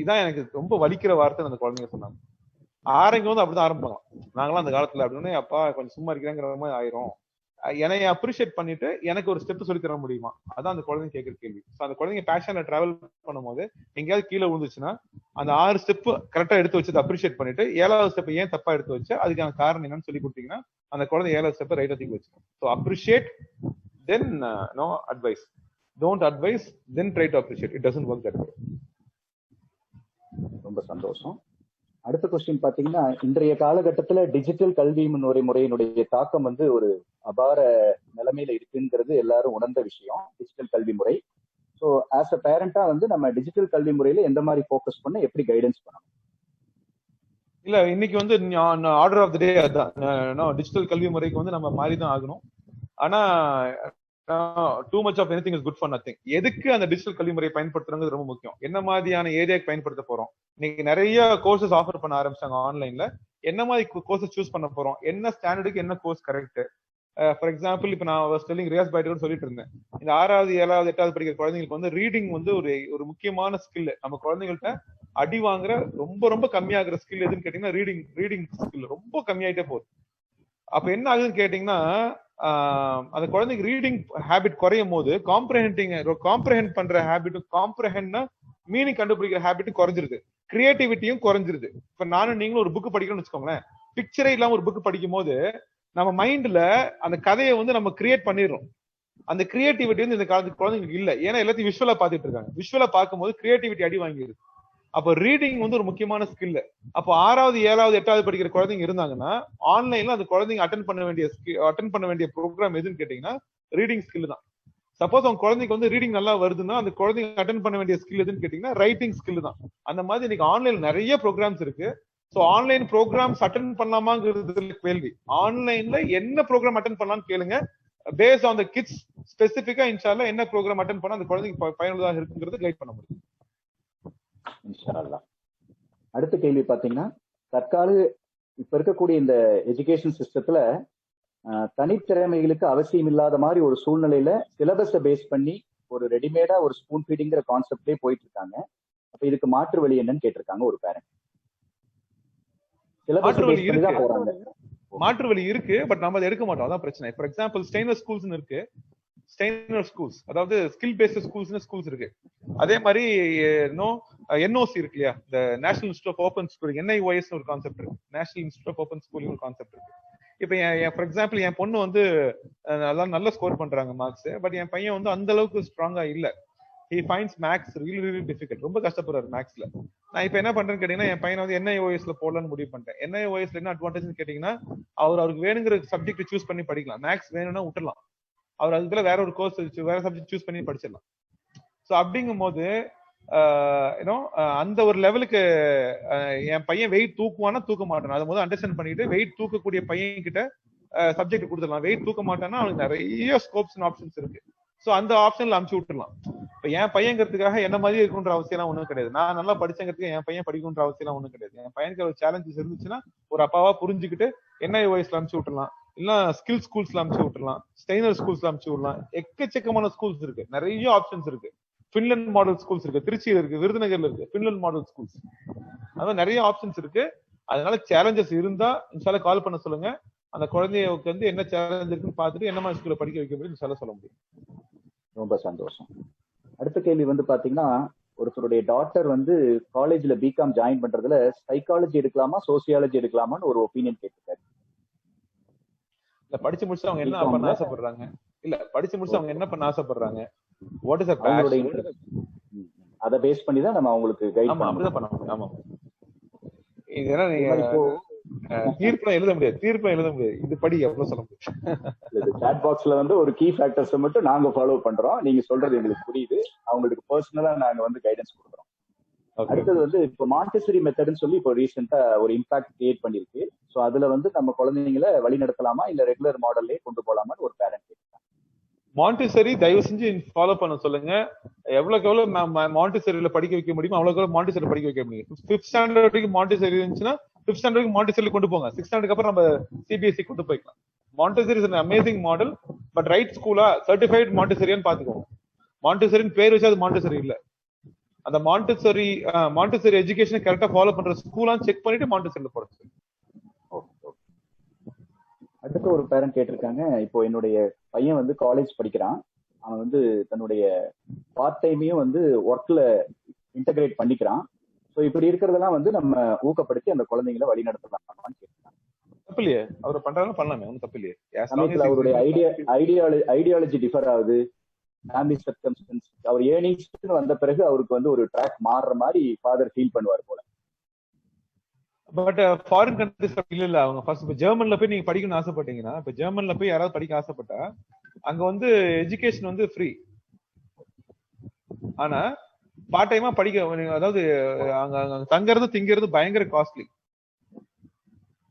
Speaker 3: இதான் எனக்கு ரொம்ப வலிக்கிற வார்த்தை அந்த குழந்தைங்க சொன்னாங்க. ஆரம்பிக்கும் போது அப்படிதான் ஆரம்பிப்பாங்க, நாங்களாம் அந்த காலத்துல அப்படின்னு. அப்பா கொஞ்சம் சும்மா இருக்கிறாங்கிற மாதிரி ஆயிரும், என்னைய அப்ரிஷியேட் பண்ணிட்டு எனக்கு ஒரு ஸ்டெப் சொல்லி தர முடியுமா, அதான் அந்த குழந்தைங்க கேட்கிற கேள்வி. அந்த குழந்தைங்க பேஷன்ல டிராவல் பண்ணும்போது எங்கேயாவது கீழே விழுந்துச்சுன்னா அந்த 6 ஸ்டெப் கரெக்டா எடுத்து வச்சு அப்ரிஷியேட் பண்ணிட்டு 7வது ஸ்டெப் ஏன் தப்பா எடுத்து வச்சு அதுக்கான காரணம் என்னன்னு சொல்லி கொடுத்தீங்கன்னா அந்த குழந்தை 7வது ஸ்டெப் ரைட்டா தூக்கி வச்சுக்கணும். So appreciate then no advice, don't advise then try to appreciate, it doesn't work that way.
Speaker 5: ரொம்ப சந்தோஷம். அடுத்த கொஸ்டின் பாத்தீங்கன்னா, இன்றைய காலகட்டத்துல டிஜிட்டல் கல்வி முறையினுடைய தாக்கம் வந்து ஒரு அபார நிலைமையில இருக்குங்கிறது எல்லாரும் உணர்ந்த விஷயம். டிஜிட்டல் கல்வி முறை. ஸோ ஆஸ் அ பேரண்டா வந்து நம்ம டிஜிட்டல் கல்வி முறையில எந்த மாதிரி ஃபோக்கஸ் பண்ண, எப்படி கைடன்ஸ் பண்ணணும்?
Speaker 3: இல்ல இன்னைக்கு வந்து ஆர்டர் ஆஃப் த டே அதான், டிஜிட்டல் கல்வி முறைக்கு வந்து நம்ம மாறி தான் ஆகணும். ஆனா too much of anything is good for nothing. எதுக்கு அந்த டிஜிட்டல் கல்வி முறையை பயன்படுத்துறது ரொம்ப முக்கியம். என்ன மாதிரியான ஏரியாக்கு பயன்படுத்த போறோம்? இன்னைக்கு நிறைய கோர்சஸ் ஆஃபர் பண்ண ஆரம்பிச்சாங்க ஆன்லைன்ல. என்ன மாதிரி கோர்சஸ் சூஸ் பண்ண போறோம், என்ன ஸ்டாண்டர்டுக்கு என்ன கோர்ஸ் கரெக்ட். ஃபார் எக்ஸாம்பிள், இப்ப நான் ஸ்டெல்லிங் ரியாஸ் பைட்டர் சொல்லிட்டு இருந்தேன், இந்த 6வது 7வது 8வது படிக்கிற குழந்தைங்களுக்கு வந்து ரீடிங் வந்து ஒரு முக்கியமான ஸ்கில். நம்ம குழந்தைங்கள்ட்ட அடி வாங்குற ரொம்ப ரொம்ப கம்மியாகிற ஸ்கில் எதுன்னு கேட்டீங்கன்னா ரீடிங் ஸ்கில் ரொம்ப கம்மியாயிட்டே போகுது. அப்ப என்ன ஆகுதுன்னு கேட்டீங்கன்னா, அந்த குழந்தைக்கு ரீடிங் ஹேபிட் குறையும் போது காம்ப்ரஹெண்ட் பண்ற ஹேபிட்டும், காம்ப்ரஹெண்ட்னா மீனிங் கண்டுபிடிக்கிற ஹேபிட்டும் குறைஞ்சிருது, கிரியேட்டிவிட்டியும் குறைஞ்சிருது. இப்ப நானும் நீங்களும் ஒரு புக் படிக்கணும்னு வச்சுக்கோங்களேன், பிக்சரே இல்லாம ஒரு புக் படிக்கும் போது நம்ம மைண்ட்ல அந்த கதையை வந்து நம்ம கிரியேட் பண்ணிடுறோம். அந்த கிரியேட்டிவிட்டி வந்து இந்த காலத்து குழந்தைங்களுக்கு இல்ல. ஏன்னா எல்லாத்தையும் விஷுவலா பாத்துட்டு இருக்காங்க. விஷுவலா பார்க்கும்போது கிரியேட்டிவிட்டி அடி வாங்கிடுது. அப்ப ரீடிங் வந்து ஒரு முக்கியமான ஸ்கில். அப்போ 6வது 7வது 8வது படிக்கிற குழந்தைங்க இருந்தாங்கன்னா ஆன்லைன்ல அந்த குழந்தைங்க அட்டன் பண்ண வேண்டிய ப்ரோக்ராம் எதுன்னு கேட்டீங்கன்னா ரீடிங் ஸ்கில் தான். சப்போஸ் அவங்க குழந்தைக்கு வந்து ரீடிங் நல்லா வருதுன்னா அந்த குழந்தைங்க அட்டன் பண்ண வேண்டிய ஸ்கில் எதுன்னு கேட்டீங்கன்னா ரைட்டிங் ஸ்கில் தான். அந்த மாதிரி இன்னைக்கு ஆன்லைன்ல நிறைய ப்ரோக்ராம்ஸ் இருக்கு. சோ ஆன்லைன் ப்ரோக்ராம்ஸ் அட்டன் பண்ணலாமாங்கிறது கேள்வி. ஆன்லைன்ல என்ன ப்ரோக்ராம் அட்டன் பண்ணலாம்னு கேளுங்க. பேஸ்ட் ஆன் த கிட்ஸ் ஸ்பெசிபிக்கா இன்ஷால்லா என்ன ப்ரோக்ராம் அட்டன் பண்ணா அந்த குழந்தைக்கு பயனுள்ளதாக இருக்குங்கிறது கைட் பண்ண முடியும்.
Speaker 5: அடுத்த கேள்வி பாத்தீங்கன்னா, இப்ப இருக்கக்கூடிய இந்த எஜுகேஷன் சிஸ்டத்துல தனித்திறமைகளுக்கு அவசியம் இல்லாத மாதிரி ஒரு சூழ்நிலையில சிலபஸை பேஸ் பண்ணி ஒரு ரெடிமேடா ஒரு ஸ்பூன் ஃபீடிங்கிற கான்செப்டே போயிட்டு இருக்காங்க. அப்ப இதுக்கு மாற்று வழி என்னன்னு கேட்டிருக்காங்க ஒரு பேரண்ட்.
Speaker 3: மாற்று வழி இருக்கு, பட் நம்ம அதை எடுக்க மாட்டோம். அதான் பிரச்சனை. ஃபார் எக்ஸாம்பிள் ஸ்டெய்னர் ஸ்கூல்ஸ் இருக்கு. ஸ்டெய்னர் ஸ்கூல்ஸ் அதாவது ஸ்கில் பேஸ்ட் ஸ்கூல்ஸ் இருக்கு. அதே மாதிரி என்ஓசி இருக்கு இல்லையா, இந்த national institute of open schooling, NIOS ஒரு கான்செப்ட் இருக்கு. National institute of open schooling ஒரு கான்செப்ட் இருக்கு. இப்ப ஃபார் எக்ஸாம்பிள் என் பொண்ணு வந்து நல்லா ஸ்கோர் பண்றாங்க மார்க்ஸ், பட் என் பையன் வந்து அந்த அளவுக்கு ஸ்ட்ராங்கா இல்ல. he finds maths really difficult. ரொம்ப கஷ்டப்படுறாரு மேக்ஸ்ல. நான் இப்ப என்ன பண்றேன்னு கேட்டீங்கன்னா, என் பையனை வந்து என்ஐஓஎஸ்ல போடலான்னு முடிவு பண்ணிட்டேன். என்ஐஓஎஸ்ல என்ன அட்வான்டேஜ்னு கேட்டீங்கன்னா, அவருக்கு வேணுங்கிற சப்ஜெக்ட் சூஸ் பண்ணி படிக்கலாம். மேக்ஸ் வேணும்னா விட்டுலாம், அவர் அதுக்குள்ள வேற ஒரு கோர்ஸ் வேற சப்ஜெக்ட் சூஸ் பண்ணி படிச்சிடலாம். ஸோ அப்படிங்கும் போது அந்த ஒரு லெவலுக்கு என் பையன் வெயிட் தூக்குவானா தூக்க மாட்டான், அதை முதல்ல அண்டர்ஸ்டாண்ட் பண்ணிட்டு வெயிட் தூக்கக்கூடிய பையன் கிட்ட சப்ஜெக்ட் கொடுத்துடலாம். வெயிட் தூக்க மாட்டான்னா அவனுக்கு நிறைய ஸ்கோப்ஸ் அண்ட் ஆப்ஷன்ஸ் இருக்கு. சோ அந்த ஆப்ஷன்ல அமுச்சு விட்டுலாம். இப்ப என் பையங்கிறதுக்காக என்ன மாதிரி இருக்குன்ற அவசியம் ஒண்ணும் கிடையாது. நான் நல்லா படிச்சங்கிறதுக்கு என் பையன் படிக்கணுன்ற அவசியம் ஒண்ணும் கிடையாது. என் பையனுக்கு ஒரு சேலஞ்சஸ் இருந்துச்சுன்னா ஒரு அப்பாவா புரிஞ்சுக்கிட்டு என்ஐஓஎஸ்ல அமுச்சு விட்டுலாம், இல்ல ஸ்கில் ஸ்கூல்ஸ்ல அமுச்சு விட்டுலாம், ஸ்டெய்னர் ஸ்கூல்ஸ்ல அமுச்சு விடலாம். எக்கச்சக்கமான ஸ்கூல்ஸ் இருக்கு, நிறைய ஆப்ஷன்ஸ் இருக்கு. பின்லாந்து மாடல் ஸ்கூல்ஸ் இருக்கு, திருச்சியில இருக்கு, விருதுநகர்ல இருக்கு பின்லாந்து மாடல் ஸ்கூல்ஸ். அதான் நிறைய ஆப்ஷன்ஸ் இருக்கு. அதனால சேலஞ்சஸ் இருந்தா இன்ஷால்லா கால் பண்ண சொல்லுங்க. அந்த குழந்தைக்கு வந்து என்ன சேலஞ்ச் இருக்குன்னு பார்த்துட்டு என்ன மாதிரி ஸ்கூல்ல படிக்க வைக்க முடியும் இன்ஷால்லா சொல்ல முடியும்.
Speaker 5: ரொம்ப சந்தோஷம். அடுத்த கேள்வி வந்து பாத்தீங்கன்னா, ஒருத்தருடைய டாட்டர் வந்து காலேஜ்ல பிகாம் ஜாயின் பண்றதுல சைக்காலஜி எடுக்கலாமா சோசியாலஜி எடுக்கலாமான்னு ஒரு ஒப்பீனியன் கேட்டிருக்காரு.
Speaker 3: இல்ல படிச்சு முடிச்சு அவங்க என்ன பண்ண ஆசைப்படுறாங்க, வாட் இஸ் அவங்களுடைய இன்ட்ரெஸ்ட்,
Speaker 5: அத பேஸ் பண்ணி தான் நம்ம அவங்களுக்கு கைட்
Speaker 3: பண்ணணும். ஆமா, இதெல்லாம் நீங்க தீர்ப்பா எழுத முடியாது, இது படி எவ்வளவு சொல்ல முடியும்.
Speaker 5: சாட் பாக்ஸ்ல வந்து ஒரு கீ ஃபேக்டர்ஸ் மட்டும் நாங்க ஃபாலோ பண்றோம். நீங்க சொல்றது எங்களுக்கு புரியுது. அவங்களுக்கு பர்சனலா நாங்க வந்து கைடன்ஸ் கொடுக்குறோம். அடுத்தது வந்து இப்போ மாண்டெசரி மெத்தட்னு சொல்லி இப்போ ரீசெண்டா ஒரு இம்பாக்ட் கிரியேட் பண்ணிருக்கு. சோ அதுல வந்து நம்ம குழந்தைங்களை வழி நடத்தலாமா இல்ல ரெகுலர் மாடல்லே கொண்டு போலாமான்னு ஒரு பேரண்ட் கேட்கிறாங்க.
Speaker 3: மாண்டெசரி தயவு செஞ்சு ஃபாலோ பண்ண சொல்லுங்க. எவ்வளவுக்கு எவ்வளவு மாண்டெசரியில படிக்க வைக்க முடியுமோ அவ்வளவுக்கு எவ்வளவு மாண்டெசரி படிக்க வைக்க முடியும். 5th ஸ்டாண்டர்ட் வரைக்கும் மாண்டெசரி இருந்துச்சுன்னா 5th ஸ்டாண்டர்ட் வரைக்கும் மாண்டெசரி கொண்டு போங்க. 6th ஸ்டாண்டர்ட் அப்புறம் நம்ம சிபிஎஸ்இ கொண்டு போய்க்கலாம். Montessori is an amazing model, but right ஸ்கூலா சர்டிஃபைட் மாண்டெசரியான்னு பாத்துக்கோங்க. மாண்டெசரின்னு பேர் வச்சு அது மாண்டெசரி இல்ல. அந்த மாண்டெசரி எஜுகேஷன் கரெக்டா ஃபாலோ பண்ற ஸ்கூலான்னு செக் பண்ணிட்டு மாண்டெசரியில போடுறது.
Speaker 5: அடுத்த ஒரு பேரண்ட் கேட்டிருக்காங்க, இப்போ என்னுடைய பையன் வந்து காலேஜ் படிக்கிறான். அவன் வந்து தன்னுடைய பார்ட் டைமையும் வந்து ஒர்க்ல இன்டகிரேட் பண்ணிக்கிறான். ஸோ இப்படி இருக்கிறதெல்லாம் வந்து நம்ம ஊக்கப்படுத்தி அந்த குழந்தைங்களை வழி நடத்தலாமான்னு கேட்கிறாங்க.
Speaker 3: தப்பு இல்லையே, அவர் பண்றாலும் பண்ணலாமே, ஒன்றும் தப்பு இல்லையே.
Speaker 5: சமயத்தில் அவருடைய ஐடியாலஜி டிஃபர் ஆகுது, ஃபேமிலி சர்க்கம்ஸ்டன்ஸ், அவர் ஏர்னிங்ஸ் வந்த பிறகு அவருக்கு வந்து ஒரு ட்ராக் மாறுற மாதிரி ஃபாதர் ஃபீல் பண்ணுவார் போல.
Speaker 3: பட் ஃபாரின் கண்ட்ரிஸ் இல்ல அவங்க ஃபர்ஸ்ட் இப்ப ஜெர்மன்ல போய் நீங்க படிக்கணும்னு ஆசைப்பட்டீங்கன்னா, இப்ப ஜெர்மன்ல போய் யாராவது படிக்க ஆசைப்பட்டா அங்க வந்து எஜுகேஷன் வந்து ஃப்ரீ. ஆனா பார்ட் டைமா படிக்க, அதாவது அங்க தங்கறது திங்கிறது பயங்கர காஸ்ட்லி.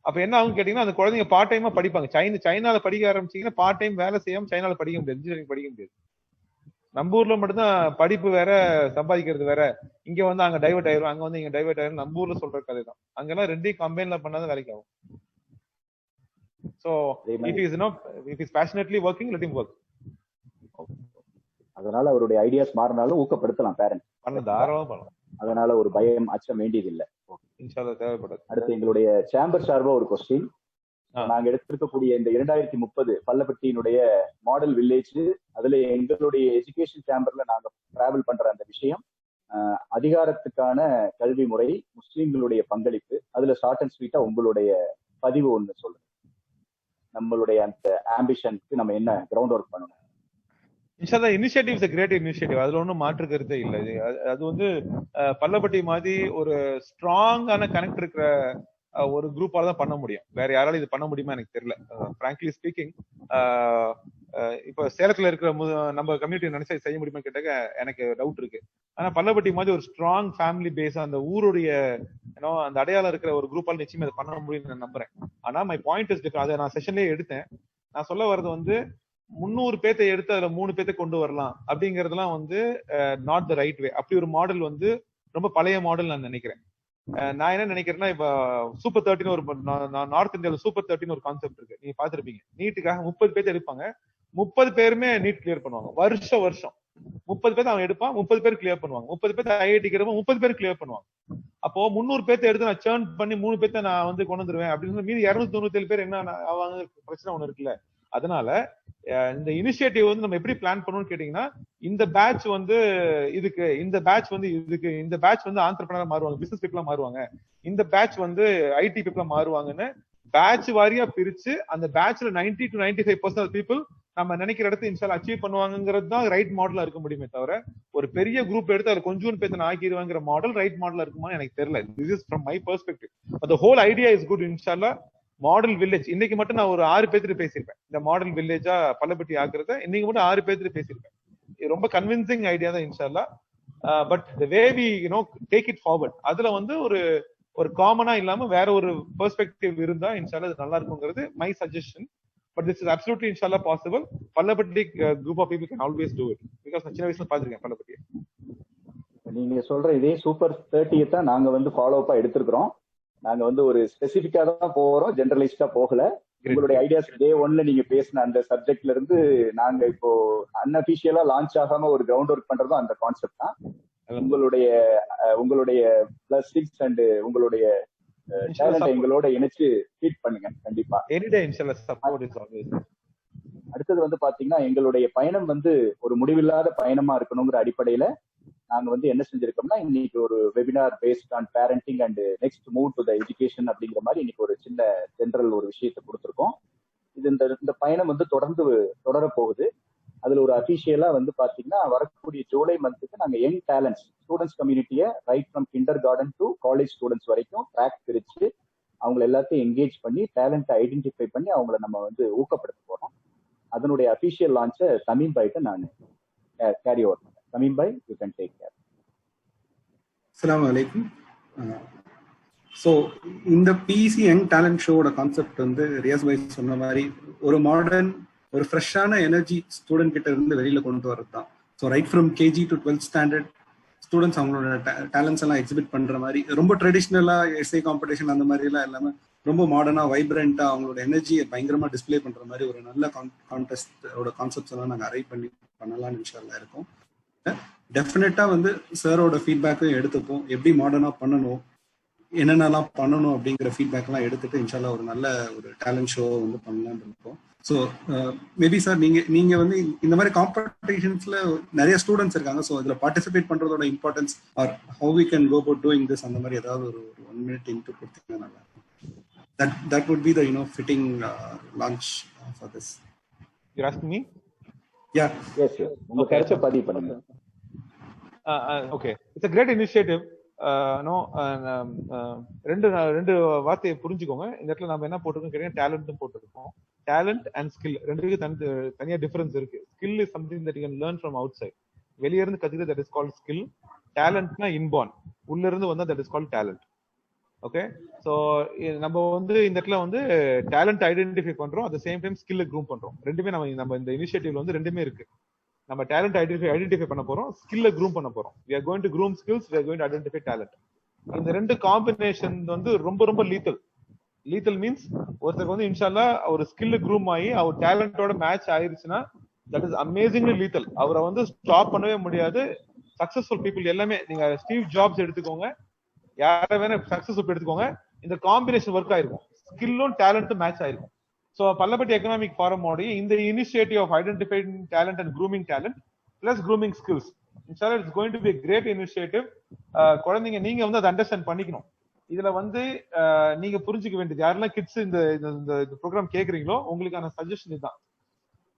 Speaker 3: அப்ப என்ன ஆகும் கேட்டீங்கன்னா, அந்த குழந்தைங்க பார்ட் டைமா படிப்பாங்க. சைனால படிக்க ஆரம்பிச்சீங்கன்னா பார்ட் டைம் வேலை செய்யாம சைனால படிக்க முடியாது, இன்ஜினியரிங் படிக்க முடியாது. நம்ம ஊர்ல மட்டும்தான் படிப்பு வேற சம்பாதிக்கிறது வேற. இங்க வந்து அங்க டைவர்ட் ஆயிரும், அங்க வந்து இங்க டைவர்ட் ஆயிரும். நம்ம ஊர்ல சொல்ற கதை தான். அங்கெல்லாம் ரெண்டையும் கம்பைன்ல பண்ணாதான் வேலைக்கு ஆகும். So if is passionately working, let him work.
Speaker 5: அதனால அவருடைய ஐடியாஸ் மாறினாலும் ஊக்கப்படுத்தலாம் பேரண்ட்ஸ்.
Speaker 3: தாராளமா பண்ணலாம்.
Speaker 5: அதனால ஒரு பயம் அச்சம் வேண்டியது இல்லை.
Speaker 3: இன்ஷாஅல்லாஹ் தேவைப்படாது.
Speaker 5: அடுத்து எங்களுடைய சேம்பர் சார்பா ஒரு கொஸ்டின். நாங்க எடுத்திருக்கக்கூடிய இந்த 2030 பல்லப்பட்டியினுடைய மாடல் வில்லேஜ், அதுல எங்களுடைய எஜுகேஷன் சேம்பர்ல நாங்க டிராவல் பண்ற அந்த விஷயம், அதிகாரத்துக்கான கல்வி முறை, முஸ்லிம்களுடைய பங்களிப்பு, அதுல ஷார்ட் அண்ட் ஸ்வீட்டா உங்களுடைய பதிவு ஒண்ணு சொல்லுங்க. நம்மளுடைய அந்த ஆம்பிஷனுக்கு நம்ம என்ன கிரவுண்ட் ஒர்க் பண்ணணும்?
Speaker 3: இன்ஷால்லா initiative is a great initiative. அதுல ஒன்றும் மாற்று கருத்தே இல்லை. அது வந்து பல்லப்பட்டி மாதிரி ஒரு ஸ்ட்ராங்கான கனெக்ட் இருக்கிற ஒரு குரூப்பால தான் பண்ண முடியும். வேற யாராலும் இது பண்ண முடியுமா எனக்கு தெரியல. frankly speaking, இப்ப சேலத்துல இருக்கிற நம்ம கம்யூனிட்டி நினைச்சா செய்ய முடியுமா கேட்டாக்க எனக்கு டவுட் இருக்கு. ஆனா பல்லப்பட்டி மாதிரி ஒரு ஸ்ட்ராங் ஃபேமிலி பேஸ், அந்த ஊருடைய அந்த அடையாளம் இருக்கிற ஒரு குரூப்பால நிச்சயமா இதை பண்ண முடியும்னு நான் நம்புறேன். ஆனா மை பாயிண்ட் இஸ் டிஃபரண்ட். அதை நான் செஷன்லயே எடுத்தேன். நான் சொல்ல வர்றது வந்து 300 பேத்தை எடுத்து அதுல 3 பேத்தை கொண்டு வரலாம் அப்படிங்கறதுலாம் வந்து நாட் த ரைட் வே. அப்படி ஒரு மாடல் வந்து ரொம்ப பழைய மாடல் நான் நினைக்கிறேன். நான் என்ன நினைக்கிறேன்னா, இப்ப சூப்பர் 13 ஒரு நார்த் இந்தியாவில் சூப்பர் 13 ஒரு கான்செப்ட் இருக்கு, நீங்க பாத்துருப்பீங்க. நீட்டுக்காக 30 பேர் எடுப்பாங்க, 30 பேருமே நீட் கிளியர் பண்ணுவாங்க. வருஷம் 30 பேர் அவன் எடுப்பான், 30 பேர் கிளியர் பண்ணுவாங்க. 30 பேர் ஐஐடி கிளம்ப 30 பேர் கிளியர் பண்ணுவாங்க. அப்போ 300 பேர்த்த எடுத்து நான் சேர்ன் பண்ணி 3 பேர்த்த நான் வந்து கொண்டு வந்துருவேன் அப்படின்னு மீதி 297 பேர் என்ன அவங்க பிரச்சனை ஒண்ணு இருக்குல்ல. அதனால இந்த இனிஷியேட்டிவ் வந்து நம்ம எப்படி பிளான் பண்ணணும்னு கேட்டீங்கன்னா, இந்த பேட்ச் வந்து இதுக்கு, இந்த பேட்ச் வந்து இதுக்கு, இந்த பேட்ச் வந்து ஆண்டர்பிரனர் மாறுவாங்க, பிசினஸ் பீப்புளா மாறுவாங்க, இந்த பேட்ச் வந்து ஐடி பீப்புளா மாறுவாங்கன்னு பேட்ச் வாரியா பிரிச்சு அந்த பேட்ச்ல 90 to 95% பீப்புள் நம்ம நினைக்கிற இடத்துல இன்ஷால்லா அச்சீவ் பண்ணுவாங்கிறது தான் ரைட் மாடலா இருக்க முடியுமே தவிர, ஒரு பெரிய குரூப் எடுத்து அதுல கொஞ்சம் பேர் ஆக்கிடுவாங்கிற மாடல் ரைட் மாடலா இருக்குமான்னு எனக்கு தெரியல. This is from my perspective. But the whole idea is good. இன்ஷால்லா மாடல் வில்லேஜ் இன்னைக்கு மட்டும் நான் ஒரு 6 பேர்த்து பேசியிருப்பேன். இந்த மாடல் வில்லேஜா பல்லப்பட்டி ஆக்குறத இன்னைக்கு மட்டும் 6 பேர்த்து பேசியிருப்பேன். ரொம்ப கன்வின்சிங் ஐடியா தான் இன்ஷால்லா. But the way we take it forward, அதுல வந்து ஒரு காமனா இல்லாம வேற ஒரு பெர்ஸ்பெக்டிவ் இருந்தா இன்ஷால்லா இது நல்லா இருக்குங்கிறது my suggestion. But this is absolutely இன்ஷால்லா possible. Pallapatti group of people can always do it. Because நான் சின்ன வயசுல பாத்துருக்கேன் பல்லப்பட்டியை.
Speaker 5: நீங்க சொல்ற இதே சூப்பர் 30 தான் நாங்க வந்து ஃபாலோ அப்பா எடுத்திருக்கிறோம். நாங்க வந்து ஒரு ஸ்பெசிபிக்கா தான் போறோம், ஜெனரலிஸ்டா போகல. உங்களுடைய ஐடியாஸ் டே 1ல நீங்க பேசின அந்த சப்ஜெக்ட்ல இருந்து நாங்க இப்போ அன்அபிஷியலா லான்ச் ஆகாம ஒரு கிரவுண்ட் ஒர்க் பண்றதும் அந்த கான்செப்ட் தான். உங்களுடைய பிளஸிங்ஸ் அண்ட் உங்களுடைய டேலண்ட் எங்களோட இணைச்சு ஃபீட் பண்ணுங்க கண்டிப்பா. அடுத்தது வந்து பாத்தீங்கன்னா, எங்களுடைய பயணம் வந்து ஒரு முடிவில்லாத பயணமா இருக்கணுங்கிற அடிப்படையில நாங்க வந்து என்ன செஞ்சிருக்கோம்னா, இன்னைக்கு ஒரு webinar based on parenting and next move to the education அப்படிங்கிற மாதிரி இன்னைக்கு ஒரு சின்ன ஜெனரல் ஒரு விஷயத்தை கொடுத்துருக்கோம். இது இந்த பயணம் வந்து தொடர்ந்து தொடர போகுது. அதுல ஒரு அபிஷியலா வந்து பாத்தீங்கன்னா, வரக்கூடிய ஜூலை மந்த்துக்கு நாங்க யங் டேலண்ட்ஸ் ஸ்டூடெண்ட்ஸ் கம்யூனிட்டியை right from kindergarten to college students வரைக்கும் ட்ராக் பிரிச்சு அவங்களை எல்லாத்தையும் என்கேஜ் பண்ணி டேலண்ட்டை ஐடென்டிஃபை பண்ணி அவங்கள நம்ம வந்து ஊக்கப்படுத்த போறோம். அதனுடைய அபிஷியல் லான்ச்சை தமீம் பாய்ட்ட நான் கேரி ஓவர் பண்ணேன். Tamim bye, you can take care.
Speaker 2: அஸ்ஸலாமு அலைக்கும். ஸோ இந்த பிசி யங் டேலண்ட் ஷோவோட கான்செப்ட் வந்து ரியாஸ் பாய் சொன்ன மாதிரி ஒரு மாடர்ன், ஒரு ஃப்ரெஷ்ஷான எனர்ஜி ஸ்டூடெண்ட் கிட்ட இருந்து வெளியில கொண்டு வரது தான். So right from KG to 12th standard students அவங்களோட டேலண்ட்ஸ் எல்லாம் எக்ஸிபிட் பண்ற மாதிரி, ரொம்ப ட்ரெடிஷ்னலா எஸ்ஏ காம்படிஷன் அந்த மாதிரி எல்லாம் இல்லாம ரொம்ப மாடர்னா வைப்ரண்டா அவங்களோட எனர்ஜியை பயங்கரமா டிஸ்பிளே பண்ற மாதிரி ஒரு நல்ல கான்டெஸ்டோட கான்செப்ட்ஸ் எல்லாம் நாங்கள் அரைவ் பண்ணி பண்ணலாம்னு இன்ஷால்லா இருக்கோம். டெஃபினட்டா வந்து சாரோட ஃபீட்பேக்கும் எடுத்துப்போம். எப்படி மாடர்னா பண்ணணும், என்னென்னலாம் பண்ணணும் அப்படிங்கிற ஃபீட்பேக் எல்லாம் எடுத்துட்டு இன்ஷால்லா ஒரு நல்ல ஒரு டேலண்ட் ஷோ வந்து பண்ணலாம்னு இருக்கோம். ஸோ மேபி சார் நீங்க வந்து இந்த மாதிரி காம்படிஷன்ஸ்ல நிறைய ஸ்டூடெண்ட்ஸ் இருக்காங்க. ஸோ இதுல பார்ட்டிசிபேட் பண்றதோட importance or how we can go about doing this அந்த மாதிரி ஏதாவது ஒரு 1 minute இன்டு கொடுத்தீங்கன்னா நல்லா இருக்கும். That would be the fitting launch for this.
Speaker 3: You're asking me?
Speaker 5: Yeah. Yes. உங்க கருத்தை பதிவு பண்ணுங்க.
Speaker 3: Okay, it's a great initiative. ரெண்டு வார்த்தையை புரிஞ்சுக்கோங்க. இந்த இடத்துல நம்ம என்ன போட்டிருக்கோம் கேட்டீங்கன்னா டேலண்ட்டும் போட்டிருக்கோம். டேலண்ட் அண்ட் ஸ்கில் ரெண்டுக்கும் தனியா டிஃபரன்ஸ் இருக்கு. Skill is something that you can learn from outside, வெளிய இருந்து கத்துக்கிறது, தட் இஸ் கால்ட் ஸ்கில். டேலண்ட்னா இன்பார்ன், உள்ள இருந்து வந்தா that is called talent. Okay, so நம்ம வந்து இந்த இடத்துல வந்து டேலண்ட் ஐடென்டிஃபை பண்றோம், அட் த சேம் டைம் ஸ்கில்ல க்ரூம் பண்றோம். ரெண்டுமே நம்ம இந்த இனிஷியேட்டிவ்ல வந்து ரெண்டுமே இருக்கு. நம்ம டேலண்ட் ஐடென்டிஃபை பண்ண போறோம், ஸ்கில்ல க்ரூம் பண்ண போறோம். we are going to groom skills, we are going to identify talent. இந்த ரெண்டு காம்பினேஷன் வந்து ரொம்ப ரொம்ப லீத்தல் மீன்ஸ் ஒருத்தருக்கு வந்து இன்ஷால்லா ஒரு ஸ்கில் க்ரூம் ஆகி அவர் டேலண்டோட மேட்ச் ஆயிருச்சுன்னா தட் இஸ் அமேசிங்லி லீத்தல். அவரை வந்து ஸ்டாப் பண்ணவே முடியாது. சக்சஸ்ஃபுல் பீப்புள் எல்லாமே, நீங்க ஸ்டீவ் ஜாப்ஸ் எடுத்துக்கோங்க, யாரை வேணா சக்சஸ்ஃபுல் எடுத்துக்கோங்க, இந்த காம்பினேஷன் ஒர்க் ஆயிருக்கும், ஸ்கில்லும் டேலண்ட்டும் மேட்ச் ஆயிருக்கும். ஸோ பல்லப்பட்டி எக்கனாமிக் ஃபாரமோடைய இந்த initiative of identifying talent and grooming talent plus grooming skills, இன்ஷால்லா it's going to be great initiative. குழந்தைங்க நீங்க வந்து அதை அண்டர்ஸ்டாண்ட் பண்ணிக்கணும். இதுல வந்து நீங்க புரிஞ்சுக்க வேண்டியது, யாரெல்லாம் கிட்ஸ் இந்த ப்ரோக்ராம் கேக்குறீங்களோ உங்களுக்கான சஜஷன் இதுதான்.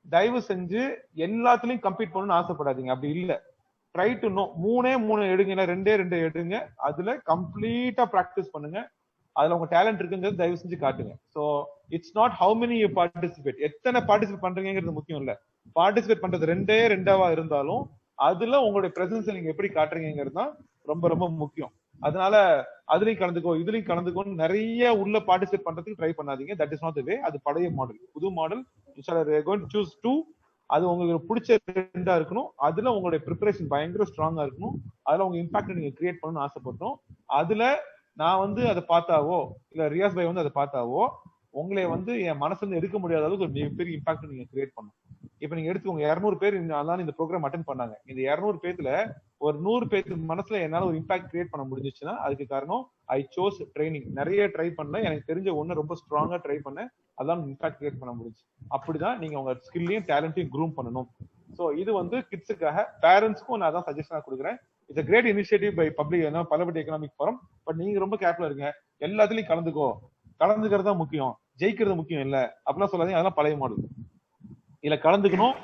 Speaker 3: தயவு செஞ்சு எல்லாத்துலயும் கம்பீட் பண்ணணும்னு ஆசைப்படாதீங்க. அப்படி இல்ல, ட்ரை டு நோ. மூணு எடுங்க, இல்ல ரெண்டு எடுங்க, அதுல கம்ப்ளீட்டா பிராக்டிஸ் பண்ணுங்க. அதுல உங்க டேலண்ட் இருக்குங்கிறது தயவு செஞ்சு காட்டுங்க. So it's not how many you participate, எத்தனை பார்ட்டிசிபேட் பண்றீங்கிறது முக்கியம் இல்ல. பார்ட்டிசிபேட் பண்றது ரெண்டாவா இருந்தாலும் அதுல உங்களுடைய பிரசன்ஸ் நீங்க எப்படி காட்டுறீங்கிறது தான் ரொம்ப ரொம்ப முக்கியம். அதனால அதுலயும் கலந்துக்கோ இதுலயும் கலந்துக்கோன்னு நிறைய உள்ள பார்ட்டிசிபேட் பண்றதுக்கு ட்ரை பண்ணாதீங்க. தட் இஸ் நாட் தி வே. அது பழைய மாடல். புது மாடல், கோயிங் டு சூஸ் 2. அது உங்களுக்கு பிடிச்ச ரெண்டா இருக்கணும். அதுல உங்களுடைய ப்ரிப்பரேஷன் பயங்கர ஸ்ட்ராங்கா இருக்கணும். அதுல உங்க இம்பாக்ட் நீங்க கிரியேட் பண்ணணும்னு ஆசைப்பட்டோம். அதுல நான் வந்து அதை பார்த்தாவோ இல்ல ரியாஸ் பாய் வந்து அதை பார்த்தாவோ உங்களை வந்து என் மனசுல இருந்து எடுக்க முடியாத அளவுக்கு ஒரு மிகப்பெரிய இம்பாக்ட் நீங்க கிரியேட் பண்ணணும். இப்ப நீங்க எடுத்துக்கோங்க, 200 பேர் இந்த ப்ரோக்ராம் அட்டென்ட் பண்ணாங்க. இந்த 200 பேர்ல ஒரு 100 பேருக்கு மனசுல என்னால ஒரு இம்பாக்ட் கிரியேட் பண்ண முடிஞ்சிச்சுன்னா அதுக்கு காரணம் ஐ சோஸ் ட்ரைனிங். நிறைய ட்ரை பண்ணல, எனக்கு தெரிஞ்ச ஒண்ணு ரொம்ப ஸ்ட்ராங்கா ட்ரை பண்ணேன், அதான் இம்பாக்ட் கிரியேட் பண்ண முடிஞ்சு. அப்படிதான் நீங்க உங்க ஸ்கில்லையும் டேலண்ட்டையும் க்ரூம் பண்ணணும். சோ இது வந்து கிட்ஸுக்காக. பேரண்ட்ஸ்க்கும் நான் தான் சஜஷனா கொடுக்குறேன். It's great initiative by public Pallapatti economic forum. பட் நீங்க ரொம்ப கேர்ஃபுல்லா இருங்க. எல்லாத்துலயும் கலந்துக்கிறது தான் முக்கியம், ஜெயிக்கிறது முக்கியம் இல்ல அப்படிலாம் சொல்லாதீங்க. அதெல்லாம் பழைய மாடல். இதுல கலந்துக்கணும்,